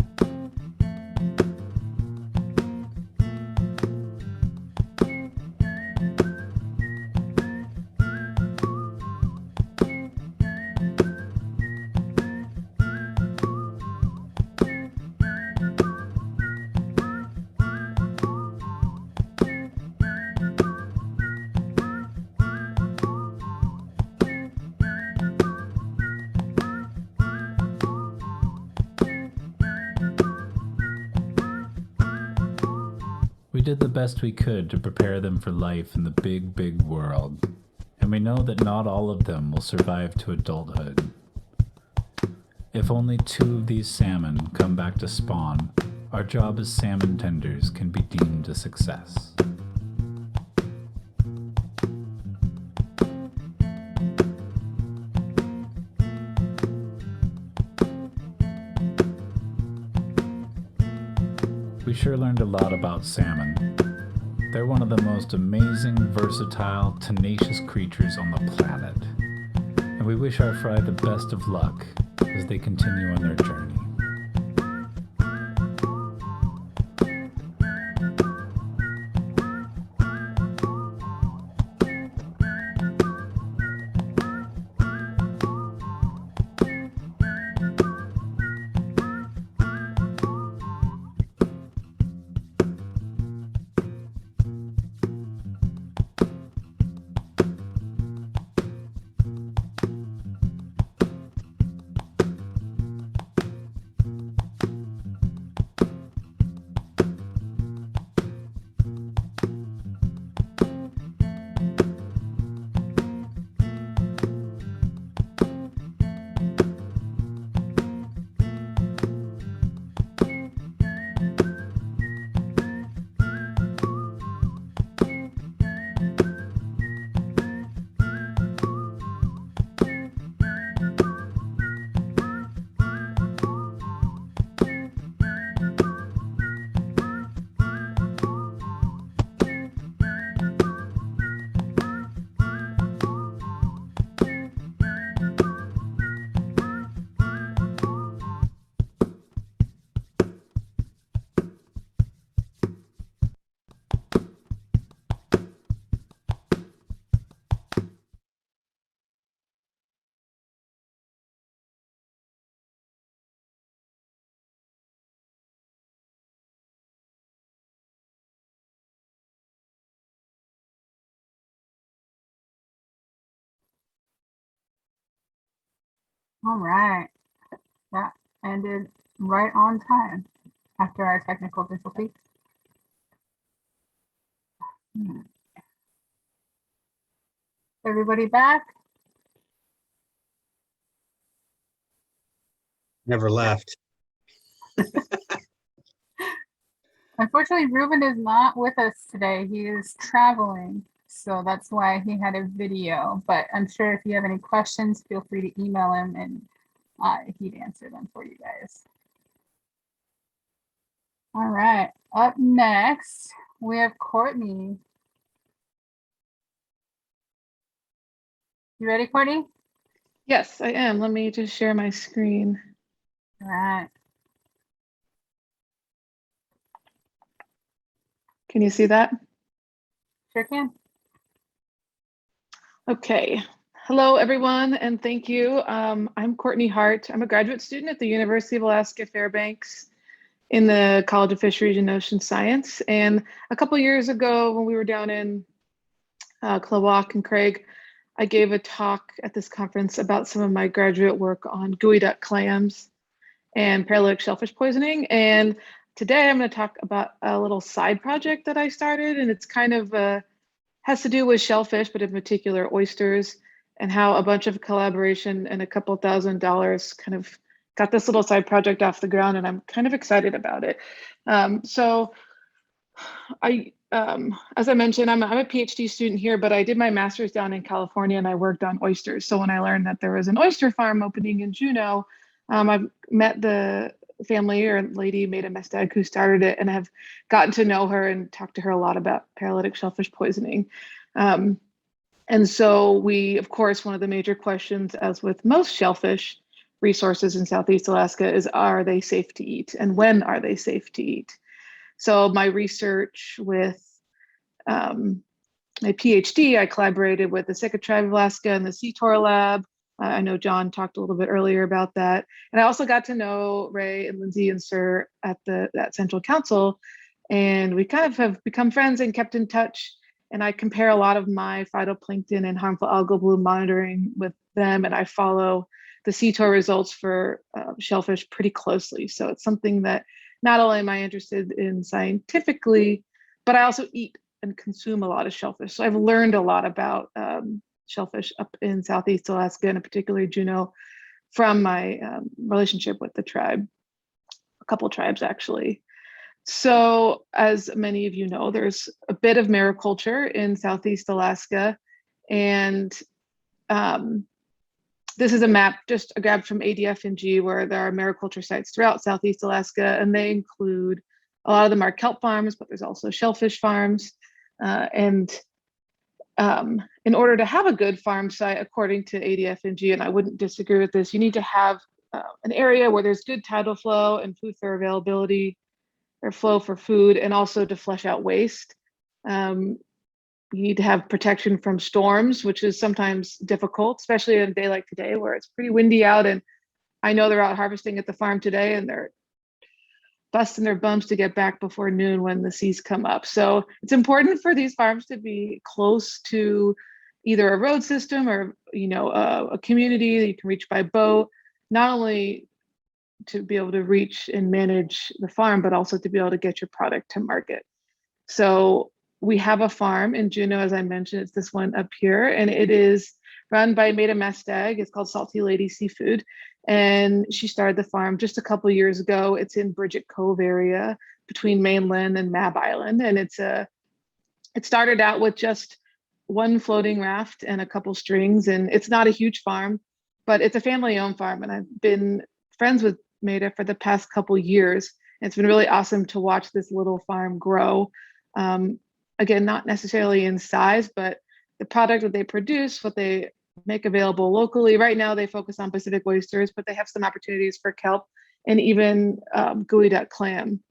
We did the best we could to prepare them for life in the big, big world, and we know that not all of them will survive to adulthood. If only 2 of these salmon come back to spawn, our job as salmon tenders can be deemed a success. We sure learned a lot about salmon. They're one of the most amazing, versatile, tenacious creatures on the planet. And we wish our fry the best of luck as they continue on their journey. All right, that ended right on time after our technical difficulties. Everybody back? Never left. Unfortunately, Ruben is not with us today. He is traveling, so that's why he had a video. But I'm sure if you have any questions, feel free to email him and he'd answer them for you guys. All right, up next, we have Courtney. You ready, Courtney? Yes, I am. Let me just share my screen. All right. Can you see that? Sure can. Okay. Hello, everyone, and thank you. I'm Courtney Hart. I'm a graduate student at the University of Alaska Fairbanks in the College of Fisheries and Ocean Science. And a couple years ago, when we were down in Klawock and Craig, I gave a talk at this conference about some of my graduate work on gooey duck clams and paralytic shellfish poisoning. And today I'm going to talk about a little side project that I started, and it's kind of has to do with shellfish, but in particular oysters, and how a bunch of collaboration and a couple $1,000 kind of got this little side project off the ground, and I'm kind of excited about it. As I mentioned, I'm a PhD student here, but I did my master's down in California and I worked on oysters. So when I learned that there was an oyster farm opening in Juneau, I met the family or lady, Maida Mestag, who started it, and have gotten to know her and talked to her a lot about paralytic shellfish poisoning. And so we, of course, one of the major questions, as with most shellfish resources in Southeast Alaska, is are they safe to eat, and when are they safe to eat? So my research with my PhD, I collaborated with the Epa Tribal Alaska and the CTOR lab. I know John talked a little bit earlier about that. And I also got to know Ray and Lindsey and Sir at that Central Council. And we kind of have become friends and kept in touch. And I compare a lot of my phytoplankton and harmful algal bloom monitoring with them. And I follow the CTOR results for shellfish pretty closely. So it's something that not only am I interested in scientifically, but I also eat and consume a lot of shellfish. So I've learned a lot about shellfish up in Southeast Alaska, and particularly Juneau, from my relationship with the tribe, a couple tribes actually. So as many of you know, there's a bit of mariculture in Southeast Alaska, and this is a map just grabbed from ADF&G, where there are mariculture sites throughout Southeast Alaska, and they include, a lot of them are kelp farms, but there's also shellfish farms. In order to have a good farm site, according to ADF&G, and I wouldn't disagree with this, you need to have an area where there's good tidal flow and food for availability, or flow for food, and also to flush out waste. You need to have protection from storms, which is sometimes difficult, especially on a day like today where it's pretty windy out. And I know they're out harvesting at the farm today and they're busting their bums to get back before noon when the seas come up. So it's important for these farms to be close to either a road system or, a community that you can reach by boat, not only to be able to reach and manage the farm, but also to be able to get your product to market. So we have a farm in Juneau, as I mentioned, it's this one up here, and it is run by Maida Mestag. It's called Salty Lady Seafood. And she started the farm just a couple years ago. It's in Bridget Cove area between mainland and Mab Island. And it started out with just one floating raft and a couple strings. And it's not a huge farm, but it's a family-owned farm. And I've been friends with Maida for the past couple years. And it's been really awesome to watch this little farm grow. Again, not necessarily in size, but the product that they produce, what they make available locally. Right now, they focus on Pacific oysters, but they have some opportunities for kelp and even gooey duck clam.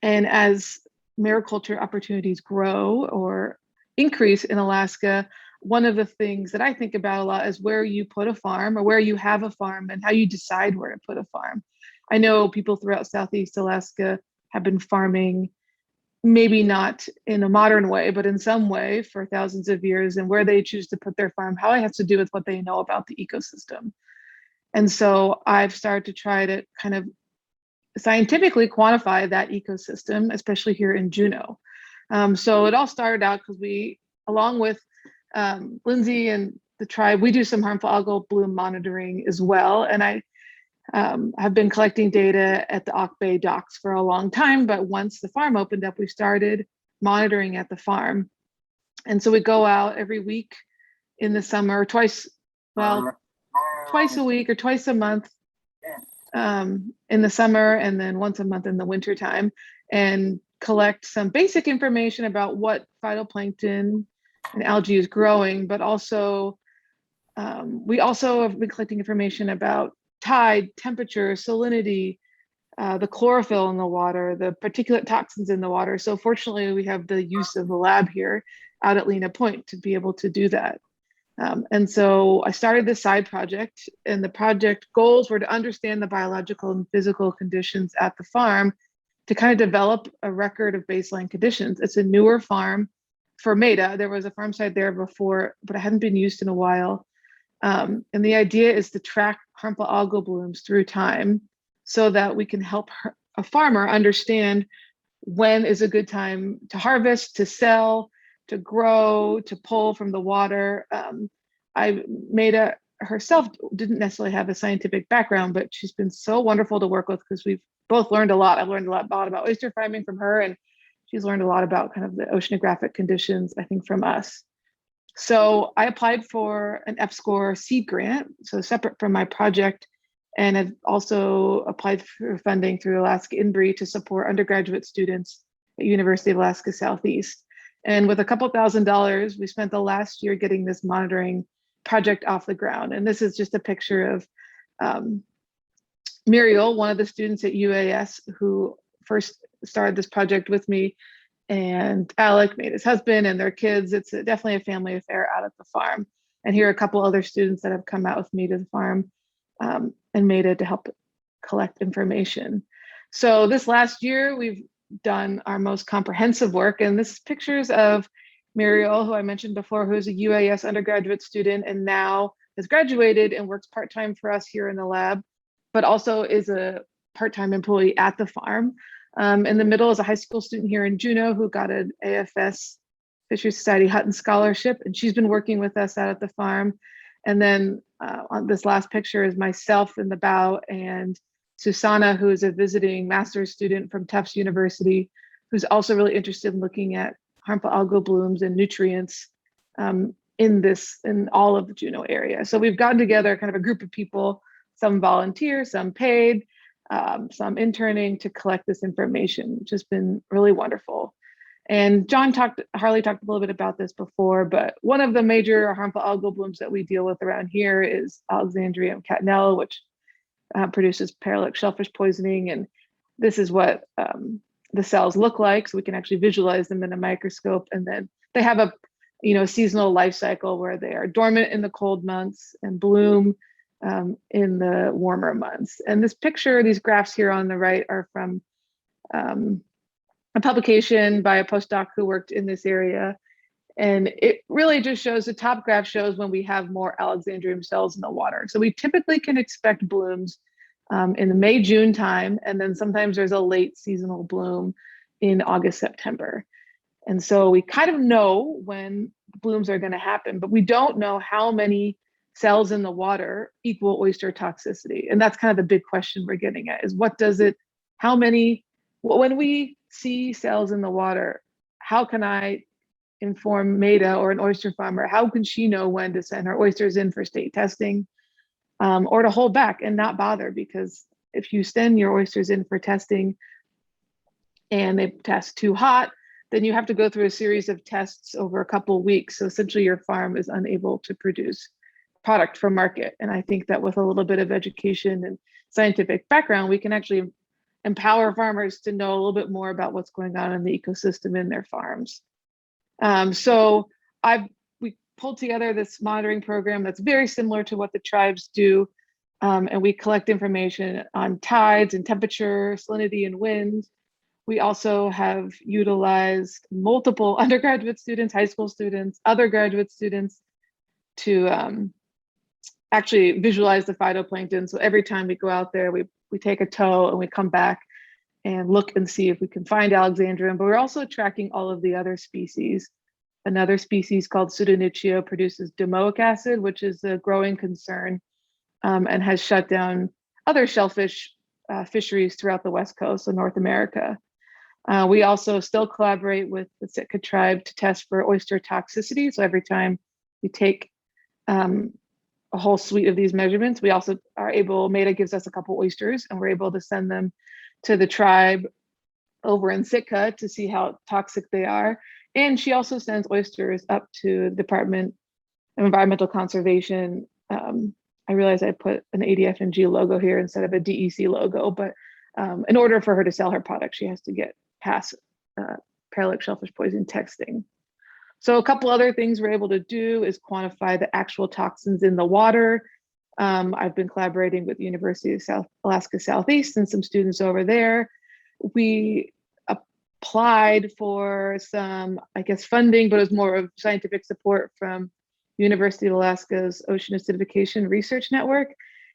And as mariculture opportunities grow or increase in Alaska, one of the things that I think about a lot is where you put a farm or where you have a farm and how you decide where to put a farm. I know people throughout Southeast Alaska have been farming, maybe not in a modern way, but in some way for thousands of years, and where they choose to put their farm, how it has to do with what they know about the ecosystem. And so I've started to try to kind of scientifically quantify that ecosystem, especially here in Juneau. So it all started out because we, along with Lindsey and the tribe, we do some harmful algal bloom monitoring as well. And I have been collecting data at the Auk Bay docks for a long time, but once the farm opened up, we started monitoring at the farm. And so we go out every week in the summer, twice a week or twice a month in the summer, and then once a month in the winter time, and collect some basic information about what phytoplankton and algae is growing, but also we also have been collecting information about tide, temperature, salinity, the chlorophyll in the water, the particulate toxins in the water. So fortunately, we have the use of the lab here out at Lena Point to be able to do that. And so I started this side project, and the project goals were to understand the biological and physical conditions at the farm to kind of develop a record of baseline conditions. It's a newer farm. for Maida. There was a farm site there before, but it hadn't been used in a while. And the idea is to track harmful algal blooms through time so that we can help a farmer understand when is a good time to harvest, to sell, to grow, to pull from the water. Maida herself didn't necessarily have a scientific background, but she's been so wonderful to work with because we've both learned a lot. I've learned a lot about oyster farming from her, and she's learned a lot about kind of the oceanographic conditions, I think, from us. So I applied for an F-score seed grant, so separate from my project, and I've also applied for funding through Alaska INBRE to support undergraduate students at University of Alaska Southeast. And with a couple $1,000s, we spent the last year getting this monitoring project off the ground. And this is just a picture of Muriel, one of the students at UAS who first started this project with me, and Alec, Maida's husband, and their kids. It's definitely a family affair out at the farm. And here are a couple other students that have come out with me to the farm and Maida to help collect information. So this last year, we've done our most comprehensive work, and this is pictures of Muriel, who I mentioned before, who's a UAS undergraduate student and now has graduated and works part-time for us here in the lab, but also is a part-time employee at the farm. In the middle is a high school student here in Juneau who got an AFS Fisheries Society Hutton Scholarship, and she's been working with us out at the farm. And then on this last picture is myself in the bow, and Susanna, who is a visiting master's student from Tufts University, who's also really interested in looking at harmful algal blooms and nutrients in all of the Juneau area. So we've gotten together kind of a group of people, some volunteer, some paid, some interning to collect this information, which has been really wonderful. And Harley talked a little bit about this before, but one of the major harmful algal blooms that we deal with around here is Alexandrium catenella, which produces paralytic shellfish poisoning. And this is what the cells look like, so we can actually visualize them in a microscope. And then they have a seasonal life cycle where they are dormant in the cold months and bloom in the warmer months. And this picture, these graphs here on the right, are from a publication by a postdoc who worked in this area. And it really just shows, the top graph shows when we have more Alexandrium cells in the water. So we typically can expect blooms in the May-June time, and then sometimes there's a late seasonal bloom in August, September. And so we kind of know when blooms are going to happen, but we don't know how many cells in the water equal oyster toxicity. And that's kind of the big question we're getting at, is when we see cells in the water, how can I inform Maida or an oyster farmer? How can she know when to send her oysters in for state testing or to hold back and not bother? Because if you send your oysters in for testing and they test too hot, then you have to go through a series of tests over a couple of weeks. So essentially your farm is unable to produce product for market. And I think that with a little bit of education and scientific background, we can actually empower farmers to know a little bit more about what's going on in the ecosystem in their farms. So we pulled together this monitoring program that's very similar to what the tribes do. And we collect information on tides and temperature, salinity, and wind. We also have utilized multiple undergraduate students, high school students, other graduate students to actually visualize the phytoplankton. So every time we go out there, we take a tow and we come back and look and see if we can find Alexandrium, but we're also tracking all of the other species. Another species called Pseudonychia produces domoic acid, which is a growing concern and has shut down other shellfish fisheries throughout the West Coast of North America. We also still collaborate with the Sitka tribe to test for oyster toxicity. So every time we take a whole suite of these measurements, we also are able, Maida gives us a couple oysters and we're able to send them to the tribe over in Sitka to see how toxic they are. And she also sends oysters up to the Department of Environmental Conservation. I realize I put an ADF&G logo here instead of a DEC logo, but in order for her to sell her product, she has to get past paralytic shellfish poison testing. So a couple other things we're able to do is quantify the actual toxins in the water. I've been collaborating with the University of Alaska Southeast and some students over there. We applied for some, I guess, funding, but it was more of scientific support from University of Alaska's Ocean Acidification Research Network.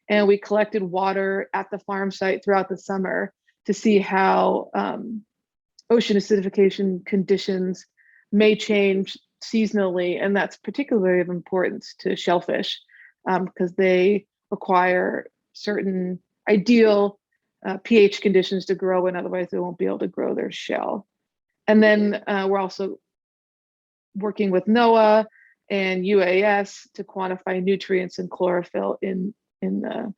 And we collected water at the farm site throughout the summer to see how ocean acidification conditions may change seasonally. And that's particularly of importance to shellfish because they require certain ideal pH conditions to grow in, otherwise they won't be able to grow their shell. And then we're also working with NOAA and UAS to quantify nutrients and chlorophyll in the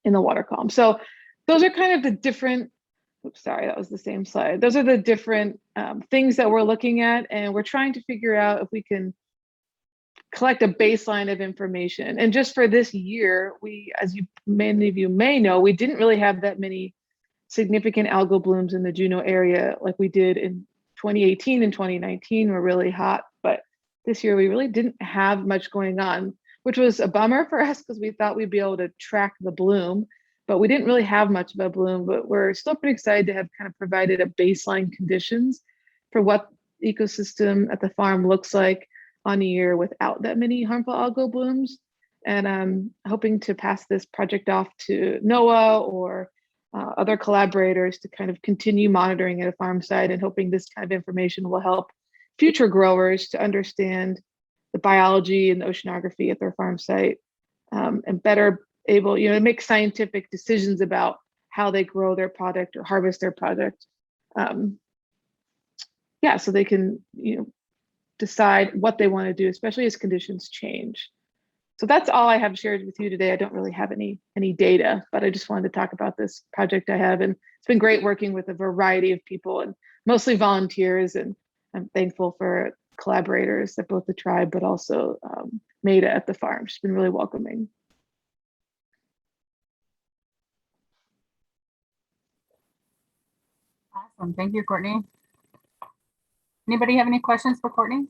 water column. So those are kind of the different, oops, sorry, that was the same slide. Those are the different things that we're looking at, and we're trying to figure out if we can collect a baseline of information. And just for this year, we, as many of you may know, we didn't really have that many significant algal blooms in the Juneau area like we did in 2018 and 2019 were really hot. But this year we really didn't have much going on, which was a bummer for us because we thought we'd be able to track the bloom, but we didn't really have much of a bloom. But we're still pretty excited to have kind of provided a baseline conditions for what ecosystem at the farm looks like on a year without that many harmful algal blooms. And I'm hoping to pass this project off to NOAA or other collaborators to kind of continue monitoring at a farm site, and hoping this kind of information will help future growers to understand the biology and the oceanography at their farm site, and better able, to make scientific decisions about how they grow their product or harvest their product. Yeah, so they can, decide what they want to do, especially as conditions change. So that's all I have shared with you today. I don't really have any data, but I just wanted to talk about this project I have. And it's been great working with a variety of people and mostly volunteers. And I'm thankful for collaborators at both the tribe, but also Maida at the farm. She's been really welcoming. Awesome. Thank you, Courtney. Anybody have any questions for Courtney?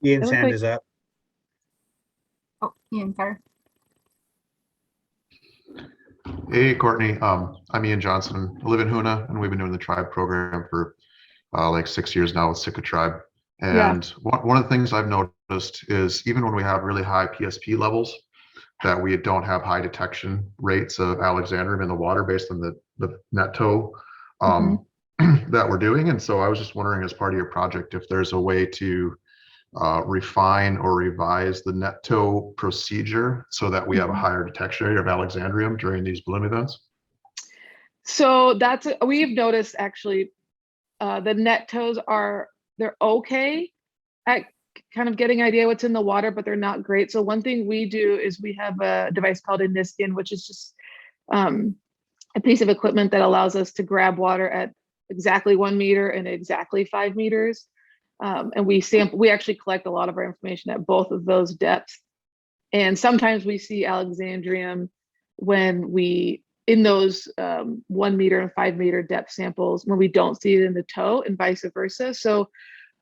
Ian's hand is up. Oh, Ian, sorry. Hey, Courtney. I'm Ian Johnson. I live in Háw'aa, and we've been doing the tribe program for like 6 years now with Sitka Tribe. And one of the things I've noticed is even when we have really high PSP levels, that we don't have high detection rates of Alexandrium in the water based on the net tow that we're doing. And so I was just wondering, as part of your project, if there's a way to refine or revise the net tow procedure so that we have a higher detection rate of Alexandrium during these bloom events. So we've noticed actually the net tows they're okay at kind of getting an idea what's in the water, but they're not great. So one thing we do is we have a device called a Niskin, which is just a piece of equipment that allows us to grab water at exactly 1 meter and exactly 5 meters. And we actually collect a lot of our information at both of those depths. And sometimes we see Alexandrium in those 1 meter and 5 meter depth samples when we don't see it in the tow, and vice versa. So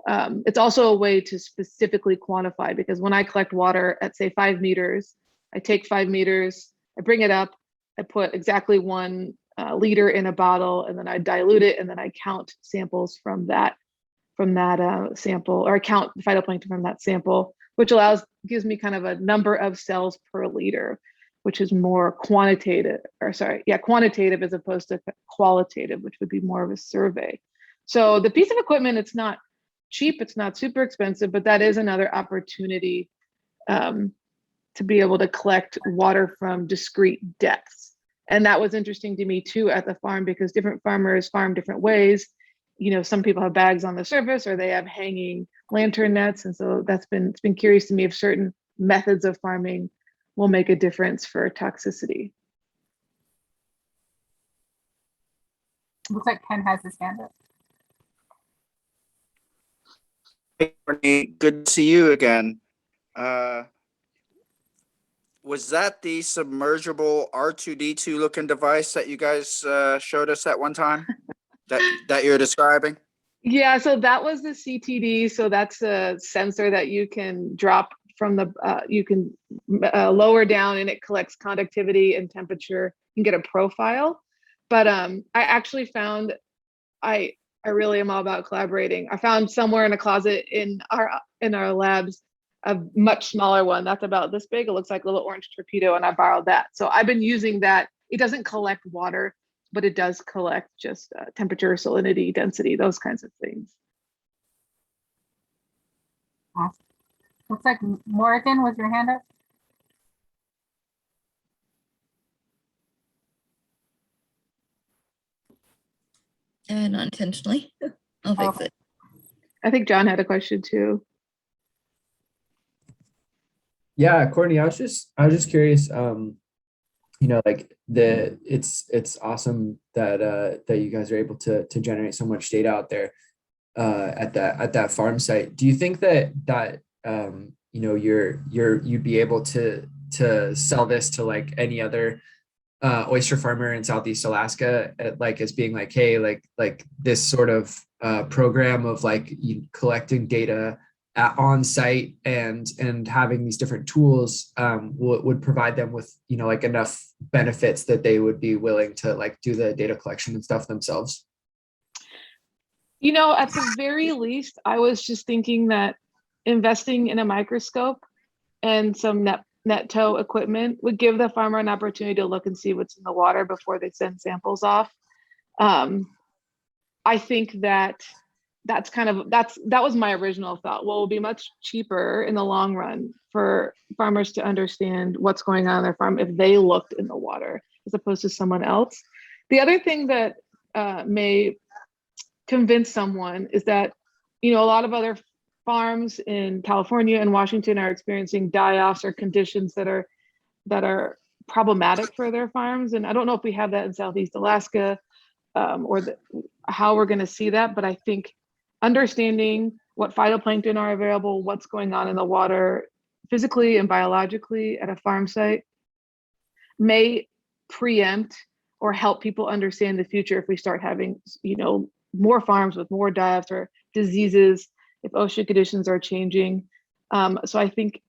it's also a way to specifically quantify, because when I collect water at say 5 meters, I take 5 meters, I bring it up, I put exactly 1 liter in a bottle, and then I dilute it, and then I count samples from that sample, or I count phytoplankton from that sample, which gives me kind of a number of cells per liter, which is more quantitative as opposed to qualitative, which would be more of a survey. So the piece of equipment, it's not cheap, it's not super expensive, but that is another opportunity to be able to collect water from discrete depths. And that was interesting to me too at the farm, because different farmers farm different ways. Some people have bags on the surface, or they have hanging lantern nets. And so it's been curious to me if certain methods of farming will make a difference for toxicity. Looks like Ken has his hand up. Hey, Courtney, good to see you again. Was that the submergible R2D2 looking device that you guys showed us at one time that you're describing? Yeah, so that was the CTD. So that's a sensor that you can drop from you can lower down, and it collects conductivity and temperature. You can get a profile. But I actually found I really am all about collaborating. I found somewhere in a closet in our labs a much smaller one that's about this big. It looks like a little orange torpedo, and I borrowed that. So I've been using that. It doesn't collect water, but it does collect just temperature, salinity, density, those kinds of things. Awesome. Looks like Morgan was your hand up. Not intentionally. I'll fix it. I think John had a question too. Yeah, Courtney, I was just curious, you know, like it's awesome that that you guys are able to generate so much data out there at that farm site. Do you think that you know, you'd be able to sell this to like any other oyster farmer in Southeast Alaska, like as being like, hey, like this sort of program of like collecting data on site and having these different tools would provide them with, you know, like enough benefits that they would be willing to like do the data collection and stuff themselves? You know, at the very least, I was just thinking that investing in a microscope and some net tow equipment would give the farmer an opportunity to look and see what's in the water before they send samples off. I think that that was my original thought. Well, it will be much cheaper in the long run for farmers to understand what's going on their farm if they looked in the water as opposed to someone else. The other thing that may convince someone is that, you know, a lot of other farms in California and Washington are experiencing die-offs or conditions that are problematic for their farms. And I don't know if we have that in Southeast Alaska or how we're going to see that, but I think understanding what phytoplankton are available, what's going on in the water physically and biologically at a farm site may preempt or help people understand the future if we start having, you know, more farms with more die-offs or diseases, if ocean conditions are changing. So I think,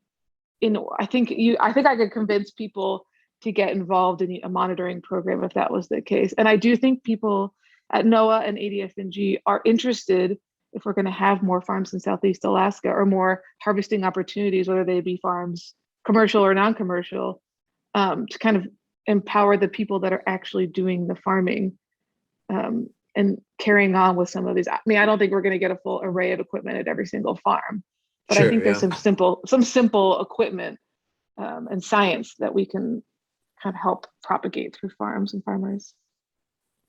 I think I could convince people to get involved in a monitoring program if that was the case. And I do think people at NOAA and ADF&G are interested if we're going to have more farms in Southeast Alaska or more harvesting opportunities, whether they be farms, commercial or non-commercial, to kind of empower the people that are actually doing the farming and carrying on with some of these. I mean, I don't think we're going to get a full array of equipment at every single farm, but I think there's some simple equipment and science that we can kind of help propagate through farms and farmers.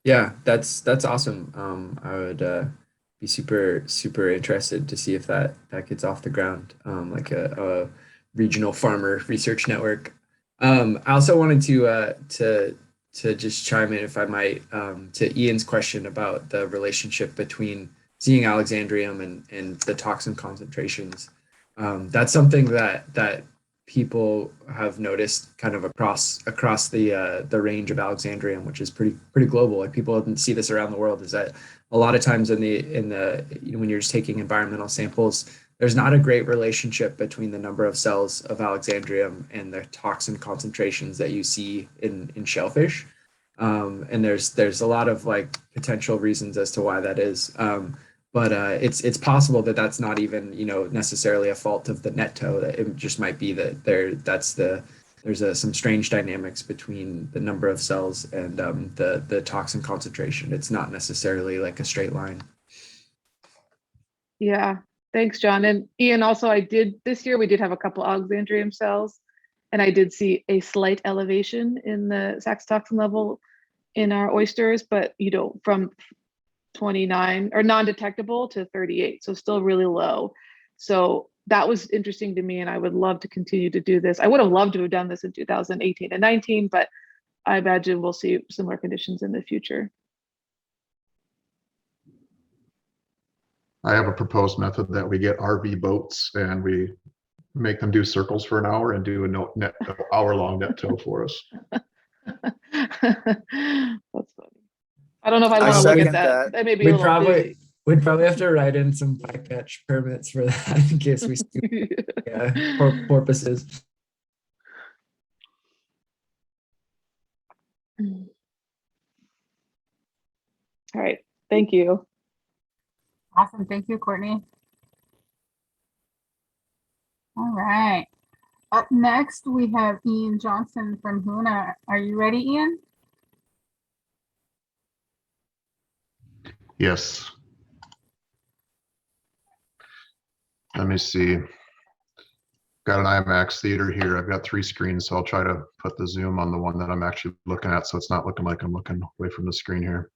Yeah, that's awesome. I would be super interested to see if that gets off the ground, like a regional farmer research network. I also wanted to just chime in, if I might, to Ian's question about the relationship between seeing Alexandrium and the toxin concentrations. That's something that people have noticed kind of across the range of Alexandrium, which is pretty global. Like people didn't see this around the world, is that a lot of times in the when you're just taking environmental samples, there's not a great relationship between the number of cells of Alexandrium and the toxin concentrations that you see in shellfish. And there's a lot of like potential reasons as to why that is. But it's possible that that's not even, you know, necessarily a fault of the net tow. That it just might be that there's some strange dynamics between the number of cells and the toxin concentration. It's not necessarily like a straight line. Yeah, thanks, John. And Ian, also this year we did have a couple Alexandrium cells, and I did see a slight elevation in the saxitoxin level in our oysters, but you know, from 29 or non-detectable to 38, so still really low. So that was interesting to me, and I would love to continue to do this. I would have loved to have done this in 2018 and 19, but I imagine we'll see similar conditions in the future. I have a proposed method that we get RV boats and we make them do circles for an hour and do a hour-long net tow for us. That's funny. I don't know if I want to look at that. That may be we'd probably have to write in some bycatch permits for that in case we see porpoises. All right. Thank you. Awesome. Thank you, Courtney. All right. Up next, we have Ian Johnson from Háw'aa. Are you ready, Ian? Yes. Let me see. Got an IMAX theater here. I've got 3 screens, so I'll try to put the zoom on the one that I'm actually looking at, so it's not looking like I'm looking away from the screen here.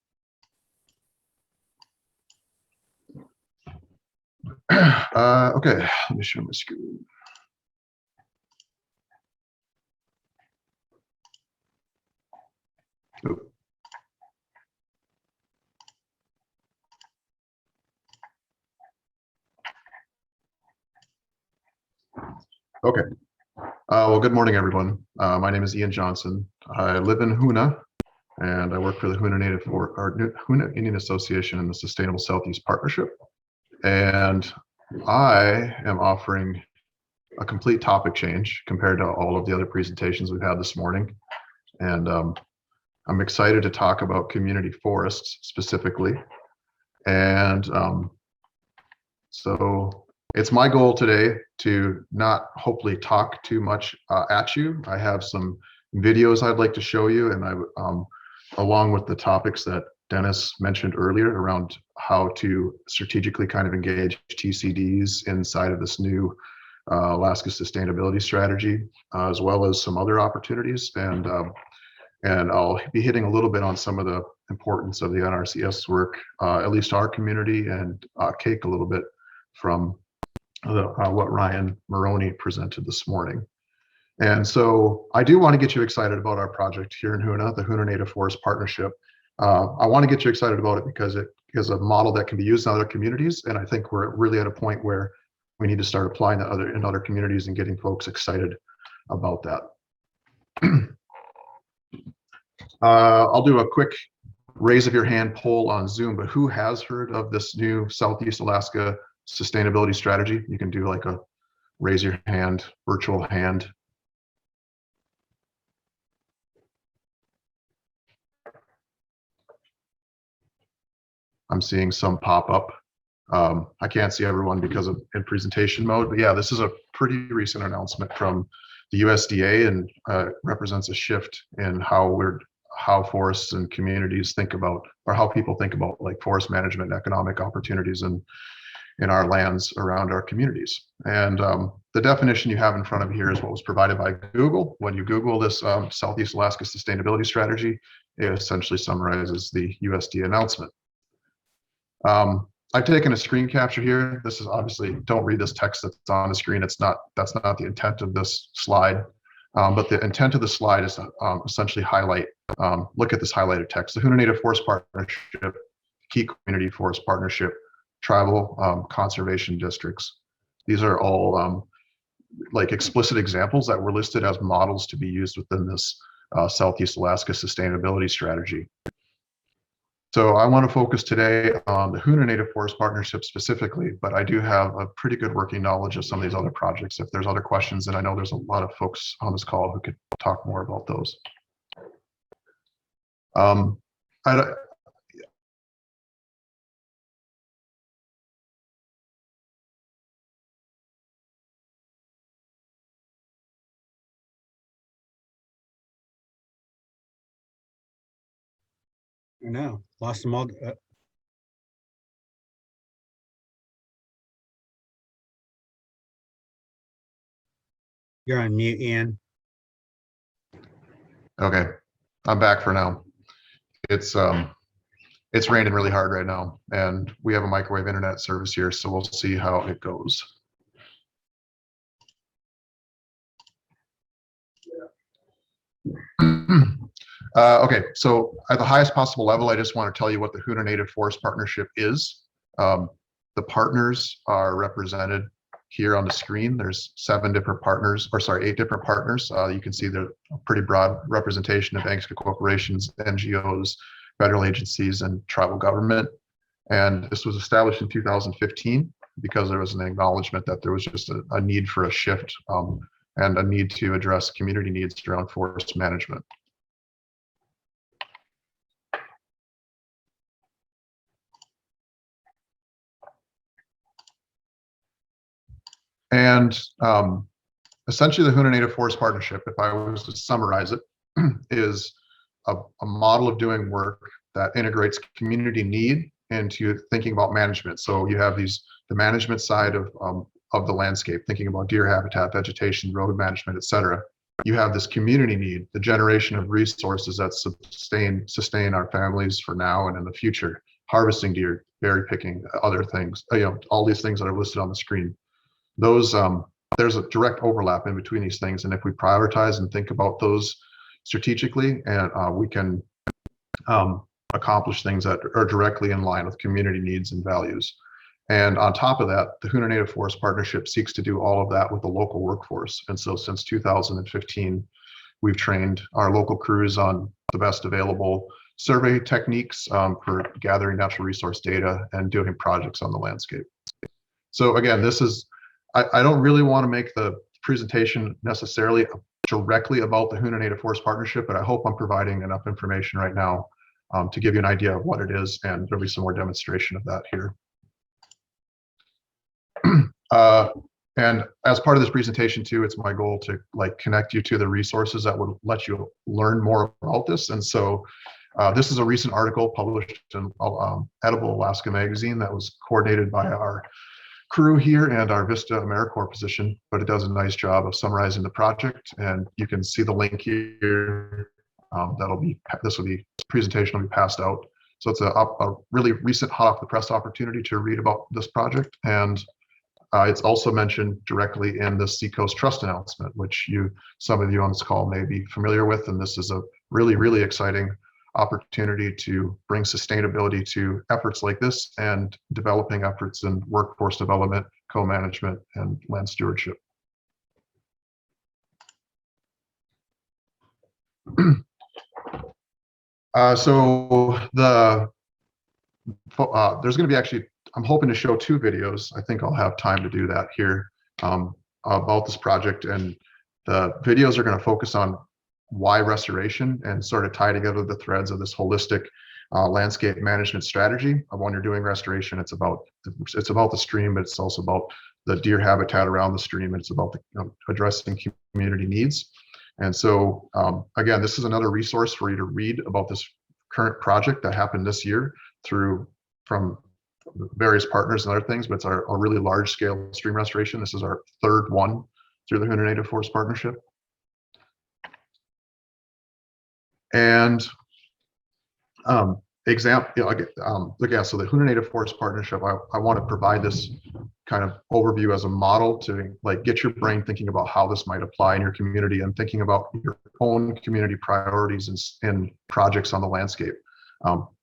Okay, let me show my screen. Oop. Okay. Well, good morning, everyone. My name is Ian Johnson. I live in Háw'aa, and I work for the Háw'aa Indian Association and the Sustainable Southeast Partnership. And I am offering a complete topic change compared to all of the other presentations we've had this morning. And I'm excited to talk about community forests specifically. And so it's my goal today to not hopefully talk too much at you. I have some videos I'd like to show you, and along with the topics that Dennis mentioned earlier around how to strategically kind of engage TCDs inside of this new Alaska sustainability strategy, as well as some other opportunities. And I'll be hitting a little bit on some of the importance of the Nrcs work, at least our community, and cake a little bit from what Ryan Moroney presented this morning. And so I do want to get you excited about our project here in Háw'aa, the Háw'aa Native Forest Partnership. I want to get you excited about it because it is a model that can be used in other communities. And I think we're really at a point where we need to start applying that in other communities and getting folks excited about that. I'll do a quick raise of your hand poll on Zoom, but who has heard of this new Southeast Alaska sustainability strategy? You can do like a raise your hand, virtual hand. I'm seeing some pop up. I can't see everyone because of in presentation mode, but yeah, this is a pretty recent announcement from the USDA, and represents a shift in how forests and communities think about, or how people think about like forest management and economic opportunities in our lands around our communities. And the definition you have in front of you here is what was provided by Google. When you Google this Southeast Alaska Sustainability Strategy, it essentially summarizes the USDA announcement. I've taken a screen capture here. This is obviously, don't read this text that's on the screen. That's not the intent of this slide. But the intent of the slide is to essentially highlight, look at this highlighted text. The Háw'aa Native Forest Partnership, Key Community Forest Partnership, Tribal Conservation Districts. These are all like explicit examples that were listed as models to be used within this Southeast Alaska Sustainability Strategy. So I want to focus today on the Háw'aa Native Forest Partnership specifically, but I do have a pretty good working knowledge of some of these other projects. If there's other questions, and I know there's a lot of folks on this call who could talk more about those. No, lost them all. You're on mute, Ian. Okay, I'm back for now. It's raining really hard right now, and we have a microwave internet service here, so we'll see how it goes. Okay, so at the highest possible level, I just want to tell you what the Háw'aa Native Forest Partnership is. The partners are represented here on the screen. There's 8 different partners. You can see the pretty broad representation of banks, corporations, NGOs, federal agencies, and tribal government. And this was established in 2015 because there was an acknowledgement that there was just a need for a shift and a need to address community needs around forest management. And essentially the Hoonah Native Forest Partnership, if I was to summarize it, is a model of doing work that integrates community need into thinking about management. So you have the management side of the landscape, thinking about deer habitat, vegetation, road management, et cetera. You have this community need, the generation of resources that sustain our families for now and in the future, harvesting deer, berry picking, other things, all these things that are listed on the screen. Those, there's a direct overlap in between these things. And if we prioritize and think about those strategically, and we can accomplish things that are directly in line with community needs and values. And on top of that, the Hoonah Native Forest Partnership seeks to do all of that with the local workforce. And so since 2015, we've trained our local crews on the best available survey techniques for gathering natural resource data and doing projects on the landscape. So again, this is, I don't really want to make the presentation necessarily directly about the Hoonah Native Forest Partnership, but I hope I'm providing enough information right now to give you an idea of what it is, and there'll be some more demonstration of that here. And as part of this presentation too, it's my goal to connect you to the resources that would let you learn more about this. And so this is a recent article published in Edible Alaska magazine that was coordinated by our crew here and our Vista AmeriCorps position, but it does a nice job of summarizing the project. And you can see the link here. Presentation will be passed out. So it's a really recent hot off the press opportunity to read about this project. And it's also mentioned directly in the Seacoast Trust announcement, which some of you on this call may be familiar with. And this is a really, really exciting opportunity to bring sustainability to efforts like this and developing efforts in workforce development, co-management, and land stewardship. So there's going to be actually, I'm hoping to show 2 videos. I think I'll have time to do that here about this project. And the videos are going to focus on why restoration and sort of tie together the threads of this holistic landscape management strategy of when you're doing restoration. It's about the stream, but it's also about the deer habitat around the stream. And it's about addressing community needs. And so again, this is another resource for you to read about this current project that happened this year from various partners and other things, but it's a really large scale stream restoration. This is our 3rd one through the Hoonah Native Forest Partnership. And so the Hoonah Native Forest Partnership, I want to provide this kind of overview as a model to get your brain thinking about how this might apply in your community and thinking about your own community priorities and projects on the landscape.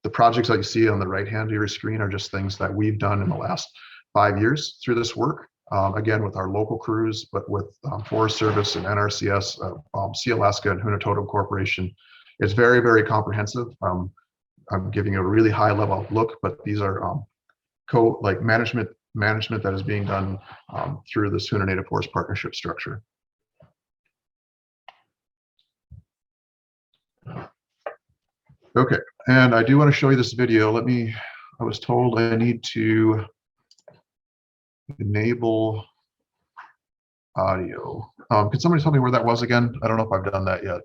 The projects that you see on the right hand of your screen are just things that we've done in the last 5 years through this work. Again, with our local crews, but with Forest Service and Nrcs, Sea Alaska and Hoonah Totem Corporation. It's very, very comprehensive. I'm giving you a really high level look, but these are management that is being done through this Hoonah Native Forest Partnership structure. Okay, and I do want to show you this video. I was told I need to enable audio. Can somebody tell me where that was again? I don't know if I've done that yet.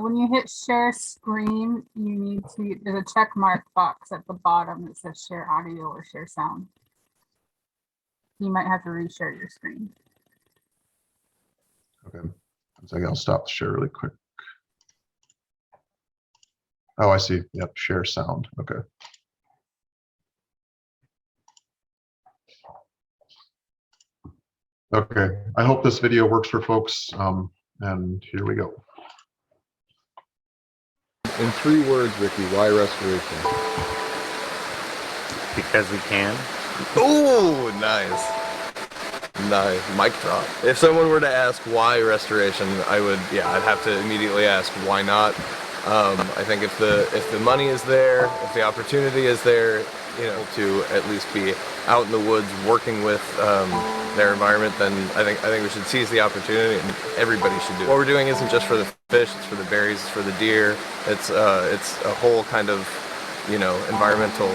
When you hit share screen, there's a check mark box at the bottom that says share audio or share sound. You might have to reshare your screen. Okay, one second, I'll stop the share really quick. Oh, I see. Yep, share sound. Okay. Okay, I hope this video works for folks. And here we go. In 3 words, Ricky, why restoration? Because we can. Oh, nice. Nice. Mic drop. If someone were to ask why restoration, I'd have to immediately ask why not. I think if the money is there, if the opportunity is there, to at least be out in the woods working with their environment, then I think we should seize the opportunity, and everybody should do it. What we're doing isn't just for the fish; it's for the berries, it's for the deer. It's a whole kind of environmental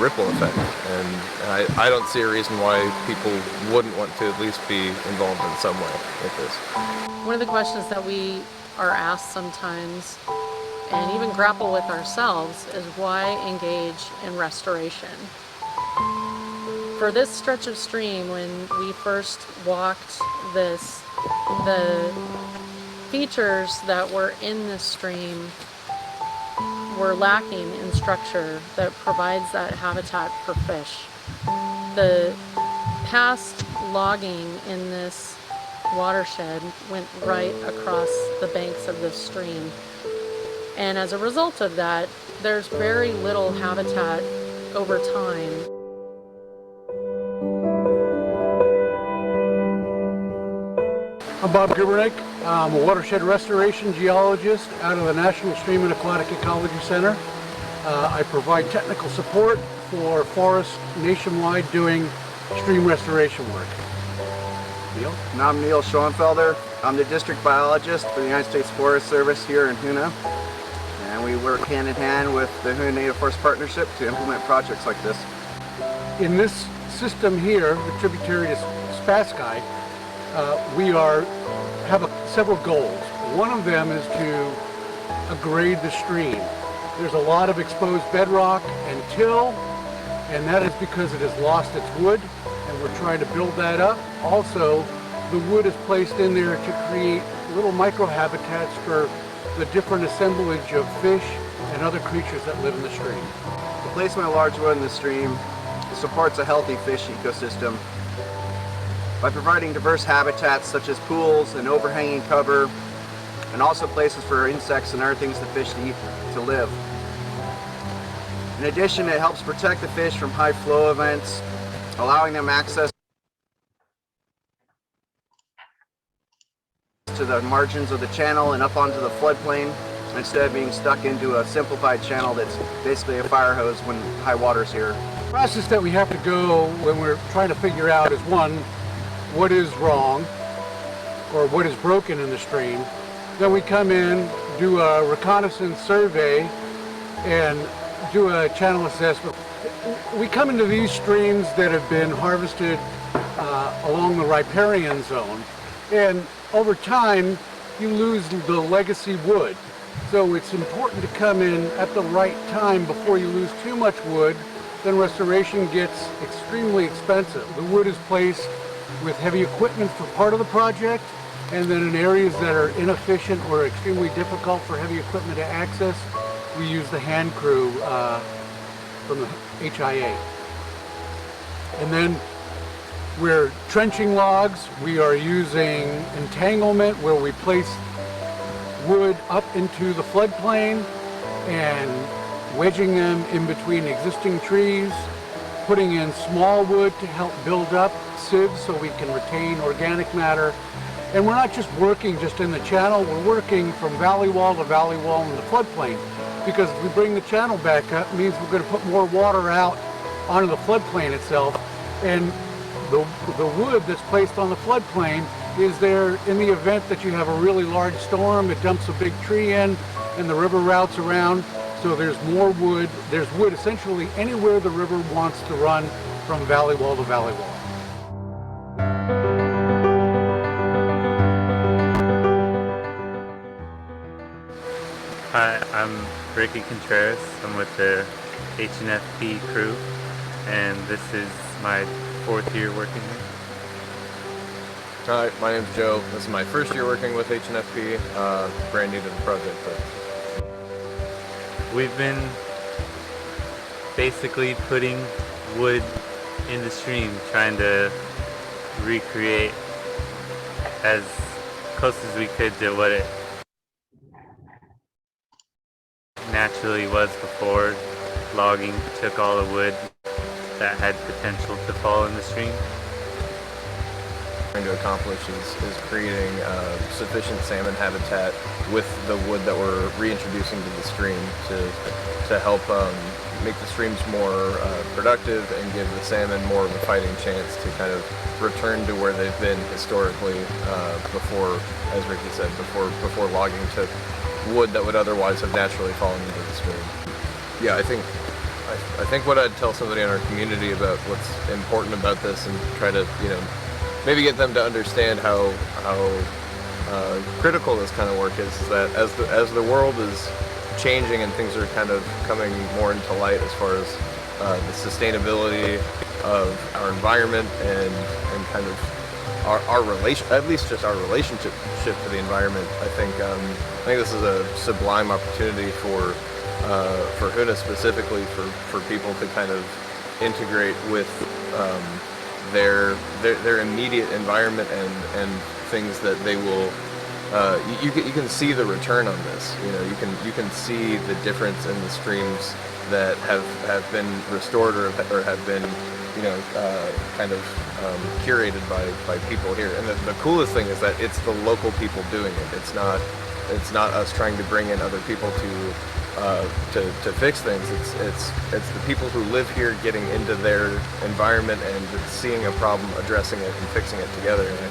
ripple effect. And I don't see a reason why people wouldn't want to at least be involved in some way with this. One of the questions that we are asked sometimes, and even grapple with ourselves, is why engage in restoration? For this stretch of stream, when we first walked this, the features that were in this stream were lacking in structure that provides that habitat for fish. The past logging in this watershed went right across the banks of this stream. And as a result of that, there's very little habitat over time. I'm Bob Gubernick. I'm a watershed restoration geologist out of the National Stream and Aquatic Ecology Center. I provide technical support for forests nationwide doing stream restoration work. Neil? And I'm Neil Schoenfelder. I'm the district biologist for the United States Forest Service here in Háw'aa. And we work hand in hand with the Háw'aa Native Forest Partnership to implement projects like this. In this system here, the tributary to Spassky, we have several goals. One of them is to grade the stream. There's a lot of exposed bedrock and till, and that is because it has lost its wood, and we're trying to build that up. Also, the wood is placed in there to create little microhabitats for the different assemblage of fish and other creatures that live in the stream. The placement of large wood in the stream supports a healthy fish ecosystem by providing diverse habitats such as pools and overhanging cover, and also places for insects and other things the fish need to live. In addition, it helps protect the fish from high flow events, allowing them access to the margins of the channel and up onto the floodplain, instead of being stuck into a simplified channel that's basically a fire hose when high water's here. The process that we have to go when we're trying to figure out is, one, what is wrong or what is broken in the stream. Then we come in, do a reconnaissance survey, and do a channel assessment. We come into these streams that have been harvested along the riparian zone, and over time you lose the legacy wood. So it's important to come in at the right time before you lose too much wood. Then restoration gets extremely expensive. The wood is placed with heavy equipment for part of the project, and then in areas that are inefficient or extremely difficult for heavy equipment to access, we use the hand crew from the HIA. And then we're trenching logs. We are using entanglement, where we place wood up into the floodplain and wedging them in between existing trees, putting in small wood to help build up sieves so we can retain organic matter. And we're not just working just in the channel, we're working from valley wall to valley wall in the floodplain. Because if we bring the channel back up, it means we're going to put more water out onto the floodplain itself. And the wood that's placed on the floodplain is there in the event that you have a really large storm, it dumps a big tree in, and the river routes around. So there's more wood. There's wood essentially anywhere the river wants to run from valley wall to valley wall. Hi, I'm Ricky Contreras. I'm with the HNFP crew, and this is my 4th year working here. Hi, my name's Joe. This is my 1st year working with HNFP, brand new to the project. But we've been basically putting wood in the stream, trying to recreate as close as we could to what it naturally was before logging took all the wood that had potential to fall in the stream. Trying to accomplish is creating sufficient salmon habitat with the wood that we're reintroducing to the stream to help make the streams more productive and give the salmon more of a fighting chance to kind of return to where they've been historically before, as Ricky said, before logging took wood that would otherwise have naturally fallen into the stream. Yeah, I think I think what I'd tell somebody in our community about what's important about this and try to, maybe get them to understand how critical this kind of work is that as the world is changing and things are kind of coming more into light as far as the sustainability of our environment and kind of our relation, at least just our relationship to the environment. I think this is a sublime opportunity for Háw'aa specifically for people to kind of integrate with their immediate environment and things that they will. You can see the return on this. You can see the difference in the streams that have been restored or have been kind of curated by people here. And the coolest thing is that it's the local people doing it. It's not us trying to bring in other people to fix things. It's the people who live here getting into their environment and seeing a problem, addressing it, and fixing it together. And I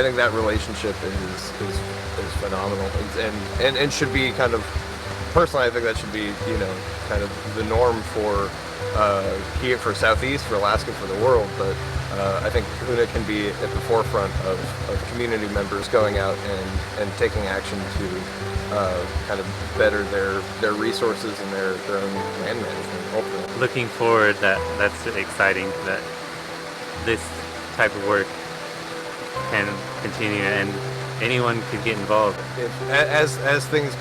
think that relationship is phenomenal, and should be kind of, personally, I think that should be kind of the norm for here, for Southeast, for Alaska, for the world. But I think Háw'aa can be at the forefront of community members going out and taking action to kind of better their resources and their own land management ultimately. Looking forward, that's exciting that this type of work can continue and anyone could get involved. As things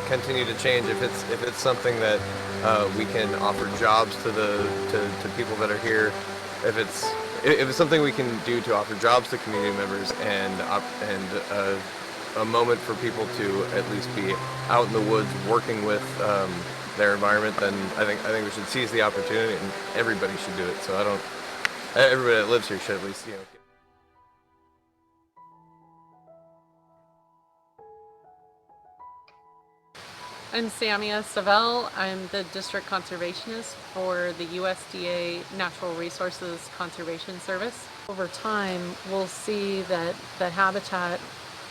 continue to change, if it's something that we can offer jobs to people that are here, if it's something we can do to offer jobs to community members and a moment for people to at least be out in the woods working with their environment, then I think we should seize the opportunity, and everybody should do it. So everybody that lives here should at least I'm Samia Savell. I'm the district conservationist for the USDA Natural Resources Conservation Service. Over time, we'll see that the habitat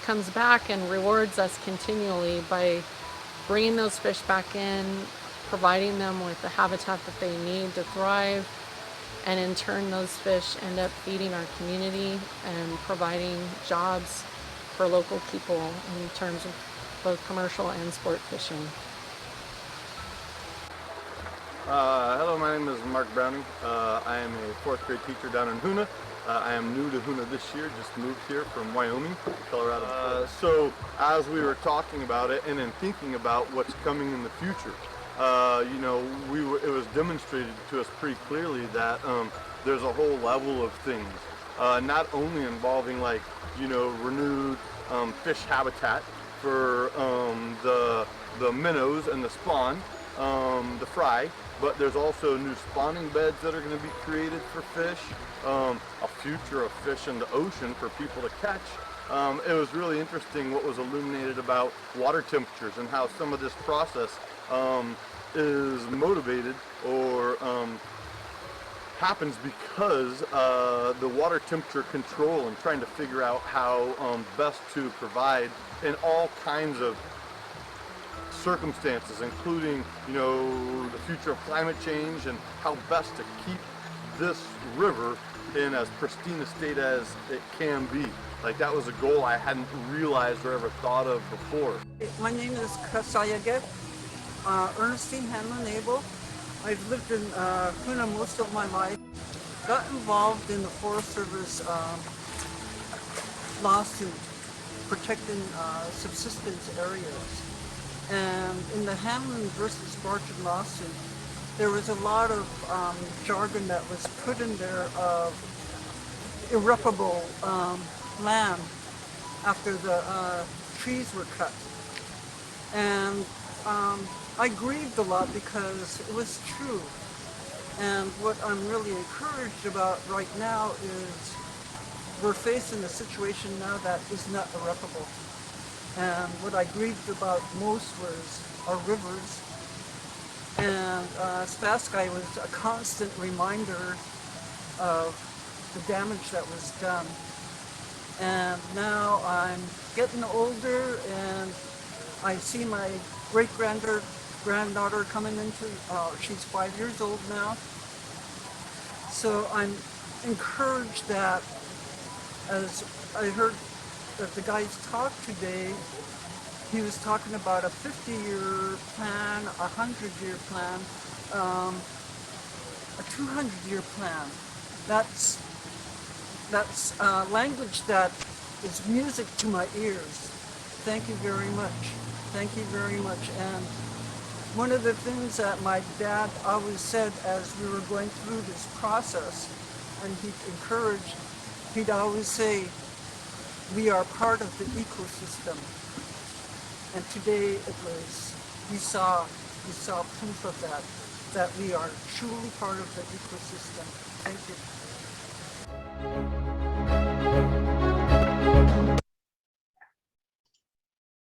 comes back and rewards us continually by bringing those fish back in, providing them with the habitat that they need to thrive, and in turn those fish end up feeding our community and providing jobs for local people in terms of both commercial and sport fishing. Hello, my name is Mark Browning. I am a 4th grade teacher down in Háw'aa. I am new to Háw'aa this year, just moved here from Wyoming, Colorado. So as we were talking about it and then thinking about what's coming in the future, it was demonstrated to us pretty clearly that there's a whole level of things, not only involving renewed fish habitat for the minnows and the spawn, the fry, but there's also new spawning beds that are going to be created for fish, a future of fish in the ocean for people to catch. It was really interesting what was illuminated about water temperatures and how some of this process is motivated or happens because the water temperature control and trying to figure out how best to provide in all kinds of circumstances, including the future of climate change and how best to keep this river in as pristine a state as it can be. That was a goal I hadn't realized or ever thought of before. My name is Kasayagep, Ernestine Hanlon Abel. I've lived in Háw'aa most of my life. Got involved in the Forest Service lawsuit protecting subsistence areas. And in the Hanlon versus Barton lawsuit, there was a lot of jargon that was put in there of irreparable land after the trees were cut. And I grieved a lot because it was true. And what I'm really encouraged about right now is we're facing a situation now that is not irreparable. And what I grieved about most was our rivers. And Spassky was a constant reminder of the damage that was done. And now I'm getting older and I see my great-granddaughter granddaughter coming into, she's 5 years old now. So I'm encouraged that, as I heard that the guys talk today, he was talking about a 50-year plan, a 100-year plan, a 200-year plan. That's language that is music to my ears. Thank you very much. Thank you very much. And one of the things that my dad always said as we were going through this process, and he encouraged, he'd always say, we are part of the ecosystem. And today we saw proof of that we are truly part of the ecosystem. Thank you.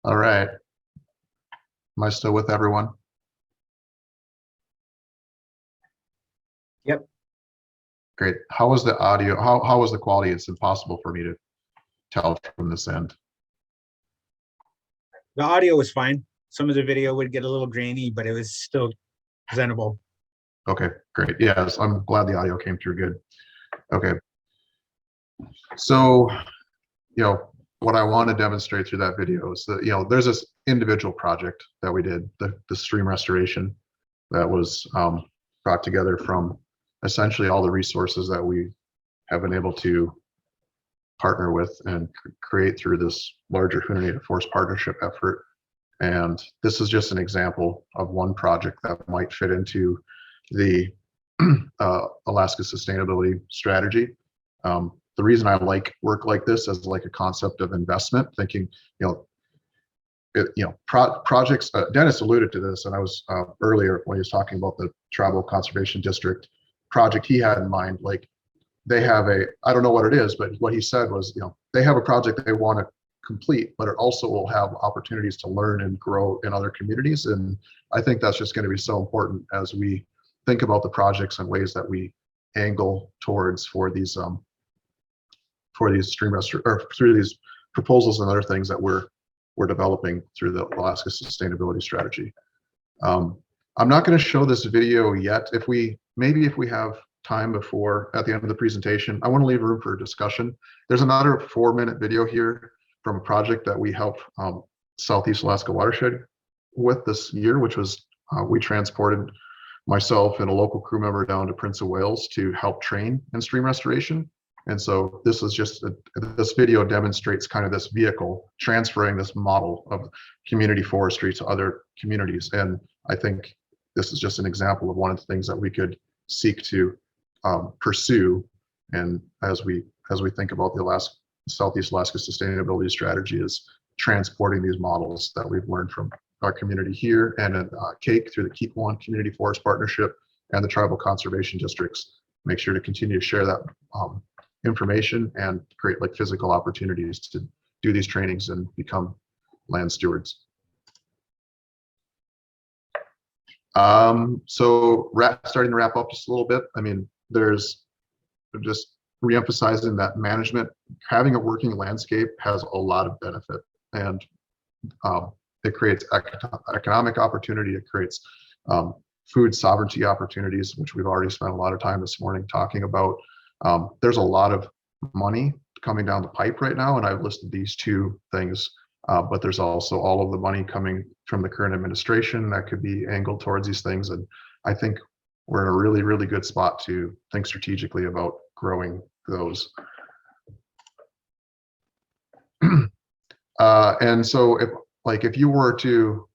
All right. Am I still with everyone? Yep. Great. How was the audio? How was the quality? It's impossible for me to tell from this end. The audio was fine. Some of the video would get a little grainy, but it was still presentable. Okay, great. Yes, I'm glad the audio came through good. Okay. So, what I want to demonstrate through that video is that, there's this individual project that we did, the stream restoration that was brought together from essentially all the resources that we have been able to partner with and create through this larger Hoonah Native Forest partnership effort. And this is just an example of one project that might fit into the Alaska Sustainability Strategy. The reason I like work like this as like a concept of investment, thinking, projects, Dennis alluded to this, and I was earlier when he was talking about the Tribal Conservation District project he had in mind, like they have I don't know what it is, but what he said was, they have a project they want to complete, but it also will have opportunities to learn and grow in other communities. And I think that's just going to be so important as we think about the projects and ways that we angle towards for these stream or through these proposals and other things that we're developing through the Alaska Sustainability Strategy. I'm not going to show this video yet. If we have time before at the end of the presentation, I want to leave room for discussion. There's another 4-minute video here from a project that we helped Southeast Alaska Watershed with this year, which was we transported myself and a local crew member down to Prince of Wales to help train in stream restoration. And so this is just this video demonstrates kind of this vehicle transferring this model of community forestry to other communities. And I think this is just an example of one of the things that we could seek to pursue. And as we think about the Southeast Alaska Sustainability Strategy, is transporting these models that we've learned from our community here and in Cake through the Keep One Community Forest Partnership and the Tribal Conservation Districts. Make sure to continue to share that information and create like physical opportunities to do these trainings and become land stewards. So starting to wrap up just a little bit. I mean, there's just reemphasizing that management, having a working landscape has a lot of benefit, and it creates economic opportunity. It creates food sovereignty opportunities, which we've already spent a lot of time this morning talking about. There's a lot of money coming down the pipe right now, and I've listed these 2 things, but there's also all of the money coming from the current administration that could be angled towards these things. And I think we're in a really, really good spot to think strategically about growing those. And so if you were to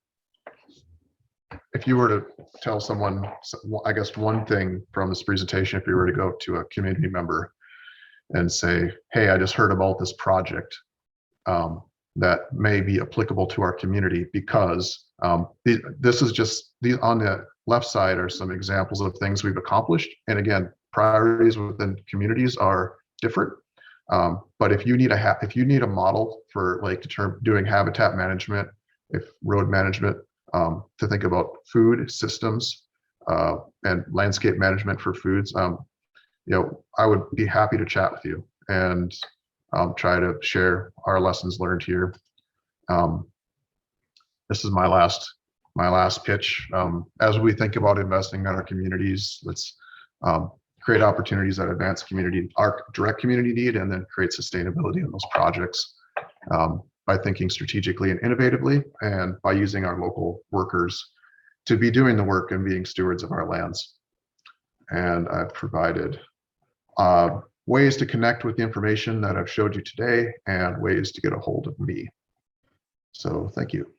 tell someone, I guess one thing from this presentation, if you were to go to a community member and say, hey, I just heard about this project that may be applicable to our community, because this is just, these on the left side are some examples of things we've accomplished. And again, priorities within communities are different. But if you need a model for doing habitat management, road management, to think about food systems and landscape management for foods, I would be happy to chat with you and try to share our lessons learned here. This is my last my last pitch. As we think about investing in our communities, let's create opportunities that advance our direct community need, and then create sustainability in those projects by thinking strategically and innovatively, and by using our local workers to be doing the work and being stewards of our lands. And I've provided ways to connect with the information that I've showed you today and ways to get a hold of me. So thank you.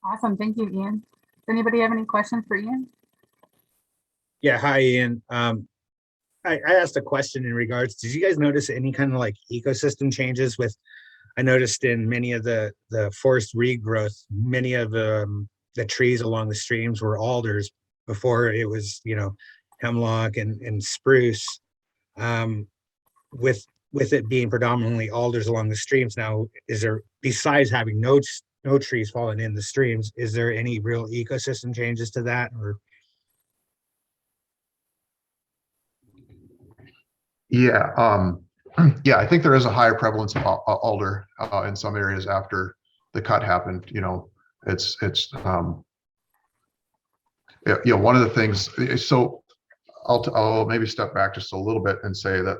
Awesome. Thank you, Ian. Does anybody have any questions for Ian? Yeah, hi, Ian. I asked a question in regards, did you guys notice any kind of like ecosystem changes with, I noticed in many of the forest regrowth, many of the trees along the streams were alders before it was, you know, hemlock and spruce. With it being predominantly alders along the streams now, is there, besides having no trees falling in the streams, is there any real ecosystem changes to that? Or yeah, yeah, I think there is a higher prevalence of alder in some areas after the cut happened. You know, it's yeah, you know, one of the things. So I'll maybe step back just a little bit and say that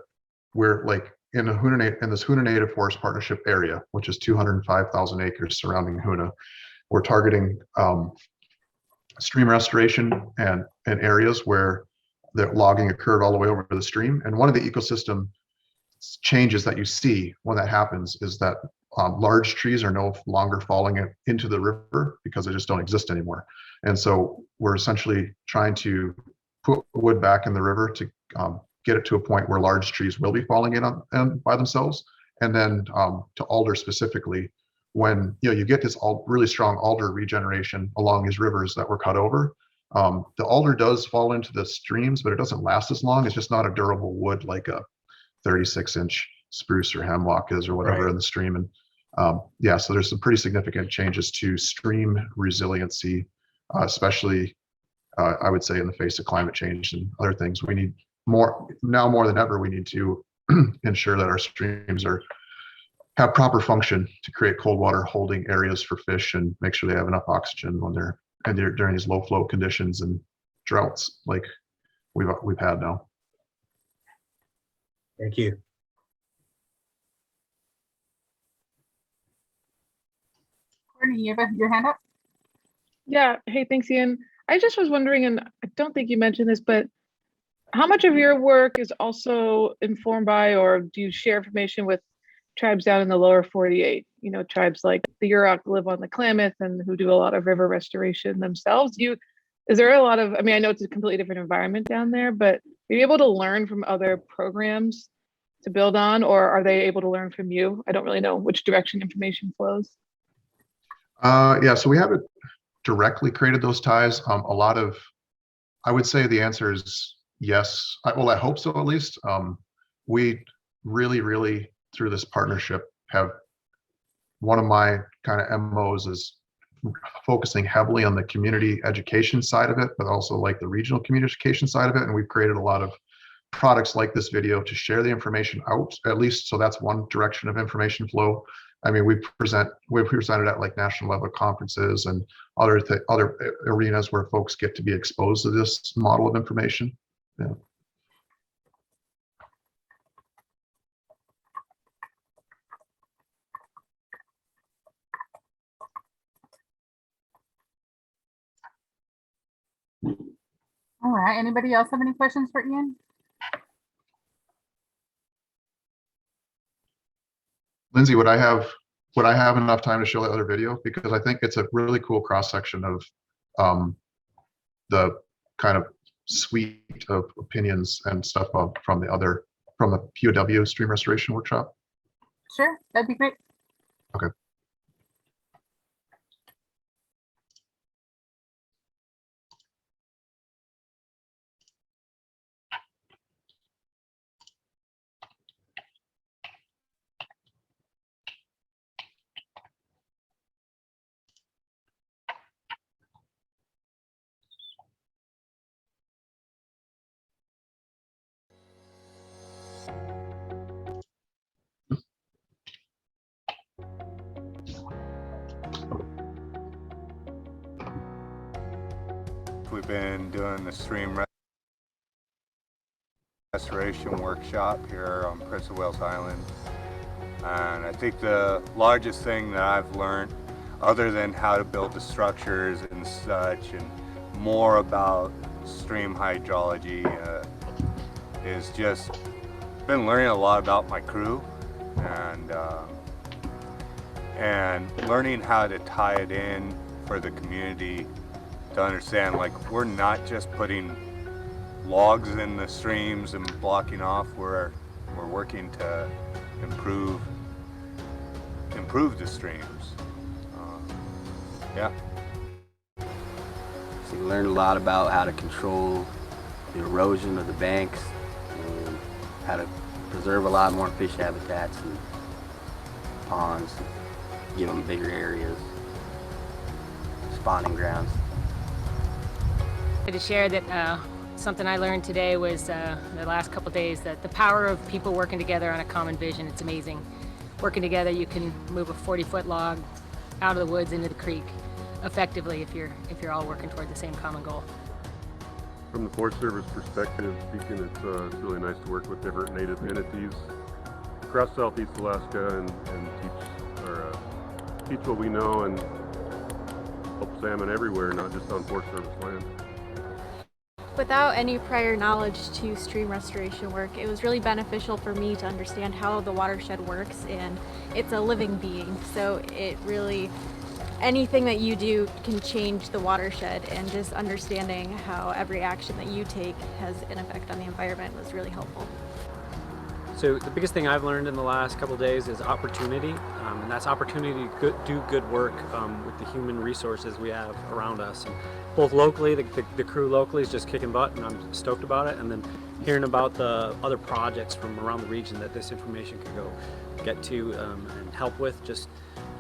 we're like in this Hoonah Native Forest Partnership area, which is 205,000 acres surrounding Hoonah. We're targeting stream restoration and areas where the logging occurred all the way over the stream. And one of the ecosystem changes that you see when that happens is that large trees are no longer falling into the river because they just don't exist anymore. And so we're essentially trying to put wood back in the river to get it to a point where large trees will be falling in by themselves. And then to alder specifically, when you get this really strong alder regeneration along these rivers that were cut over, the alder does fall into the streams, but it doesn't last as long. It's just not a durable wood like a 36-inch spruce or hemlock is or whatever in the stream. And yeah, so there's some pretty significant changes to stream resiliency, especially I would say in the face of climate change and other things. We need more than ever. We need to ensure that our streams have proper function to create cold water holding areas for fish and make sure they have enough oxygen when they're during these low flow conditions and droughts like we've had now. Thank you. Courtney, you have your hand up? Yeah. Hey, thanks, Ian. I just was wondering, and I don't think you mentioned this, but how much of your work is also informed by, or do you share information with tribes down in the lower 48? You know, tribes like the Yurok live on the Klamath and who do a lot of river restoration themselves. Is there a lot of, I mean, I know it's a completely different environment down there, but are you able to learn from other programs to build on, or are they able to learn from you? I don't really know which direction information flows. Yeah, so we haven't directly created those ties. I would say the answer is yes. Well, I hope so, at least. We really, through this partnership, have one of my kind of MOs is focusing heavily on the community education side of it, but also like the regional communication side of it. And we've created a lot of products like this video to share the information out, at least. So that's one direction of information flow. I mean, we've presented at like national level conferences and other arenas where folks get to be exposed to this model of information. Yeah. All right. Anybody else have any questions for Ian? Lindsay, would I have enough time to show the other video? Because I think it's a really cool cross section of the kind of suite of opinions and stuff from the POW stream restoration workshop. Sure, that'd be great. Okay. month we've been doing the stream restoration workshop here on Prince of Wales Island. And I think the largest thing that I've learned, other than how to build the structures and such, and more about stream hydrology, is just been learning a lot about my crew and learning how to tie it in for the community to understand, like, we're not just putting logs in the streams and blocking off. We're working to improve the streams. Yeah. So you learned a lot about how to control the erosion of the banks and how to preserve a lot more fish habitats and ponds, give them bigger areas, spawning grounds. To share that something I learned today was the last couple days, that the power of people working together on a common vision. It's amazing. Working together, you can move a 40-foot log out of the woods into the creek effectively if you're all working toward the same common goal. From the Forest Service perspective speaking, it's really nice to work with different native entities across Southeast Alaska and teach what we know and help salmon everywhere, not just on Forest Service land. Without any prior knowledge to stream restoration work, it was really beneficial for me to understand how the watershed works, and it's a living being, so it really, anything that you do can change the watershed, and just understanding how every action that you take has an effect on the environment was really helpful. So the biggest thing I've learned in the last couple of days is opportunity, and that's opportunity to do good work with the human resources we have around us. And both locally, the crew locally is just kicking butt, and I'm stoked about it. And then hearing about the other projects from around the region that this information could go get to and help with just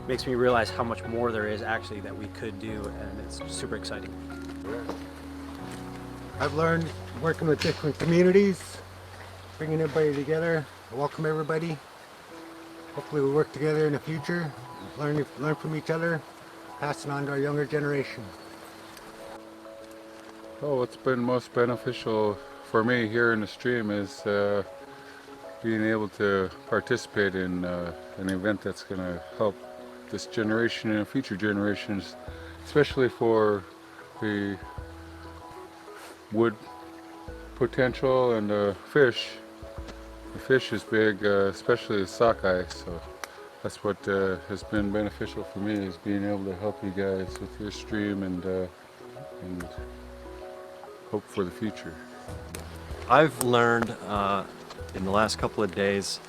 makes me realize how much more there is actually that we could do, and it's super exciting. I've learned working with different communities, bringing everybody together. I welcome everybody. Hopefully we work together in the future, learn from each other, pass it on to our younger generation. Oh, what's been most beneficial for me here in the stream is being able to participate in an event that's going to help this generation and future generations, especially for the wood potential and the fish. The fish is big, especially the sockeye, so that's what has been beneficial for me, is being able to help you guys with your stream and hope for the future. I've learned in the last couple of days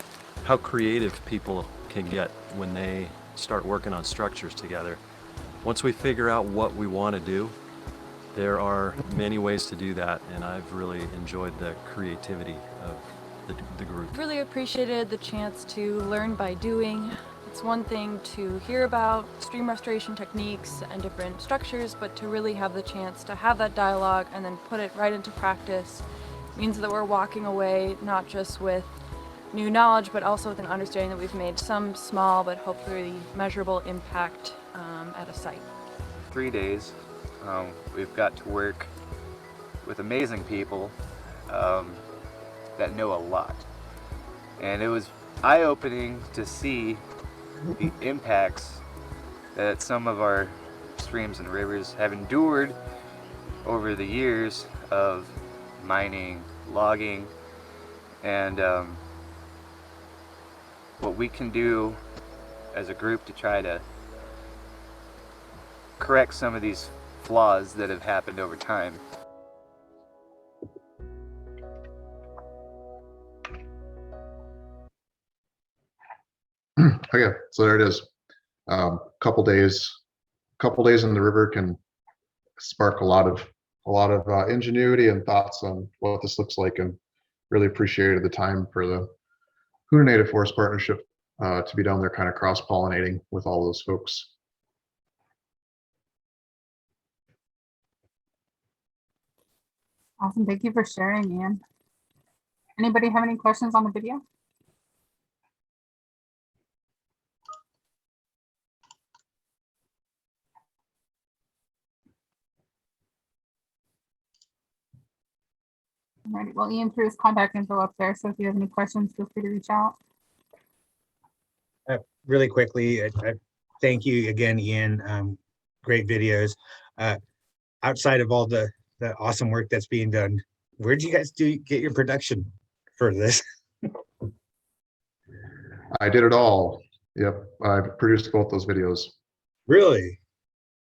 how creative people can get when they start working on structures together. Once we figure out what we want to do, there are many ways to do that, and I've really enjoyed the creativity of the group. Really appreciated the chance to learn by doing. It's one thing to hear about stream restoration techniques and different structures, but to really have the chance to have that dialogue and then put it right into practice means that we're walking away not just with new knowledge, but also with an understanding that we've made some small but hopefully measurable impact at a site. 3 days, we've got to work with amazing people that know a lot. And it was eye-opening to see the impacts that some of our streams and rivers have endured over the years of mining, logging, and what we can do as a group to try to correct some of these flaws that have happened over time. Okay, so there it is. Couple days in the river can spark a lot of ingenuity and thoughts on what this looks like, and really appreciated the time for the Hoonah Native Forest Partnership to be down there kind of cross-pollinating with all those folks. Awesome. Thank you for sharing, Ian. Anybody have any questions on the video? Alrighty. Well, Ian threw his contact info up there, so if you have any questions, feel free to reach out. Really quickly, I thank you again, Ian. Great videos. Outside of all the awesome work that's being done, where did you guys get your production for this? I did it all. Yep, I produced both those videos. Really?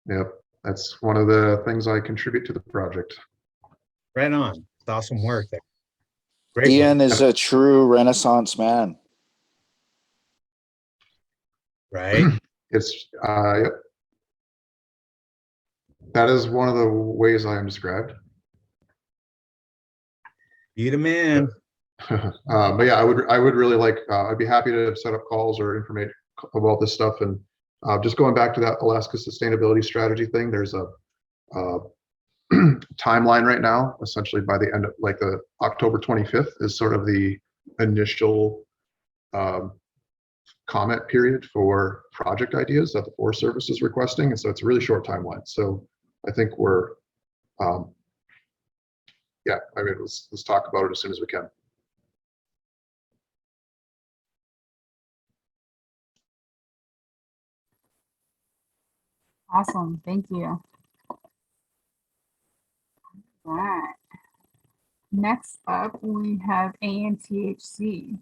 Yep, that's one of the things I contribute to the project. Right on. It's awesome work there. Great Ian work. is a true Renaissance man. Right. It's yep. That is one of the ways I am described. You the man. But yeah, I would really like, I'd be happy to set up calls or information about this stuff. And just going back to that Alaska sustainability strategy thing, there's a timeline right now. Essentially by the end of like the October 25th is sort of the initial comment period for project ideas that the Forest Service is requesting. And so it's a really short timeline. So I think we're, yeah, I mean, let's talk about it as soon as we can. Awesome. Thank you. All right. Next up, we have ANTHC.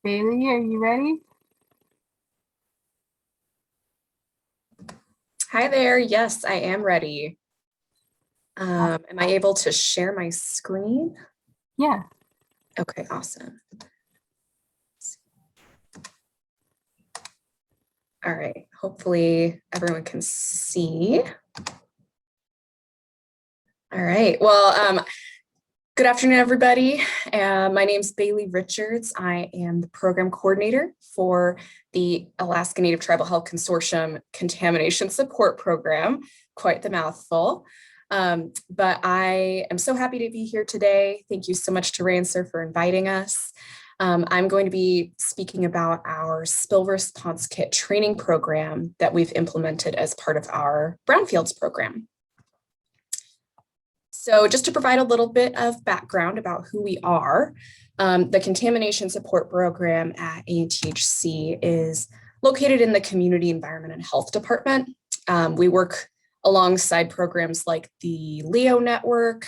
Bailey, are you ready? Hi there. Yes, I am ready. Am I able to share my screen? Yeah. Okay, awesome. All right, hopefully everyone can see. All right, well, good afternoon, everybody. My name is Bailey Richards. I am the program coordinator for the Alaska Native Tribal Health Consortium Contamination Support Program. Quite the mouthful. But I am so happy to be here today. Thank you so much to Rancer for inviting us. I'm going to be speaking about our spill response kit training program that we've implemented as part of our brownfields program. So just to provide a little bit of background about who we are, the Contamination Support Program at ANTHC is located in the Community Environment and Health Department. We work alongside programs like the LEO network,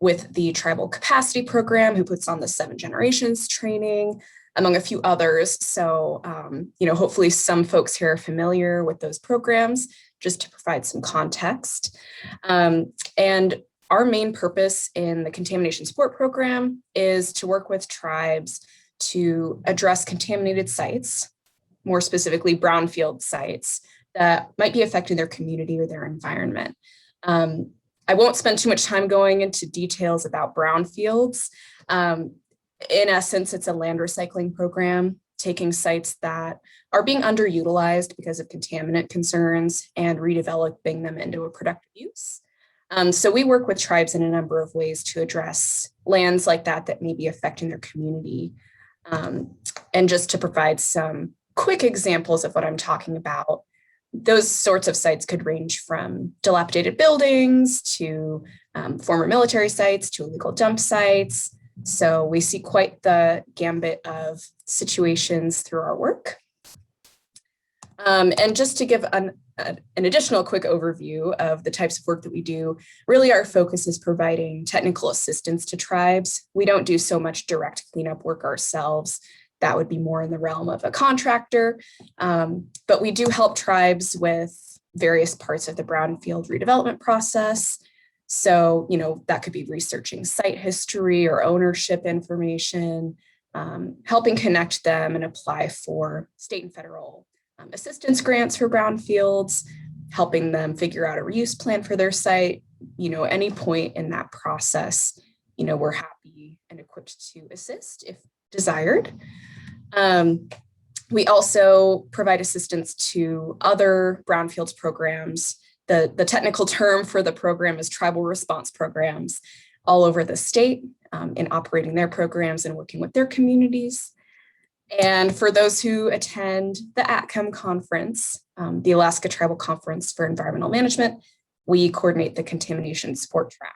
with the Tribal Capacity Program, who puts on the 7 Generations training, among a few others. So, you know, hopefully some folks here are familiar with those programs, just to provide some context. And our main purpose in the Contamination Support Program is to work with tribes to address contaminated sites, more specifically brownfield sites that might be affecting their community or their environment. I won't spend too much time going into details about brownfields. In essence, it's a land recycling program, taking sites that are being underutilized because of contaminant concerns and redeveloping them into a productive use. So we work with tribes in a number of ways to address lands like that may be affecting their community. And just to provide some quick examples of what I'm talking about, those sorts of sites could range from dilapidated buildings to former military sites to illegal dump sites. So we see quite the gambit of situations through our work. And just to give an additional quick overview of the types of work that we do, really our focus is providing technical assistance to tribes. We don't do so much direct cleanup work ourselves. That would be more in the realm of a contractor. But we do help tribes with various parts of the brownfield redevelopment process. So, you know, that could be researching site history or ownership information, helping connect them and apply for state and federal assistance grants for brownfields, helping them figure out a reuse plan for their site. You know, any point in that process, you know, we're happy and equipped to assist if desired. We also provide assistance to other brownfields programs. The technical term for the program is tribal response programs all over the state in operating their programs and working with their communities. And for those who attend the ATCM conference, the Alaska Tribal Conference for Environmental Management, we coordinate the contamination support track.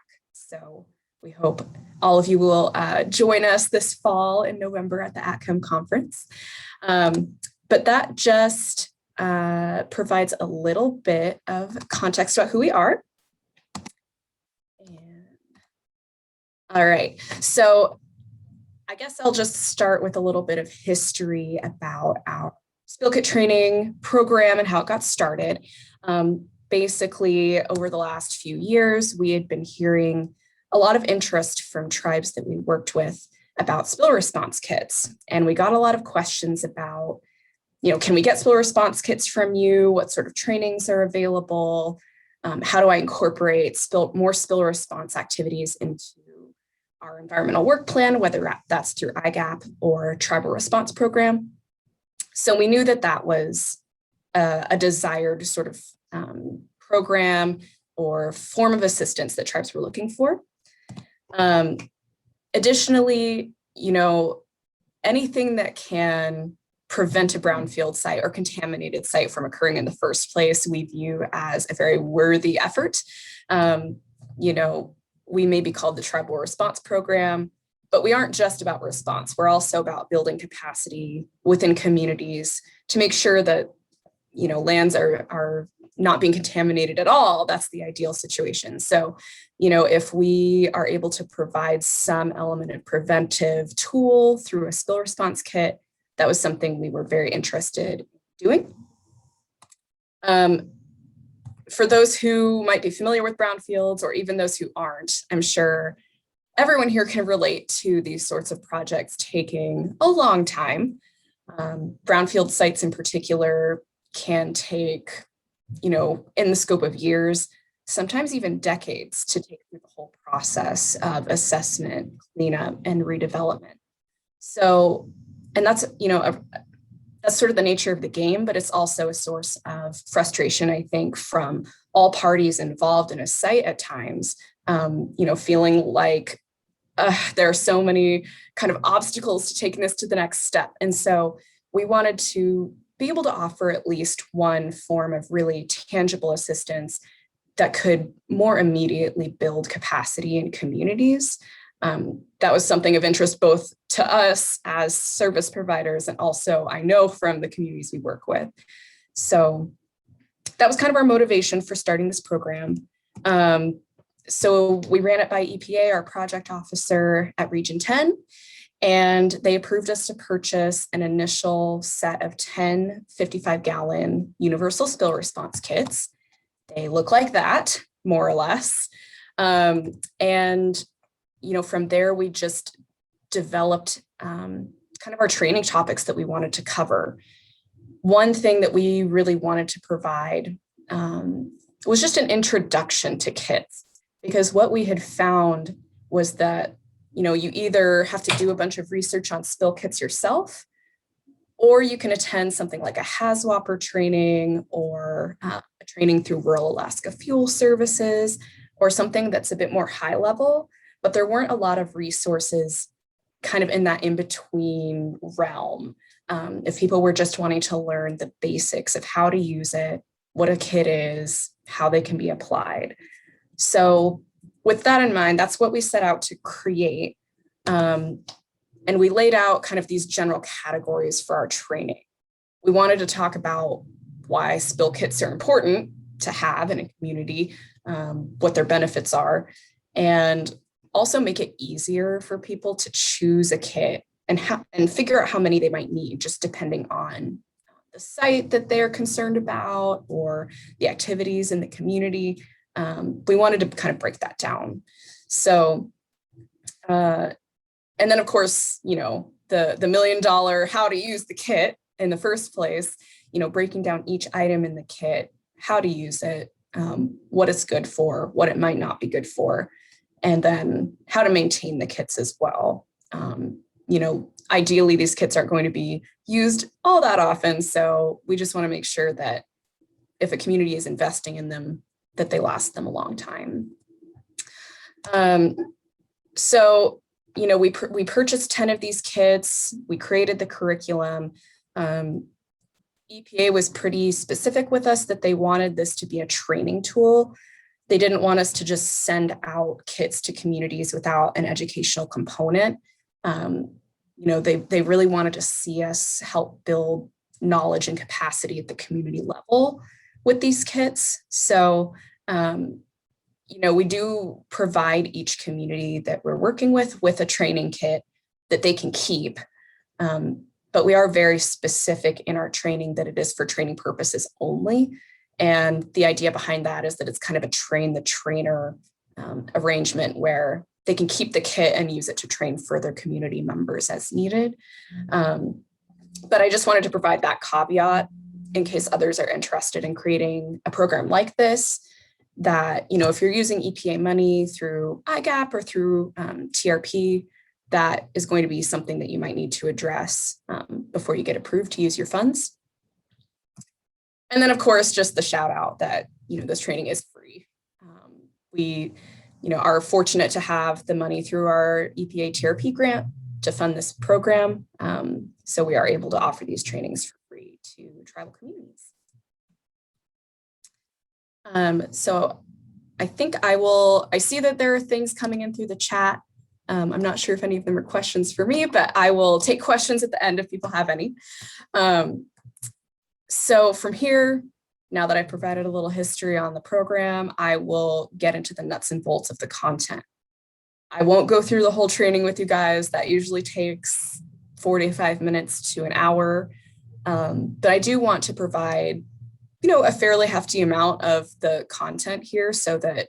So we hope all of you will join us this fall in November at the AtCom conference. But that just provides a little bit of context about who we are. All right, so I guess I'll just start with a little bit of history about our spill kit training program and how it got started. Basically, over the last few years, we had been hearing a lot of interest from tribes that we worked with about spill response kits. And we got a lot of questions about, can we get spill response kits from you? What sort of trainings are available? How do I incorporate more spill response activities into our environmental work plan, whether that's through IGAP or tribal response program? So we knew that that was a desired sort of program or form of assistance that tribes were looking for. Additionally, anything that can prevent a brownfield site or contaminated site from occurring in the first place, we view as a very worthy effort. We may be called the Tribal Response Program, but we aren't just about response. We're also about building capacity within communities to make sure that, lands are not being contaminated at all. That's the ideal situation. So, if we are able to provide some element of preventive tool through a spill response kit, that was something we were very interested in doing. For those who might be familiar with brownfields, or even those who aren't, I'm sure everyone here can relate to these sorts of projects taking a long time. Brownfield sites in particular can take, in the scope of years, sometimes even decades to take through the whole process of assessment, cleanup, and redevelopment. So, and that's, that's sort of the nature of the game, but it's also a source of frustration, I think, from all parties involved in a site at times, feeling like there are so many kind of obstacles to taking this to the next step. And so we wanted to be able to offer at least one form of really tangible assistance that could more immediately build capacity in communities. That was something of interest both to us as service providers and also I know from the communities we work with. So that was kind of our motivation for starting this program. So we ran it by EPA, our project officer at Region 10, and they approved us to purchase an initial set of 10 55-gallon universal spill response kits. They look like that, more or less. And from there, we just developed kind of our training topics that we wanted to cover. One thing that we really wanted to provide was just an introduction to kits, because what we had found was that, you either have to do a bunch of research on spill kits yourself, or you can attend something like a Háw'aa training or a training through Rural Alaska Fuel Services, or something that's a bit more high level. But there weren't a lot of resources kind of in that in-between realm. If people were just wanting to learn the basics of how to use it, what a kit is, how they can be applied. So with that in mind, that's what we set out to create. And we laid out kind of these general categories for our training. We wanted to talk about why spill kits are important to have in a community, what their benefits are, and also make it easier for people to choose a kit and figure out how many they might need, just depending on the site that they're concerned about or the activities in the community. We wanted to kind of break that down. So, and then of course, the $1 million how to use the kit in the first place, breaking down each item in the kit, how to use it, what it's good for, what it might not be good for, and then how to maintain the kits as well. Ideally, these kits aren't going to be used all that often. So we just want to make sure that if a community is investing in them, that they last them a long time. So, we purchased 10 of these kits. We created the curriculum. EPA was pretty specific with us that they wanted this to be a training tool. they didn't want us to just send out kits to communities without an educational component. They really wanted to see us help build knowledge and capacity at the community level with these kits. So, we do provide each community that we're working with a training kit that they can keep. But we are very specific in our training that it is for training purposes only. And the idea behind that is that it's kind of a train the trainer arrangement where they can keep the kit and use it to train further community members as needed. But I just wanted to provide that caveat in case others are interested in creating a program like this, that, if you're using EPA money through IGAP or through TRP, that is going to be something that you might need to address before you get approved to use your funds. And then, of course, just the shout out that, this training is free. We, are fortunate to have the money through our EPA TRP grant to fund this program. So we are able to offer these trainings for free to tribal communities. So I think I see that there are things coming in through the chat. I'm not sure if any of them are questions for me, but I will take questions at the end if people have any. So from here, now that I've provided a little history on the program, I will get into the nuts and bolts of the content. I won't go through the whole training with you guys. That usually takes 45 minutes to an hour. But I do want to provide, a fairly hefty amount of the content here so that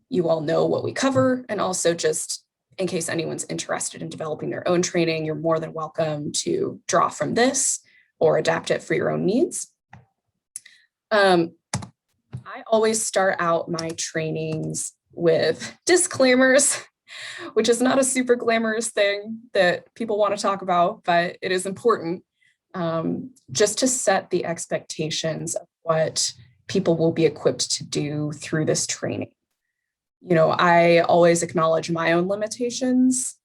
you all know what we cover, and also just in case anyone's interested in developing their own training, you're more than welcome to draw from this or adapt it for your own needs. I always start out my trainings with disclaimers, which is not a super glamorous thing that people want to talk about, but it is important just to set the expectations of what people will be equipped to do through this training. I always acknowledge my own limitations.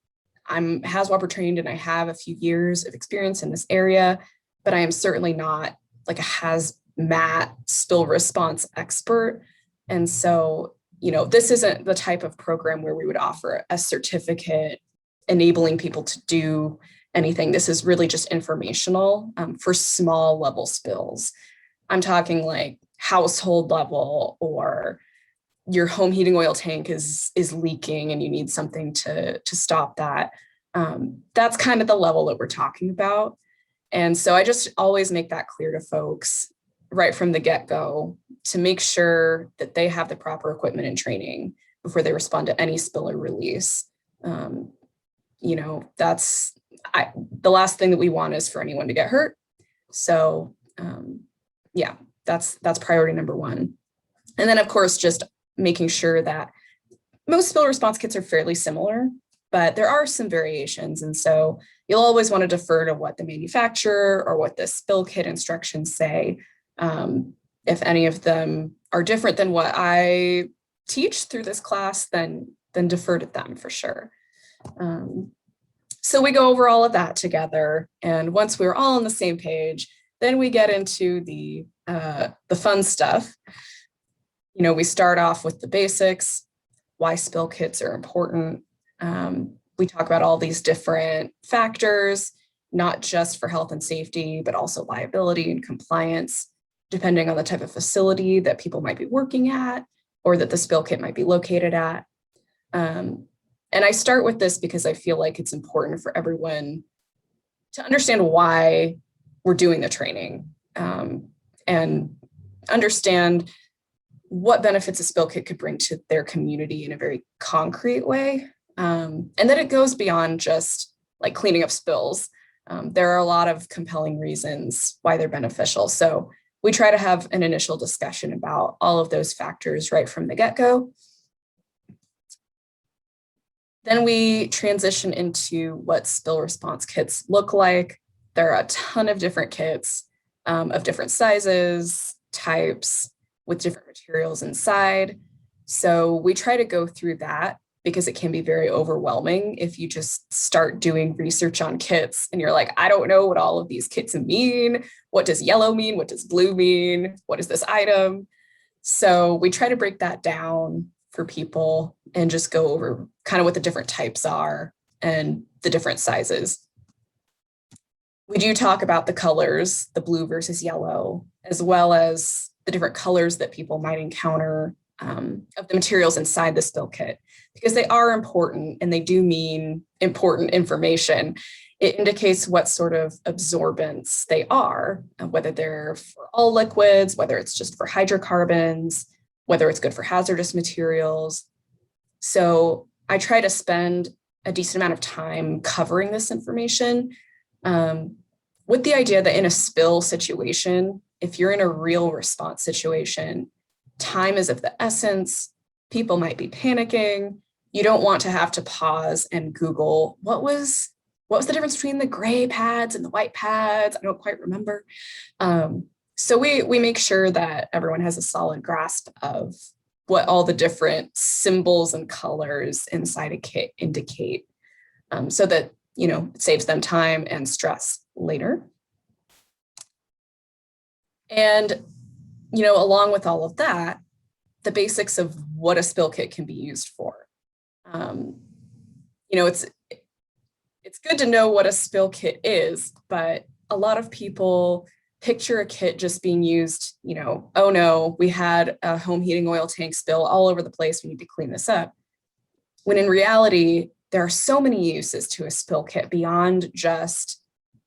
I'm HAZWOPER trained and I have a few years of experience in this area, but I am certainly not like a hazmat spill response expert. And so, this isn't the type of program where we would offer a certificate enabling people to do anything. This is really just informational for small level spills. I'm talking like household level, or your home heating oil tank is leaking and you need something to stop that. That's kind of the level that we're talking about. And so I just always make that clear to folks right from the get-go to make sure that they have the proper equipment and training before they respond to any spill or release. That's the last thing that we want is for anyone to get hurt. So yeah, that's priority number one. And then of course, just making sure that most spill response kits are fairly similar, but there are some variations. And so you'll always want to defer to what the manufacturer or what the spill kit instructions say. If any of them are different than what I teach through this class, then defer to them for sure. So we go over all of that together. And once we're all on the same page, then we get into the fun stuff. We start off with the basics, why spill kits are important. We talk about all these different factors, not just for health and safety, but also liability and compliance, depending on the type of facility that people might be working at or that the spill kit might be located at. And I start with this because I feel like it's important for everyone to understand why we're doing the training and understand what benefits a spill kit could bring to their community in a very concrete way. And that it goes beyond just like cleaning up spills. There are a lot of compelling reasons why they're beneficial. So we try to have an initial discussion about all of those factors right from the get-go. Then we transition into what spill response kits look like. There are a ton of different kits of different sizes, types, with different materials inside. So we try to go through that because it can be very overwhelming if you just start doing research on kits and you're like, I don't know what all of these kits mean. What does yellow mean? What does blue mean? What is this item? So we try to break that down for people and just go over kind of what the different types are and the different sizes. We do talk about the colors, the blue versus yellow, as well as the different colors that people might encounter of the materials inside the spill kit, because they are important and they do mean important information. It indicates what sort of absorbents they are, whether they're for all liquids, whether it's just for hydrocarbons, whether it's good for hazardous materials. So I try to spend a decent amount of time covering this information with the idea that in a spill situation, if you're in a real response situation, time is of the essence. People might be panicking. You don't want to have to pause and Google what was the difference between the gray pads and the white pads? I don't quite remember. So we make sure that everyone has a solid grasp of what all the different symbols and colors inside a kit indicate, so that, it saves them time and stress later. And, along with all of that, the basics of what a spill kit can be used for. It's good to know what a spill kit is, but a lot of people picture a kit just being used, oh no, we had a home heating oil tank spill all over the place, we need to clean this up. When in reality, there are so many uses to a spill kit beyond just,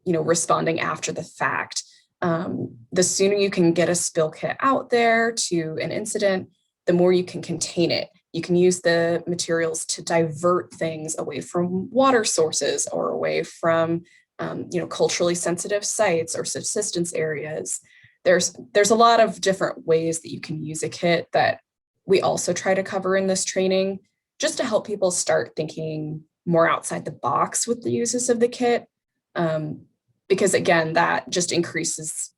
responding after the fact. The sooner you can get a spill kit out there to an incident, the more you can contain it. You can use the materials to divert things away from water sources or away from, culturally sensitive sites or subsistence areas. There's a lot of different ways that you can use a kit that we also try to cover in this training, just to help people start thinking more outside the box with the uses of the kit. Because again, that just increases,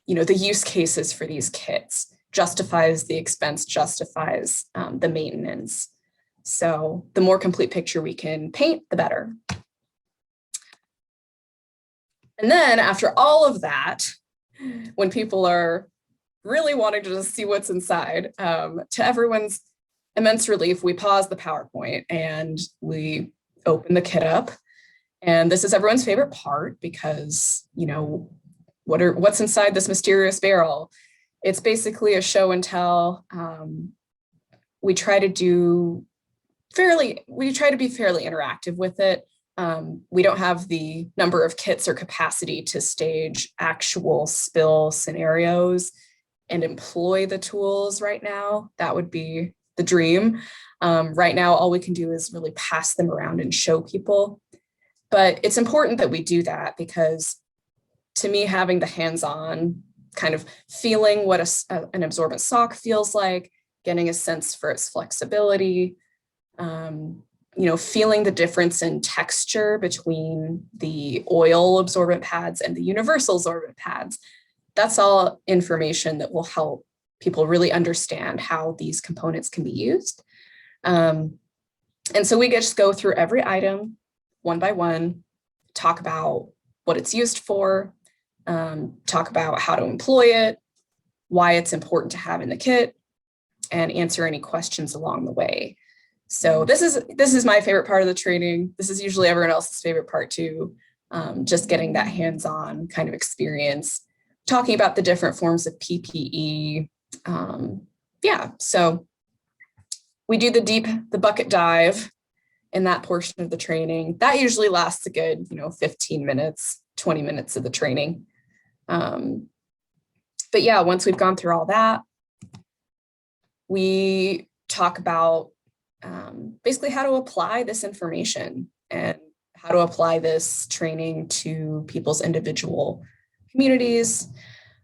the use cases for these kits, justifies the expense, justifies the maintenance. So the more complete picture we can paint, the better. And then after all of that, when people are really wanting to just see what's inside, to everyone's immense relief, we pause the PowerPoint and we open the kit up. And this is everyone's favorite part because, what's inside this mysterious barrel? It's basically a show and tell. We try to be fairly interactive with it. We don't have the number of kits or capacity to stage actual spill scenarios and employ the tools right now. That would be the dream. Right now, all we can do is really pass them around and show people. But it's important that we do that because, to me, having the hands-on kind of feeling what an absorbent sock feels like, getting a sense for its flexibility, feeling the difference in texture between the oil absorbent pads and the universal absorbent pads. That's all information that will help people really understand how these components can be used. And so we just go through every item one by one, talk about what it's used for, talk about how to employ it, why it's important to have in the kit, and answer any questions along the way. So this is my favorite part of the training. This is usually everyone else's favorite part too, just getting that hands-on kind of experience, talking about the different forms of PPE. So we do the bucket dive in that portion of the training. That usually lasts a good, 15 minutes, 20 minutes of the training. But yeah, once we've gone through all that, we talk about basically how to apply this information and how to apply this training to people's individual communities.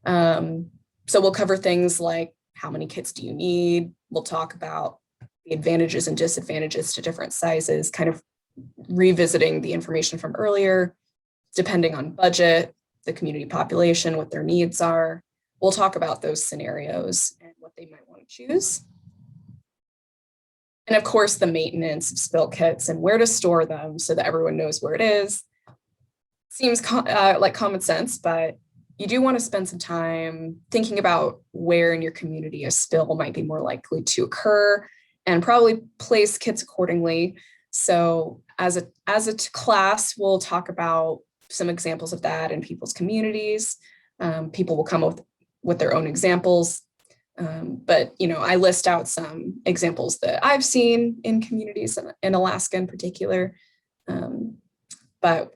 So we'll cover things like how many kits do you need? We'll talk about the advantages and disadvantages to different sizes, kind of revisiting the information from earlier, depending on budget, the community population, what their needs are. We'll talk about those scenarios and what they might want to choose. And of course, the maintenance of spill kits and where to store them so that everyone knows where it is. Seems like common sense, but you do want to spend some time thinking about where in your community a spill might be more likely to occur and probably place kits accordingly. So as a class, we'll talk about some examples of that in people's communities. People will come up with their own examples. But, you know, I list out some examples that I've seen in communities in Alaska in particular. But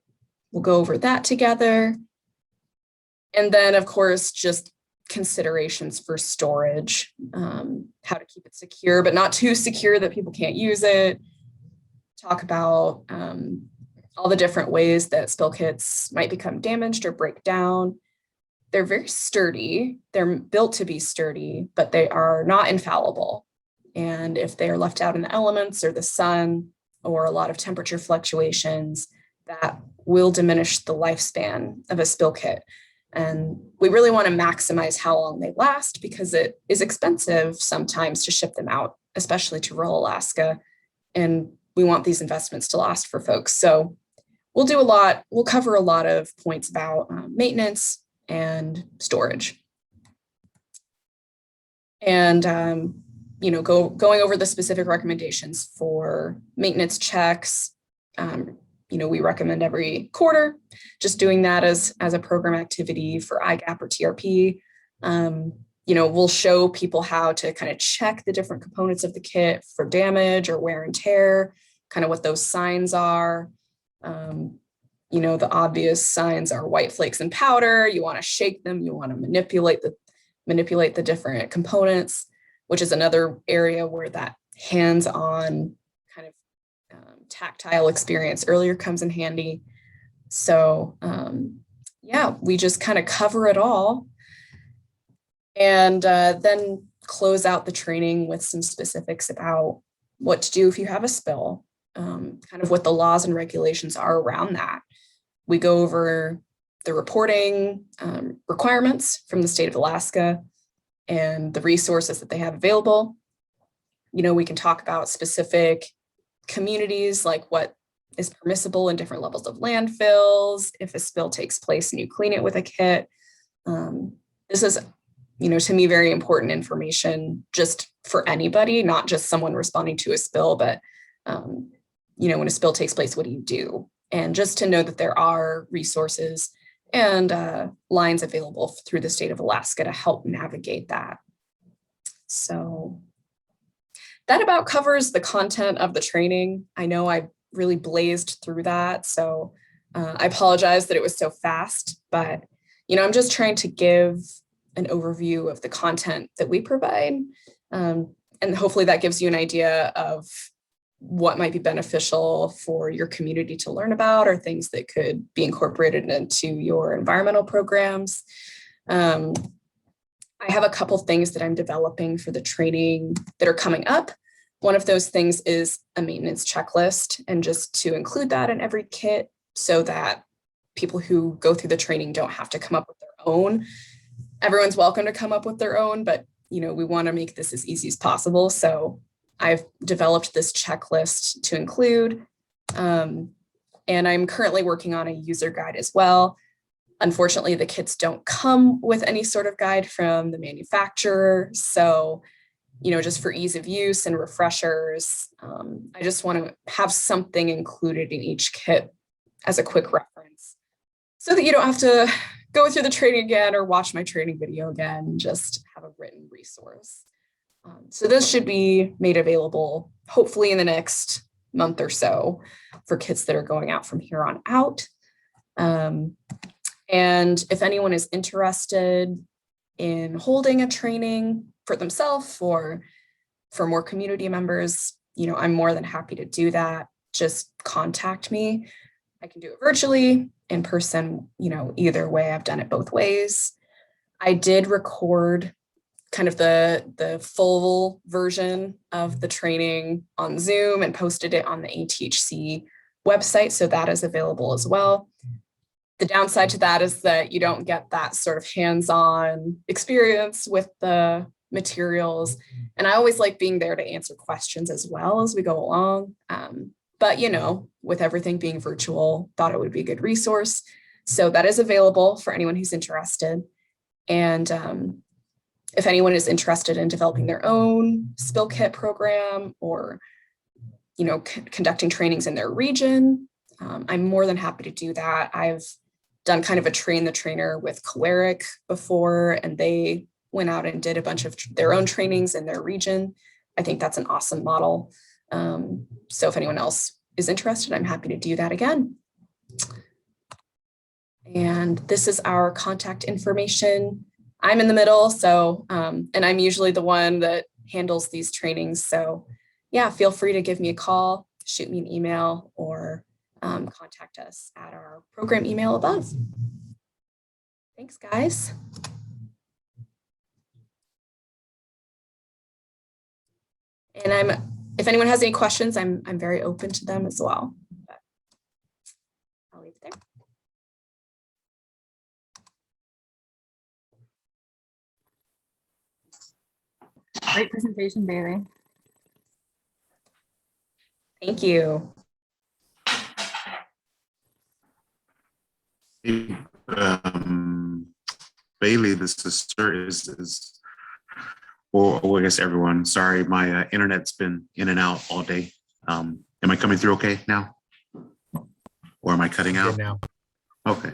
we'll go over that together. And then, of course, just considerations for storage, how to keep it secure, but not too secure that people can't use it. Talk about all the different ways that spill kits might become damaged or break down. They're very sturdy. They're built to be sturdy, but they are not infallible. And if they're left out in the elements or the sun or a lot of temperature fluctuations, that will diminish the lifespan of a spill kit. And we really want to maximize how long they last because it is expensive sometimes to ship them out, especially to rural Alaska. And we want these investments to last for folks. So we'll cover a lot of points about maintenance and storage. And, you know, going over the specific recommendations for maintenance checks. You know, we recommend every quarter, just doing that as a program activity for IGAP or TRP. You know, we'll show people how to kind of check the different components of the kit for damage or wear and tear, kind of what those signs are. You know, the obvious signs are white flakes and powder. You want to shake them. You want to manipulate the different components, which is another area where that hands-on kind of tactile experience earlier comes in handy. So yeah, we just kind of cover it all and then close out the training with some specifics about what to do if you have a spill, kind of what the laws and regulations are around that. We go over the reporting requirements from the state of Alaska and the resources that they have available. You know, we can talk about specific communities, like what is permissible in different levels of landfills, if a spill takes place and you clean it with a kit. This is, you know, to me, very important information just for anybody, not just someone responding to a spill, but, you know, when a spill takes place, what do you do? And just to know that there are resources and lines available through the state of Alaska to help navigate that. So that about covers the content of the training. I know I really blazed through that, so I apologize that it was so fast, but you know, I'm just trying to give an overview of the content that we provide, and hopefully that gives you an idea of what might be beneficial for your community to learn about or things that could be incorporated into your environmental programs. I have a couple things that I'm developing for the training that are coming up. One of those things is a maintenance checklist, and just to include that in every kit so that people who go through the training don't have to come up with their own. Everyone's welcome to come up with their own, but you know, we want to make this as easy as possible. So I've developed this checklist to include, and I'm currently working on a user guide as well. Unfortunately, the kits don't come with any sort of guide from the manufacturer. So, you know, just for ease of use and refreshers, I just want to have something included in each kit as a quick reference so that you don't have to go through the training again or watch my training video again, just have a written resource. So this should be made available hopefully in the next month or so for kits that are going out from here on out. And if anyone is interested in holding a training for themselves or for more community members, you know, I'm more than happy to do that. Just contact me. I can do it virtually, in person, you know, either way. I've done it both ways. I did record kind of the full version of the training on Zoom and posted it on the ATHC website. So that is available as well. The downside to that is that you don't get that sort of hands-on experience with the materials. And I always like being there to answer questions as well as we go along. But, you know, with everything being virtual, thought it would be a good resource. So that is available for anyone who's interested. And if anyone is interested in developing their own spill kit program or, conducting trainings in their region, I'm more than happy to do that. I've done kind of a train the trainer with Choleric before, and they went out and did a bunch of their own trainings in their region. I think that's an awesome model. So if anyone else is interested, I'm happy to do that again. And this is our contact information. I'm in the middle, so, and I'm usually the one that handles these trainings. So yeah, feel free to give me a call, shoot me an email, or contact us at our program email above. Thanks, guys. And if anyone has any questions, I'm very open to them as well. But I'll leave it there. Great presentation, Bailey. Thank you. Bailey, this is well, I guess everyone, sorry, my internet's been in and out all day. Am I coming through okay now? Or am I cutting out? Good now. Okay,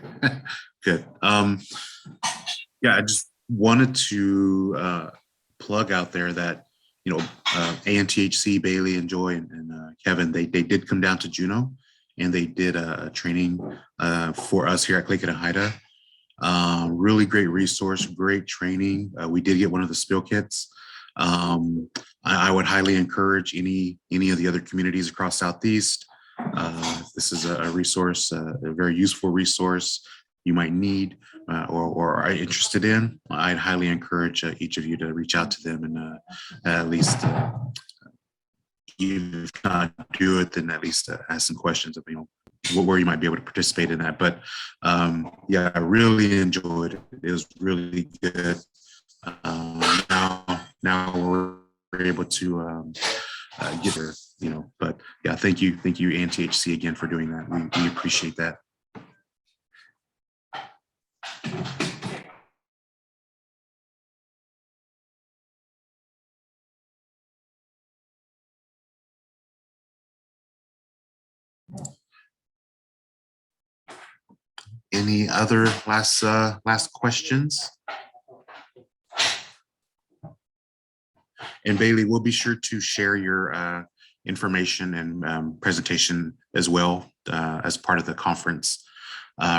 good. Yeah, I just wanted to plug out there that, ANTHC, Bailey, and Joy, and Kevin, they did come down to Juneau, and they did a training for us here at Clayton and Háw'aa. Really great resource, great training. We did get one of the spill kits. I would highly encourage any of the other communities across Southeast. This is a resource, a very useful resource you might need or are interested in. I'd highly encourage each of you to reach out to them and at least, if not do it, then at least ask some questions of, where you might be able to participate in that. But yeah, I really enjoyed it. It was really good. Now we're able to get her, but yeah, thank you, ANTHC, again for doing that. We appreciate that. Any other last questions? And Bailey, we'll be sure to share your information and presentation as well as part of the conference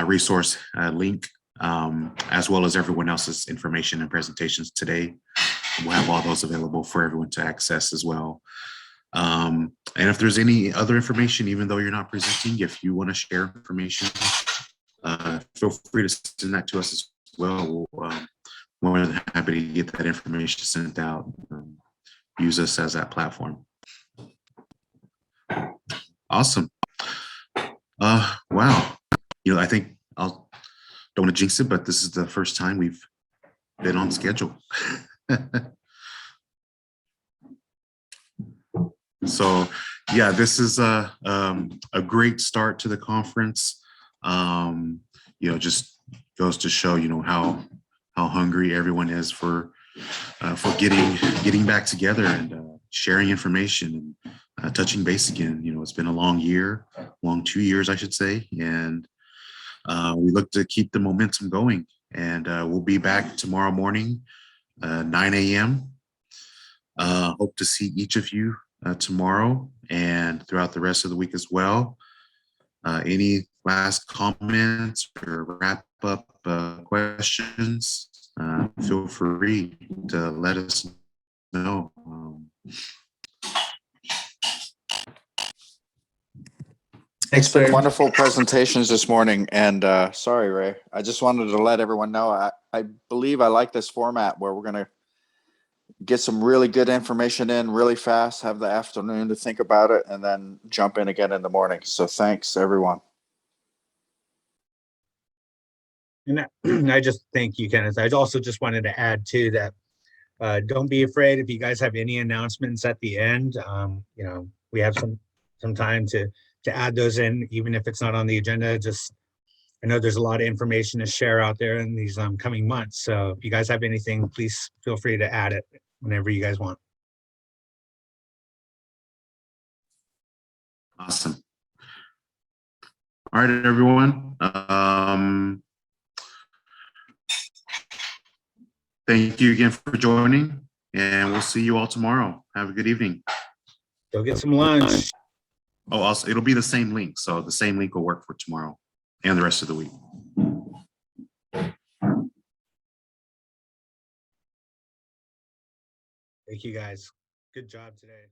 resource link, as well as everyone else's information and presentations today. We'll have all those available for everyone to access as well. And if there's any other information, even though you're not presenting, if you want to share information, feel free to send that to us as well. We're more than happy to get that information sent out. Use us as that platform. Awesome. Wow. I think don't want to jinx it, but this is the first time we've been on schedule. So yeah, this is a great start to the conference. Just goes to show, how hungry everyone is for getting back together and sharing information and touching base again. It's been a long 2 years, I should say, and we look to keep the momentum going. And we'll be back tomorrow morning, 9 a.m. Hope to see each of you tomorrow and throughout the rest of the week as well. Any last comments or wrap up questions? Feel free to let us know. It's been wonderful presentations this morning. And sorry, Ray, I just wanted to let everyone know, I believe I like this format where we're going to get some really good information in really fast, have the afternoon to think about it, and then jump in again in the morning. So thanks, everyone. And I just thank you, Kenneth. I also just wanted to add too that don't be afraid if you guys have any announcements at the end. We have some time to add those in, even if it's not on the agenda. Just I know there's a lot of information to share out there in these coming months. So if you guys have anything, please feel free to add it whenever you guys want. Awesome. All right, everyone. Thank you again for joining, and we'll see you all tomorrow. Have a good evening. Go get some lunch. Oh, also, it'll be the same link, so the same link will work for tomorrow and the rest of the week. Thank you guys. Good job today.